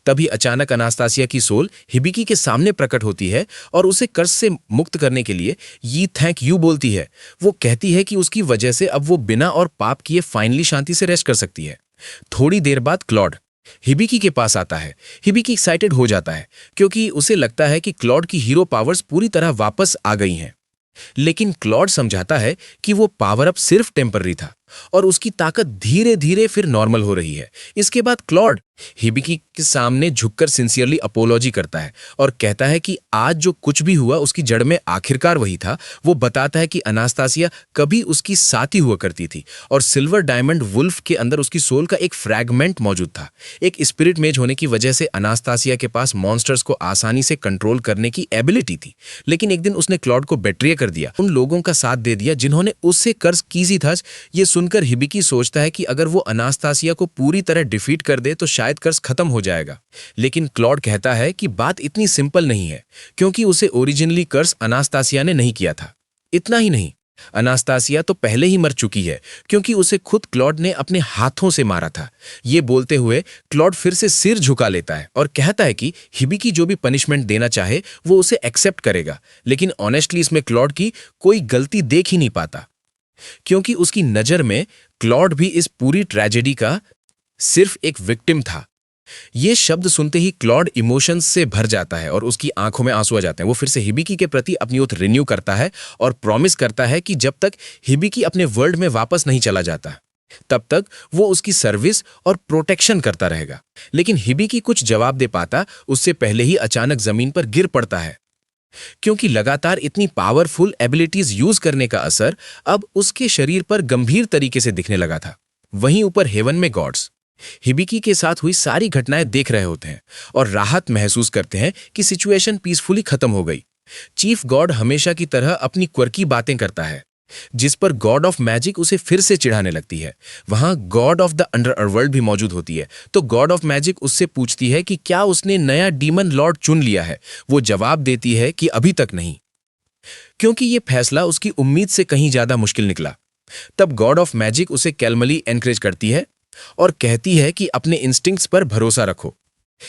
तभी अचानक अनास्तासिया की सोल हिबिकी के सामने प्रकट होती है और उसे कर्ज से मुक्त करने के लिए ये थैंक यू बोलती है। वो कहती है कि उसकी वजह से अब वो बिना और पाप किए फाइनली शांति से रेस्ट कर सकती है। थोड़ी देर बाद क्लॉड हिबिकी के पास आता है। हिबिकी एक्साइटेड हो जाता है क्योंकि उसे लगता है कि क्लॉड की हीरो पावर्स पूरी तरह वापस आ गई हैं, लेकिन क्लॉड समझाता है कि वो पावर अप सिर्फ टेम्पररी था और उसकी ताकत धीरे धीरे फिर नॉर्मल हो रही है। इसके बाद क्लॉड हिबिकी के सामने झुककर सिंसियरली अपोलॉजी करता है और कहता है कि आज जो कुछ भी हुआ उसकी जड़ में आखिरकार वही था। वो बताता है कि अनास्तासिया कभी उसकी साथी हुआ करती थी और सिल्वर डायमंड वुल्फ के अंदर उसकी सोल का एक फ्रैगमेंट मौजूद था। एक स्पिरिट मेज होने की वजह से अनास्तासिया के पास मॉन्स्टर्स को आसानी से कंट्रोल करने की एबिलिटी थी, लेकिन एक दिन उसने क्लॉड को बेट्रे कर दिया, उन लोगों का साथ दे दिया जिन्होंने उससे कर्ज की था। ये सुनकर हिबिकी सोचता है कि अगर वो अनास्तासिया को पूरी तरह डिफीट कर दे तो शायद कर्ज खत्म हो जाएगा, लेकिन क्लॉड कहता है कि बात इतनी सिंपल नहीं है, क्योंकि उसे ओरिजिनली कर्ज अनास्तासिया ने नहीं किया था। इतना ही नहीं, अनास्तासिया तो पहले ही मर चुकी है क्योंकि उसे खुद क्लॉड ने अपने हाथों से मारा था। ये बोलते हुए क्लॉड फिर से सिर झुका लेता है और कहता है कि हिबिकी जो भी पनिशमेंट देना चाहे वो उसे एक्सेप्ट करेगा, लेकिन ऑनेस्टली इसमें क्लॉड की कोई गलती देख ही नहीं पाता, क्योंकि उसकी नजर में क्लॉड भी इस पूरी ट्रेजेडी का सिर्फ एक विक्टिम था। ये शब्द सुनते ही क्लॉड इमोशंस से भर जाता है और उसकी आंखों में आंसू आ जाते हैं। वो फिर से हिबिकी के प्रति अपनी ओथ रिन्यू करता है और प्रॉमिस करता है कि जब तक हिबिकी अपने वर्ल्ड में वापस नहीं चला जाता तब तक वो उसकी सर्विस और प्रोटेक्शन करता रहेगा। लेकिन हिबिकी कुछ जवाब दे पाता उससे पहले ही अचानक जमीन पर गिर पड़ता है, क्योंकि लगातार इतनी पावरफुल एबिलिटीज यूज करने का असर अब उसके शरीर पर गंभीर तरीके से दिखने लगा था। वहीं ऊपर हेवन में गॉड्स हिबिकी के साथ हुई सारी घटनाएं देख रहे होते हैं और राहत महसूस करते हैं कि सिचुएशन पीसफुली खत्म हो गई। चीफ गॉड हमेशा की तरह अपनी क्वर्की बातें करता है, जिस पर गॉड ऑफ मैजिक उसे फिर से चिढ़ाने लगती है। वहां गॉड ऑफ द अंडरवर्ल्ड भी मौजूद होती है, तो गॉड ऑफ मैजिक उससे पूछती है कि क्या उसने नया डीमन लॉर्ड चुन लिया है। वो जवाब देती है कि अभी तक नहीं, क्योंकि ये फैसला उसकी उम्मीद से कहीं ज्यादा मुश्किल निकला। तब गॉड ऑफ मैजिक उसे कैलमली एनकरेज करती है और कहती है कि अपने इंस्टिंक्ट्स पर भरोसा रखो,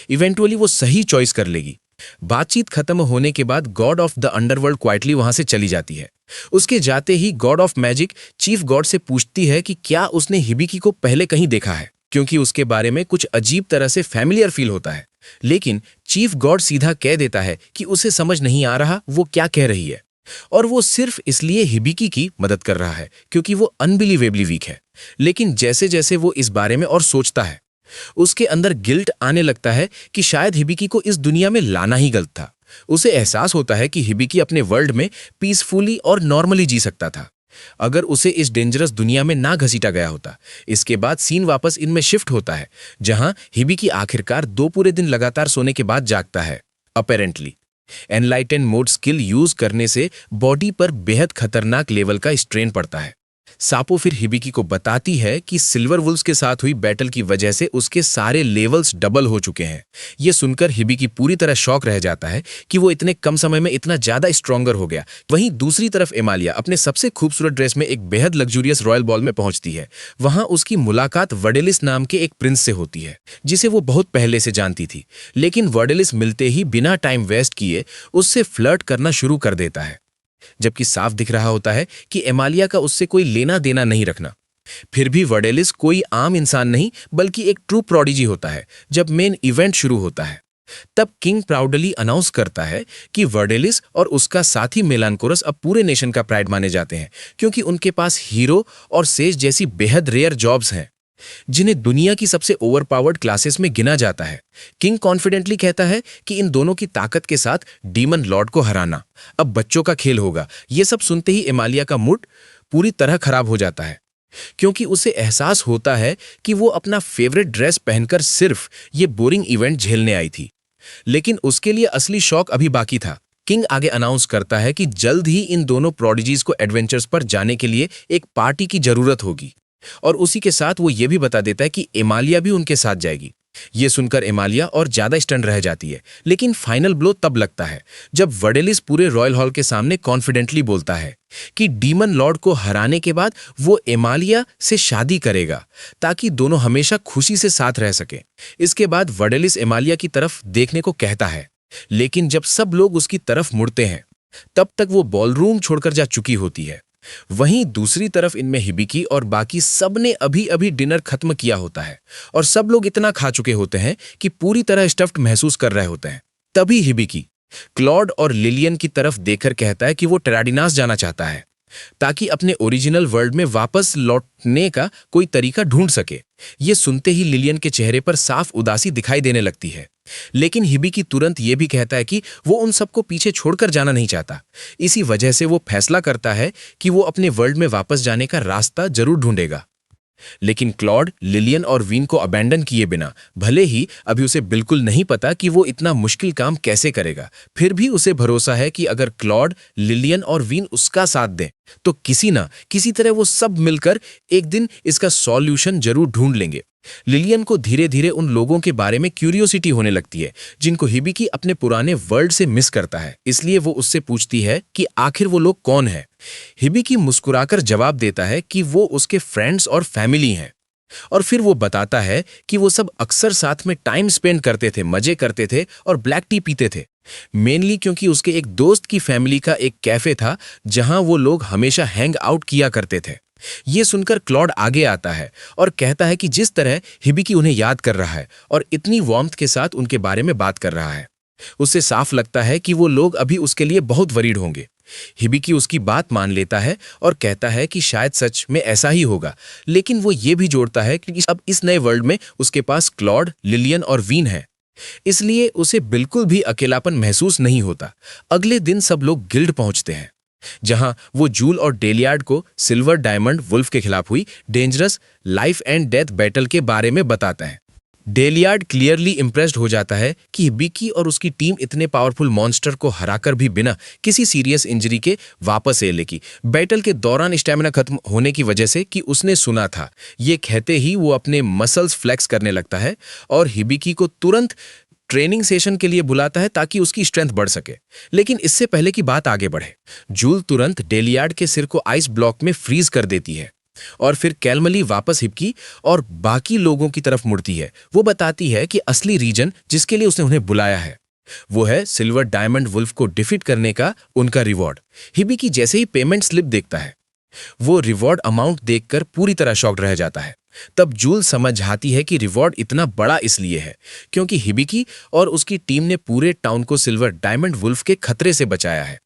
इवेंटुअली वो सही चॉइस कर लेगी। बातचीत खत्म होने के बाद god of the underworld quietly वहां से चली जाती है। उसके जाते ही god of magic chief god से पूछती है कि क्या उसने हिबिकी को पहले कहीं देखा है, क्योंकि उसके बारे में कुछ अजीब तरह से फैमिलियर फील होता है। लेकिन चीफ गॉड सीधा कह देता है कि उसे समझ नहीं आ रहा वो क्या कह रही है, और वो सिर्फ इसलिए हिबिकी की मदद कर रहा है क्योंकि वो अनबिलीवेबली वीक है। लेकिन जैसे जैसे वो इस बारे में और सोचता है, उसके अंदर गिल्ट आने लगता है कि शायद हिबिकी को इस दुनिया में लाना ही गलत था। उसे एहसास होता है कि हिबिकी अपने वर्ल्ड में पीसफुली और नॉर्मली जी सकता था अगर उसे इस डेंजरस दुनिया में ना घसीटा गया होता। इसके बाद सीन वापस इनमें शिफ्ट होता है, जहां हिबिकी आखिरकार 2 पूरे दिन लगातार सोने के बाद जागता है। Apparently enlighten mode skill use करने से बॉडी पर बेहद खतरनाक लेवल का स्ट्रेन पड़ता है। सापो फिर हिबिकी को बताती है कि सिल्वर वुल्व्स के साथ हुई बैटल की वजह से उसके सारे लेवल्स डबल हो चुके हैं। यह सुनकर हिबिकी पूरी तरह शॉक रह जाता है कि वो इतने कम समय में इतना ज्यादा स्ट्रॉन्गर हो गया। वहीं दूसरी तरफ एमालिया अपने सबसे खूबसूरत ड्रेस में एक बेहद लग्जूरियस रॉयल बॉल में पहुंचती है। वहां उसकी मुलाकात वर्डेलिस नाम के एक प्रिंस से होती है जिसे वो बहुत पहले से जानती थी, लेकिन वर्डेलिस मिलते ही बिना टाइम वेस्ट किए उससे फ्लर्ट करना शुरू कर देता है, जबकि साफ दिख रहा होता है कि एमालिया का उससे कोई लेना देना नहीं रखना। फिर भी वर्डेलिस कोई आम इंसान नहीं बल्कि एक ट्रू प्रोडिजी होता है। जब मेन इवेंट शुरू होता है तब किंग प्राउडली अनाउंस करता है कि वर्डेलिस और उसका साथी मेलानकोरस अब पूरे नेशन का प्राइड माने जाते हैं क्योंकि उनके पास हीरो और सेज जैसी बेहद रेयर जॉब्स हैं जिन्हें दुनिया की सबसे ओवरपावर्ड क्लासेस में गिना जाता है। किंग कॉन्फिडेंटली कहता है कि इन दोनों की ताकत के साथ डीमन लॉर्ड को हराना अब बच्चों का खेल होगा। यह सब सुनते ही एमालिया का मूड पूरी तरह खराब हो जाता है क्योंकि उसे एहसास होता है कि वो अपना फेवरेट ड्रेस पहनकर सिर्फ ये बोरिंग इवेंट झेलने आई थी, लेकिन उसके लिए असली शौक अभी बाकी था। किंग आगे अनाउंस करता है कि जल्द ही इन दोनों प्रोडिजीज को एडवेंचर्स पर जाने के लिए एक पार्टी की जरूरत होगी, और उसी के साथ वो ये भी बता देता है कि एमालिया भी उनके साथ जाएगी। ये सुनकर एमालिया और ज्यादा स्टन रह जाती है, लेकिन फाइनल ब्लो तब लगता है जब वर्डेलिस पूरे रॉयल हॉल के सामने कॉन्फिडेंटली बोलता है कि डीमन लॉर्ड को हराने के बाद वो एमालिया से शादी करेगा ताकि दोनों हमेशा खुशी से साथ रह सके। इसके बाद वर्डेलिस एमालिया की तरफ देखने को कहता है, लेकिन जब सब लोग उसकी तरफ मुड़ते हैं तब तक वो बॉलरूम छोड़कर जा चुकी होती है। वहीं दूसरी तरफ इनमें हिबिकी और बाकी सब ने अभी अभी डिनर खत्म किया होता है और सब लोग इतना खा चुके होते हैं कि पूरी तरह स्टफ्ड महसूस कर रहे होते हैं। तभी हिबिकी क्लॉड और लिलियन की तरफ देखकर कहता है कि वो टेराडिनास जाना चाहता है ताकि अपने ओरिजिनल वर्ल्ड में वापस लौटने का कोई तरीका ढूंढ सके। ये सुनते ही लिलियन के चेहरे पर साफ उदासी दिखाई देने लगती है, लेकिन हिबिकी तुरंत ये भी कहता है कि वो उन सबको पीछे छोड़कर जाना नहीं चाहता। इसी वजह से वो फैसला करता है कि वो अपने वर्ल्ड में वापस जाने का रास्ता जरूर ढूंढेगा। लेकिन क्लॉड लिलियन और वीन को अबैंडन किए बिना, भले ही अभी उसे बिल्कुल नहीं पता कि वो इतना मुश्किल काम कैसे करेगा, फिर भी उसे भरोसा है कि अगर क्लॉड लिलियन और वीन उसका साथ दें तो किसी ना किसी तरह वो सब मिलकर एक दिन इसका सॉल्यूशन जरूर ढूंढ लेंगे। लिलियन को धीरे धीरे उन लोगों के बारे में क्यूरियोसिटी होने लगती है जिनको हिबिकी अपने पुराने वर्ल्ड से मिस करता है, इसलिए वो उससे पूछती है कि आखिर वो लोग कौन है। हिबिकी मुस्कुराकर जवाब देता है कि वो उसके फ्रेंड्स और फैमिली हैं, और फिर वो बताता है कि वो सब अक्सर साथ में टाइम स्पेंड करते थे, मजे करते थे और ब्लैक टी पीते थे, मेनली क्योंकि उसके एक दोस्त की फैमिली का एक कैफे था जहां वो लोग हमेशा हैंग आउट किया करते थे। ये सुनकर क्लॉड आगे आता है और कहता है कि जिस तरह हिबिकी उन्हें याद कर रहा है और इतनी वार्मथ के साथ उनके बारे में बात कर रहा है, उससे साफ लगता है कि वो लोग अभी उसके लिए बहुत वरीड होंगे। हिबिकी उसकी बात मान लेता है और कहता है कि शायद सच में ऐसा ही होगा, लेकिन वो ये भी जोड़ता है कि अब इस नए वर्ल्ड में उसके पास क्लॉड, लिलियन और वीन है, इसलिए उसे बिल्कुल भी अकेलापन महसूस नहीं होता। अगले दिन सब लोग गिल्ड पहुंचते हैं जहां वो जूल और डेलियार्ड को सिल्वर डायमंड वुल्फ के खिलाफ हुई dangerous life and death battle के बारे में बताता है। डेलियार्ड क्लियरली इंप्रेस्ड हो जाता है कि हिबिकी और उसकी टीम इतने पावरफुल मॉन्स्टर को हराकर भी बिना किसी सीरियस इंजरी के वापस है, लेकिन बैटल के दौरान स्टैमिना खत्म होने की वजह से कि उसने सुना था। ये कहते ही वो अपने मसल्स फ्लेक्स करने लगता है और हिबिकी को तुरंत ट्रेनिंग सेशन के लिए बुलाता है ताकि उसकी स्ट्रेंथ बढ़ सके। लेकिन इससे पहले कि बात आगे बढ़े, जूल तुरंत डेलियार्ड के सिर को आइस ब्लॉक में फ्रीज कर देती है और फिर कैलमली वापस हिबिकी और बाकी लोगों की तरफ मुड़ती है। वो बताती है कि असली रीजन जिसके लिए उसने उन्हें बुलाया है वो है सिल्वर डायमंड वुल्फ को डिफीट करने का उनका रिवॉर्ड। हिबिकी जैसे ही पेमेंट स्लिप देखता है वो रिवॉर्ड अमाउंट देखकर पूरी तरह शॉक्ड रह जाता है। तब जूल समझ आती है कि रिवॉर्ड इतना बड़ा इसलिए है क्योंकि हिबिकी और उसकी टीम ने पूरे टाउन को सिल्वर डायमंड वुल्फ के खतरे से बचाया है,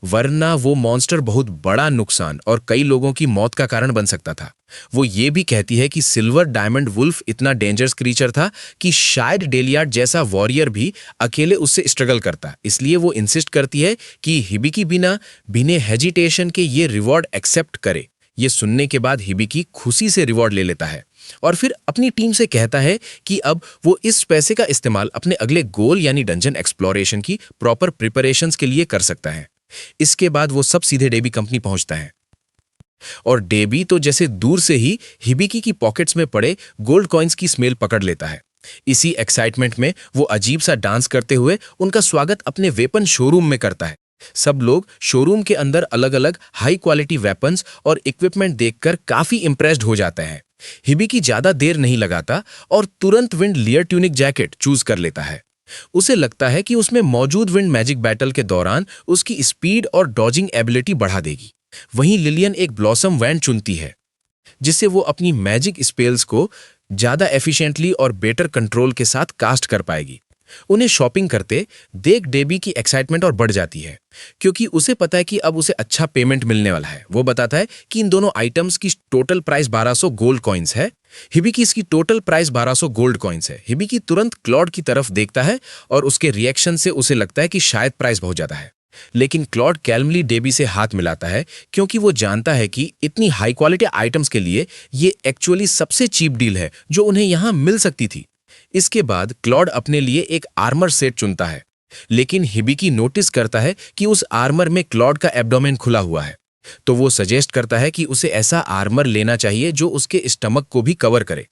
वरना वो मॉन्स्टर बहुत बड़ा नुकसान और कई लोगों की मौत का कारण बन सकता था। वो ये भी कहती है कि सिल्वर डायमंड वुल्फ इतना डेंजरस क्रीचर था कि शायद डेलियार्ड जैसा वॉरियर भी अकेले उससे स्ट्रगल करता। इसलिए वो इंसिस्ट करती है कि हिबिकी बिना हेजिटेशन के ये रिवॉर्ड एक्सेप्ट करे। ये सुनने के बाद हिबिकी खुशी से रिवॉर्ड ले लेता है और फिर अपनी टीम से कहता है कि अब वो इस पैसे का इस्तेमाल अपने अगले गोल यानी डंजन एक्सप्लोरेशन की प्रॉपर प्रिपरेशंस के लिए कर सकता है। इसके बाद वो सब सीधे डेबी कंपनी पहुंचता है और डेबी तो जैसे दूर से ही हिबिकी की पॉकेट्स में पड़े गोल्ड कॉइन्स की स्मेल पकड़ लेता है। इसी एक्साइटमेंट में वो अजीब सा डांस करते हुए उनका स्वागत अपने वेपन शोरूम में करता है। सब लोग शोरूम के अंदर अलग अलग हाई क्वालिटी वेपन्स और इक्विपमेंट देखकर काफी इंप्रेस्ड हो जाते हैं। हिबिकी ज्यादा देर नहीं लगाता और तुरंत wind layer tunic jacket choose कर लेता है। उसे लगता है कि उसमें मौजूद विंड मैजिक बैटल के दौरान उसकी स्पीड और डॉजिंग एबिलिटी बढ़ा देगी। वहीं लिलियन एक ब्लॉसम वैंड चुनती है जिससे वो अपनी मैजिक स्पेल्स को ज्यादा एफिशिएंटली और बेटर कंट्रोल के साथ कास्ट कर पाएगी। उन्हें शॉपिंग करते देख डेबी की एक्साइटमेंट और बढ़ जाती है क्योंकि उसे पता है कि अब उसे अच्छा पेमेंट मिलने वाला है। वो बताता है कि इन दोनों आइटम्स की टोटल प्राइस 1200 गोल्ड कॉइन्स है। हिबिकी इसकी टोटल प्राइस 1200 गोल्ड कॉइन्स है। हिबिकी तुरंत क्लॉड की तरफ देखता है और उसके रिएक्शन से उसे लगता है कि शायद प्राइस बहुत ज्यादा है, लेकिन क्लॉड कैल्मली डेबी से हाथ मिलाता है क्योंकि वो जानता है कि इतनी हाई क्वालिटी आइटम्स के लिए ये एक्चुअली सबसे चीप डील है जो उन्हें यहां मिल सकती थी। इसके बाद क्लॉड अपने लिए एक आर्मर सेट चुनता है, लेकिन हिबिकी नोटिस करता है कि उस आर्मर में क्लॉड का एब्डोमेन खुला हुआ है। तो वो सजेस्ट करता है कि उसे ऐसा आर्मर लेना चाहिए जो उसके स्टमक को भी कवर करे।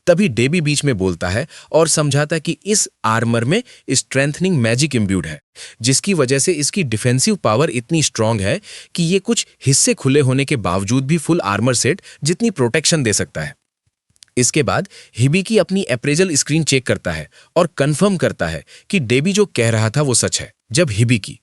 तभी डेबी बीच में बोलता है और समझाता है कि इस आर्मर में स्ट्रेंथनिंग मैजिक इम्ब्यूड है, जिसकी वजह से इसकी डिफेंसिव पावर इतनी स्ट्रांग है कि ये कुछ हिस्से खुले होने के बावजूद भी फुल आर्मर सेट जितनी प्रोटेक्शन दे सकता है। इसके बाद हिबिकी अपनी अप्रेजल स्क्रीन चेक करता है और कंफर्म करता है कि डेबी जो कह रहा था वो सच है। जब हिबिकी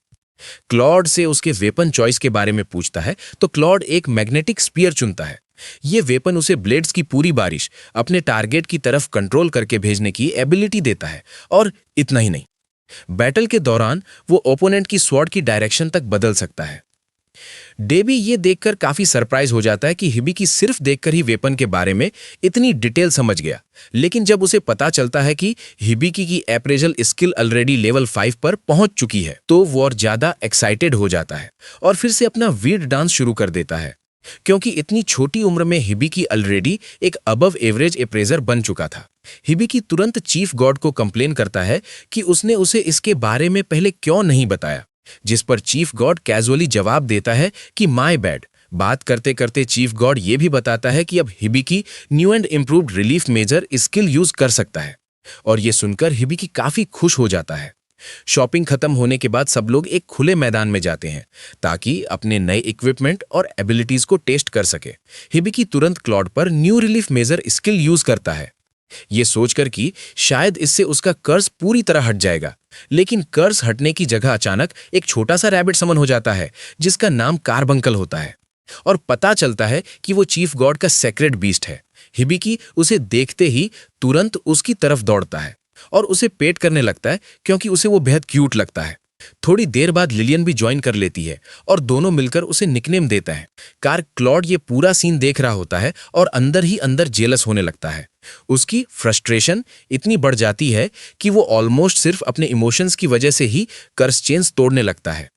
क्लॉड से उसके वेपन चॉइस के बारे में पूछता है तो क्लॉड एक मैग्नेटिक स्पीयर चुनता है। ये वेपन उसे ब्लेड्स की पूरी बारिश अपने टारगेट की तरफ कंट्रोल करके भेजने की एबिलिटी देता है। और इतना ही नहीं, बैटल के दौरान वो ओपोनेंट की स्वॉर्ड की डायरेक्शन तक बदल सकता है। डेबी ये देखकर काफी सरप्राइज हो जाता है कि हिबिकी सिर्फ देखकर ही वेपन के बारे में इतनी डिटेल समझ गया, लेकिन जब उसे पता चलता है कि हिबिकी की अप्रेजल स्किल ऑलरेडी लेवल 5 पर पहुंच चुकी है तो वो और ज्यादा एक्साइटेड हो जाता है और फिर से अपना वीर्ड डांस शुरू कर देता है क्योंकि इतनी छोटी उम्र में हिबिकी ऑलरेडी एक अबव एवरेज अप्रेजर बन चुका था। हिबिकी तुरंत चीफ गॉड को कंप्लेन करता है कि उसने उसे इसके बारे में पहले क्यों नहीं बताया, जिस पर चीफ गॉड कैजुअली जवाब देता है कि माय बैड। बात करते करते चीफ गॉड ये भी बताता है कि अब Hibiki new and improved relief measure skill use कर सकता है और ये सुनकर हिबिकी काफी खुश हो जाता है। शॉपिंग खत्म होने के बाद सब लोग एक खुले मैदान में जाते हैं ताकि अपने नए इक्विपमेंट और एबिलिटीज को टेस्ट कर सके। हिबिकी तुरंत क्लॉड पर new relief measure skill use करता है, ये सोचकर कि शायद इससे उसका कर्ज पूरी तरह हट जाएगा, लेकिन कर्ज हटने की जगह अचानक एक छोटा सा रैबिट समन हो जाता है जिसका नाम कार्बंकल होता है और पता चलता है कि वो चीफ गॉड का सेक्रेड बीस्ट है। हिबिकी उसे देखते ही तुरंत उसकी तरफ दौड़ता है और उसे पेट करने लगता है क्योंकि उसे वो बेहद क्यूट लगता है। थोड़ी देर बाद लिलियन भी ज्वाइन कर लेती है और दोनों मिलकर उसे निकनेम देता है। क्लॉड ये पूरा सीन देख रहा होता है और अंदर ही अंदर जेलस होने लगता है। उसकी फ्रस्ट्रेशन इतनी बढ़ जाती है कि वो ऑलमोस्ट सिर्फ अपने इमोशंस की वजह से ही कर्स चेन्स तोड़ने लगता है।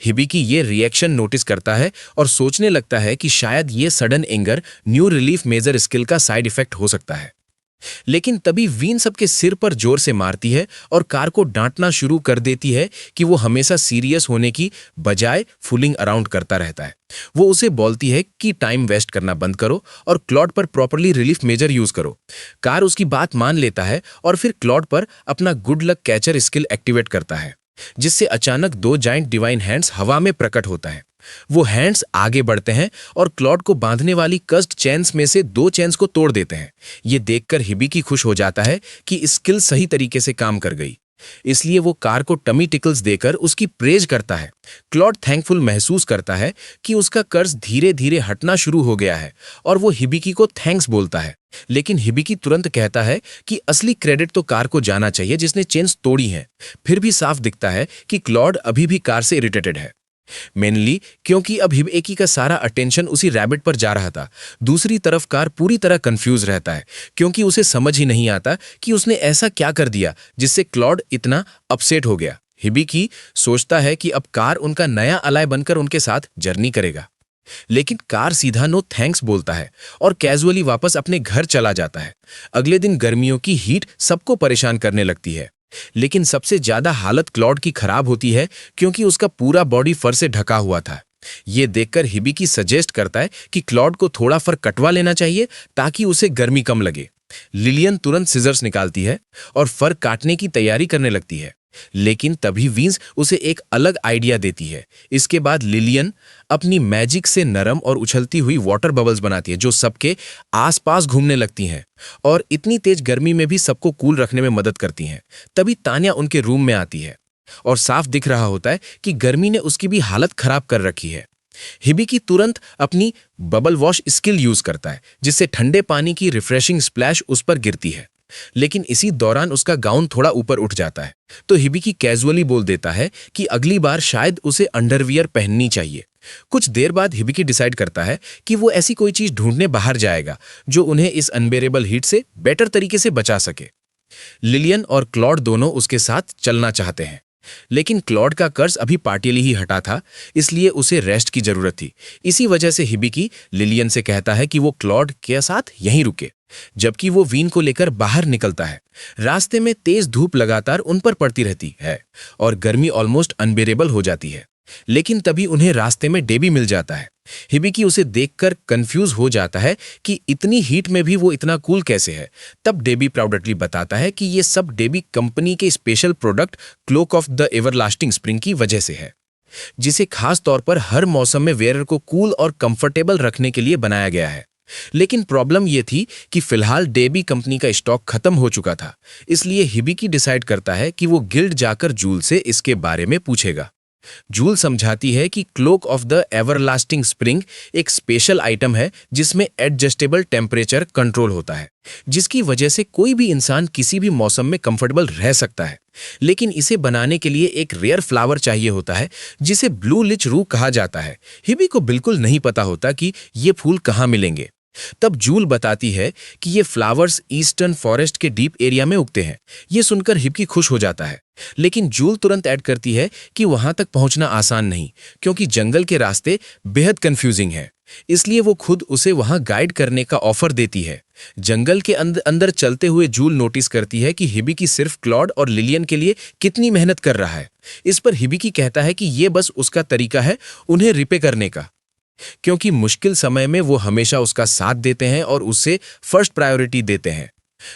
हिबिकी ये रिएक्शन नोटिस करता है और सोचने लगता है कि शायद ये sudden anger new relief measure skill का साइड इफेक्ट हो सकता है, लेकिन तभी वीन सबके सिर पर जोर से मारती है और कार को डांटना शुरू कर देती है कि वो हमेशा सीरियस होने की बजाय फूलिंग अराउंड करता रहता है। वो उसे बोलती है कि टाइम वेस्ट करना बंद करो और क्लॉड पर प्रॉपर्ली रिलीफ मेजर यूज करो। कार उसकी बात मान लेता है और फिर क्लॉड पर अपना good luck catcher skill activate करता है, जिससे अचानक 2 जाइंट डिवाइन हैंड्स हवा में प्रकट होता है। वो हैंड्स आगे बढ़ते हैं और क्लॉड को बांधने वाली कस्ड चेन्स में से 2 चेन्स को तोड़ देते हैं। ये देखकर हिबिकी खुश हो जाता है कि स्किल सही तरीके से काम कर गई। इसलिए वो कार को टमी टिकल्स देकर उसकी प्रेज करता है। क्लॉड थैंकफुल महसूस करता है कि उसका कर्ज धीरे धीरे हटना शुरू हो गया है और वो हिबिकी को थैंक्स बोलता है। लेकिन हिबिकी तुरंत कहता है कि असली क्रेडिट तो कार को जाना चाहिए जिसने चेन्स तोड़ी हैं। फिर भी साफ दिखता है कि क्लॉड अभी भी कार से इरिटेटेड है, मेनली क्योंकि अब हिबिकी का सारा अटेंशन उसी रैबिट पर जा रहा था। दूसरी तरफ कार पूरी तरह कंफ्यूज रहता है क्योंकि उसे समझ ही नहीं आता कि उसने ऐसा क्या कर दिया जिससे क्लॉड इतना अपसेट हो गया। हिबिकी सोचता है कि अब कार उनका नया अलाय बनकर उनके साथ जर्नी करेगा, लेकिन कार सीधा नो थैंक्स बोलता है और कैजुअली वापस अपने घर चला जाता है। अगले दिन गर्मियों की हीट सबको परेशान करने लगती है, लेकिन सबसे ज्यादा हालत क्लॉड की खराब होती है क्योंकि उसका पूरा बॉडी फर से ढका हुआ था। ये देखकर हिबिकी सजेस्ट करता है कि क्लॉड को थोड़ा फर कटवा लेना चाहिए ताकि उसे गर्मी कम लगे। लिलियन तुरंत सिजर्स निकालती है और फर काटने की तैयारी करने लगती है, लेकिन तभी वींस उसे एक अलग आइडिया देती है। इसके बाद लिलियन अपनी मैजिक से नरम और उछलती हुई वाटर बबल्स बनाती है जो सबके आसपास घूमने लगती हैं और इतनी तेज गर्मी में भी सबको कूल रखने में मदद करती हैं। तभी तान्या उनके रूम में आती है और साफ दिख रहा होता है कि गर्मी ने उसकी भी हालत खराब कर रखी है। हिबिकी तुरंत अपनी बबल वॉश स्किल यूज करता है जिससे ठंडे पानी की रिफ्रेशिंग स्प्लैश उस पर गिरती है, लेकिन इसी दौरान उसका गाउन थोड़ा ऊपर उठ जाता है तो हिबिकी कैजुअली बोल देता है कि अगली बार शायद उसे अंडरवियर पहननी चाहिए। कुछ देर बाद हिबिकी डिसाइड करता है कि वो ऐसी कोई चीज ढूंढने बाहर जाएगा जो उन्हें इस अनबेरेबल हीट से बेटर तरीके से बचा सके। लिलियन और क्लॉड दोनों उसके साथ चलना चाहते हैं, लेकिन क्लॉड का कर्ज अभी पार्टियली ही हटा था, इसलिए उसे रेस्ट की जरूरत थी। इसी वजह से हिबिकी लिलियन से कहता है कि वो क्लॉड के साथ यहीं रुके, जबकि वो वीन को लेकर बाहर निकलता है। रास्ते में तेज धूप लगातार उन पर पड़ती रहती है और गर्मी ऑलमोस्ट अनबेरेबल हो जाती है, लेकिन तभी उन्हें रास्ते में डेबी मिल जाता है। हिबिकी उसे देखकर कंफ्यूज हो जाता है कि इतनी हीट में भी वो इतना कूल कैसे है। तब डेबी प्राउडली बताता है कि ये सब डेबी कंपनी के special product cloak of the everlasting spring की वजह से है, जिसे खास तौर पर हर मौसम में वेयर को कूल और कंफर्टेबल रखने के लिए बनाया गया है। लेकिन प्रॉब्लम यह थी कि फिलहाल डेबी कंपनी का स्टॉक खत्म हो चुका था, इसलिए हिबिकी डिसाइड करता है कि वो गिल्ड जाकर जूल से इसके बारे में पूछेगा। जूल समझाती है कि cloak of the everlasting spring एक स्पेशल आइटम है जिसमें एडजस्टेबल टेम्परेचर कंट्रोल होता है, जिसकी वजह से कोई भी इंसान किसी भी मौसम में कंफर्टेबल रह सकता है। लेकिन इसे बनाने के लिए एक रेयर फ्लावर चाहिए होता है जिसे ब्लू लिच रू कहा जाता है। हिबी को बिल्कुल नहीं पता होता कि ये फूल कहाँ मिलेंगे। तब जूल बताती है कि ये फ्लावर्स ईस्टर्न फॉरेस्ट के डीप एरिया में उगते हैं। ये सुनकर हिबकी खुश हो जाता है, लेकिन जूल तुरंत ऐड करती है कि वहां तक पहुंचना आसान नहीं क्योंकि जंगल के रास्ते बेहद कंफ्यूजिंग हैं। इसलिए वो खुद उसे वहां गाइड करने का ऑफर देती है। जंगल के अंदर चलते हुए जूल नोटिस करती है कि हिबिकी सिर्फ क्लॉड और लिलियन के लिए कितनी मेहनत कर रहा है। इस पर हिबिकी कहता है कि ये बस उसका तरीका है उन्हें रिपे करने का, क्योंकि मुश्किल समय में वो हमेशा उसका साथ देते हैं और उससे फर्स्ट प्रायोरिटी देते हैं।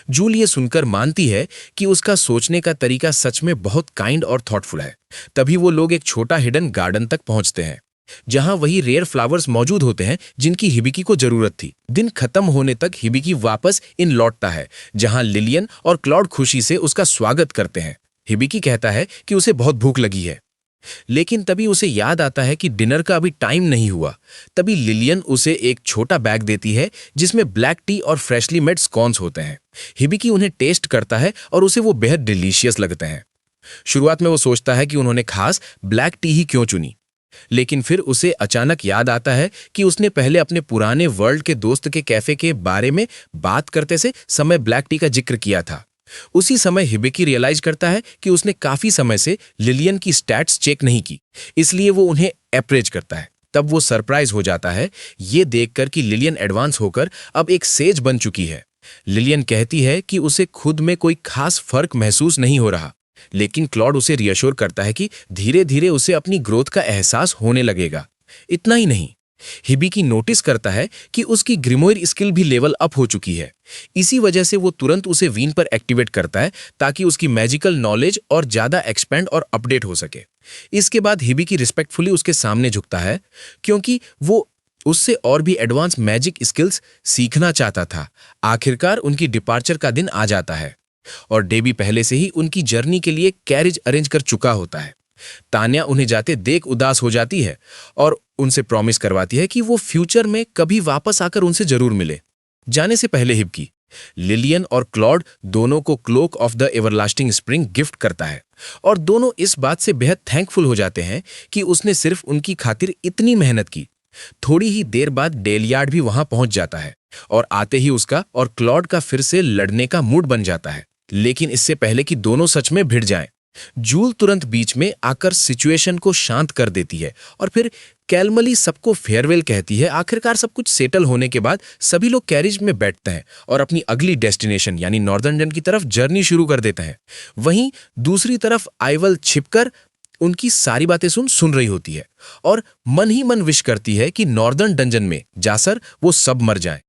जूल ये सुनकर मानती है कि उसका सोचने का तरीका सच में बहुत काइंड और थॉटफुल है। तभी वो लोग एक छोटा हिडन गार्डन तक पहुंचते हैं जहां वही रेयर फ्लावर्स मौजूद होते हैं जिनकी हिबिकी को जरूरत थी। दिन खत्म होने तक हिबिकी वापस इन लौटता है जहां लिलियन और क्लॉड खुशी से उसका स्वागत करते हैं। हिबिकी कहता है कि उसे बहुत भूख लगी है, लेकिन तभी उसे याद आता है कि डिनर का अभी टाइम नहीं हुआ। तभी लिलियन उसे एक छोटा बैग देती है जिसमें ब्लैक टी और फ्रेशली मेड स्कॉन्स होते हैं। हिबिकी उन्हें टेस्ट करता है और उसे वो बेहद डिलीशियस लगते हैं। शुरुआत में वो सोचता है कि उन्होंने खास ब्लैक टी ही क्यों चुनी, लेकिन फिर उसे अचानक याद आता है कि उसने पहले अपने पुराने वर्ल्ड के दोस्त के कैफे के बारे में बात करते से समय ब्लैक टी का जिक्र किया था। उसी समय हिबिकी रियलाइज करता है कि उसने काफी समय से लिलियन की स्टैट्स चेक नहीं की, इसलिए वो उन्हें अप्रेज करता है। तब वो सरप्राइज हो जाता है ये देखकर कि लिलियन एडवांस होकर अब एक सेज बन चुकी है। लिलियन कहती है कि उसे खुद में कोई खास फर्क महसूस नहीं हो रहा, लेकिन क्लॉड उसे रियश्योर करता है कि धीरे धीरे उसे अपनी ग्रोथ का एहसास होने लगेगा। इतना ही नहीं, हिबिकी नोटिस करता है कि उसकी ग्रिमोयर स्किल भी लेवल अप हो चुकी है। इसी वजह से वो तुरंत उसे वीन पर एक्टिवेट करता है ताकि उसकी मैजिकल नॉलेज और ज्यादा एक्सपेंड और अपडेट हो सके। इसके बाद हिबिकी रिस्पेक्टफुली उसके सामने झुकता है क्योंकि वो उससे और भी एडवांस मैजिक स्किल्स सीखना चाहता था। आखिरकार उनकी डिपार्चर का दिन आ जाता है। और डेबी पहले से ही उनकी जर्नी के लिए कैरेज अरेंज कर चुका होता है। तान्या उन्हें जाते देख उदास हो जाती है और उनसे प्रॉमिस करवाती है कि वो फ्यूचर में कभी वापस आकर उनसे जरूर मिले। जाने से पहले हिबकी लिलियन और क्लॉड दोनों को cloak of the everlasting spring gift करता है और दोनों इस बात से बेहद थैंकफुल हो जाते हैं कि उसने सिर्फ उनकी खातिर इतनी मेहनत की। थोड़ी ही देर बाद डेलियार्ड भी वहां पहुंच जाता है और आते ही उसका और क्लॉड का फिर से लड़ने का मूड बन जाता है। लेकिन इससे पहले कि दोनों सच में भिड़ जाएं, जूल तुरंत बीच में आकर सिचुएशन को शांत कर देती है और फिर कैलमली सबको फेयरवेल कहती है। आखिरकार सब कुछ सेटल होने के बाद सभी लोग कैरिज में बैठते हैं और अपनी अगली डेस्टिनेशन यानी नॉर्दर्न डंजन की तरफ जर्नी शुरू कर देते हैं। वहीं दूसरी तरफ आइवल छिपकर उनकी सारी बातें सुन रही होती है और मन ही मन विश करती है कि नॉर्दर्न डंजन में जाकर वो सब मर जाएं,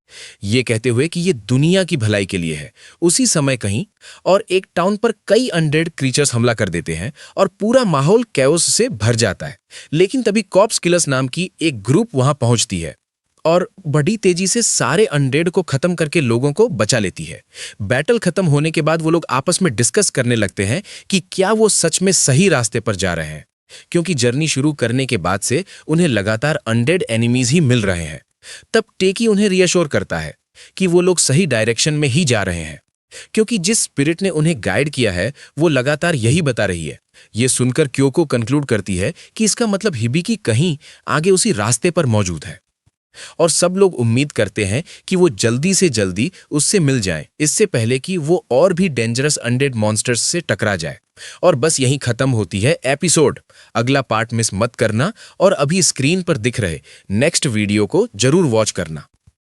ये कहते हुए कि ये दुनिया की भलाई के लिए है। उसी समय कहीं और एक टाउन पर कई अनडेड क्रीचर्स हमला कर देते हैं और पूरा माहौल कैओस से भर जाता है। लेकिन तभी कॉर्प्स किलर्स नाम की एक ग्रुप वहां पहुंचती है और बड़ी तेजी से सारे अनडेड को खत्म करके लोगों को बचा लेती है। बैटल खत्म होने के बाद वो लोग आपस में डिस्कस करने लगते हैं कि क्या वो सच में सही रास्ते पर जा रहे हैं, क्योंकि जर्नी शुरू करने के बाद से उन्हें लगातार अनडेड एनिमीज ही मिल रहे हैं। तब टेकी उन्हें रियश्योर करता है कि वो लोग सही डायरेक्शन में ही जा रहे हैं, क्योंकि जिस स्पिरिट ने उन्हें गाइड किया है वो लगातार यही बता रही है। ये सुनकर क्योको कंक्लूड करती है कि इसका मतलब हिबिकी कहीं आगे उसी रास्ते पर मौजूद है और सब लोग उम्मीद करते हैं कि वो जल्दी से जल्दी उससे मिल जाएं, इससे पहले कि वो और भी डेंजरस अनडेड मॉन्स्टर्स से टकरा जाए। और बस यहीं खत्म होती है एपिसोड। अगला पार्ट मिस मत करना और अभी स्क्रीन पर दिख रहे नेक्स्ट वीडियो को जरूर वॉच करना।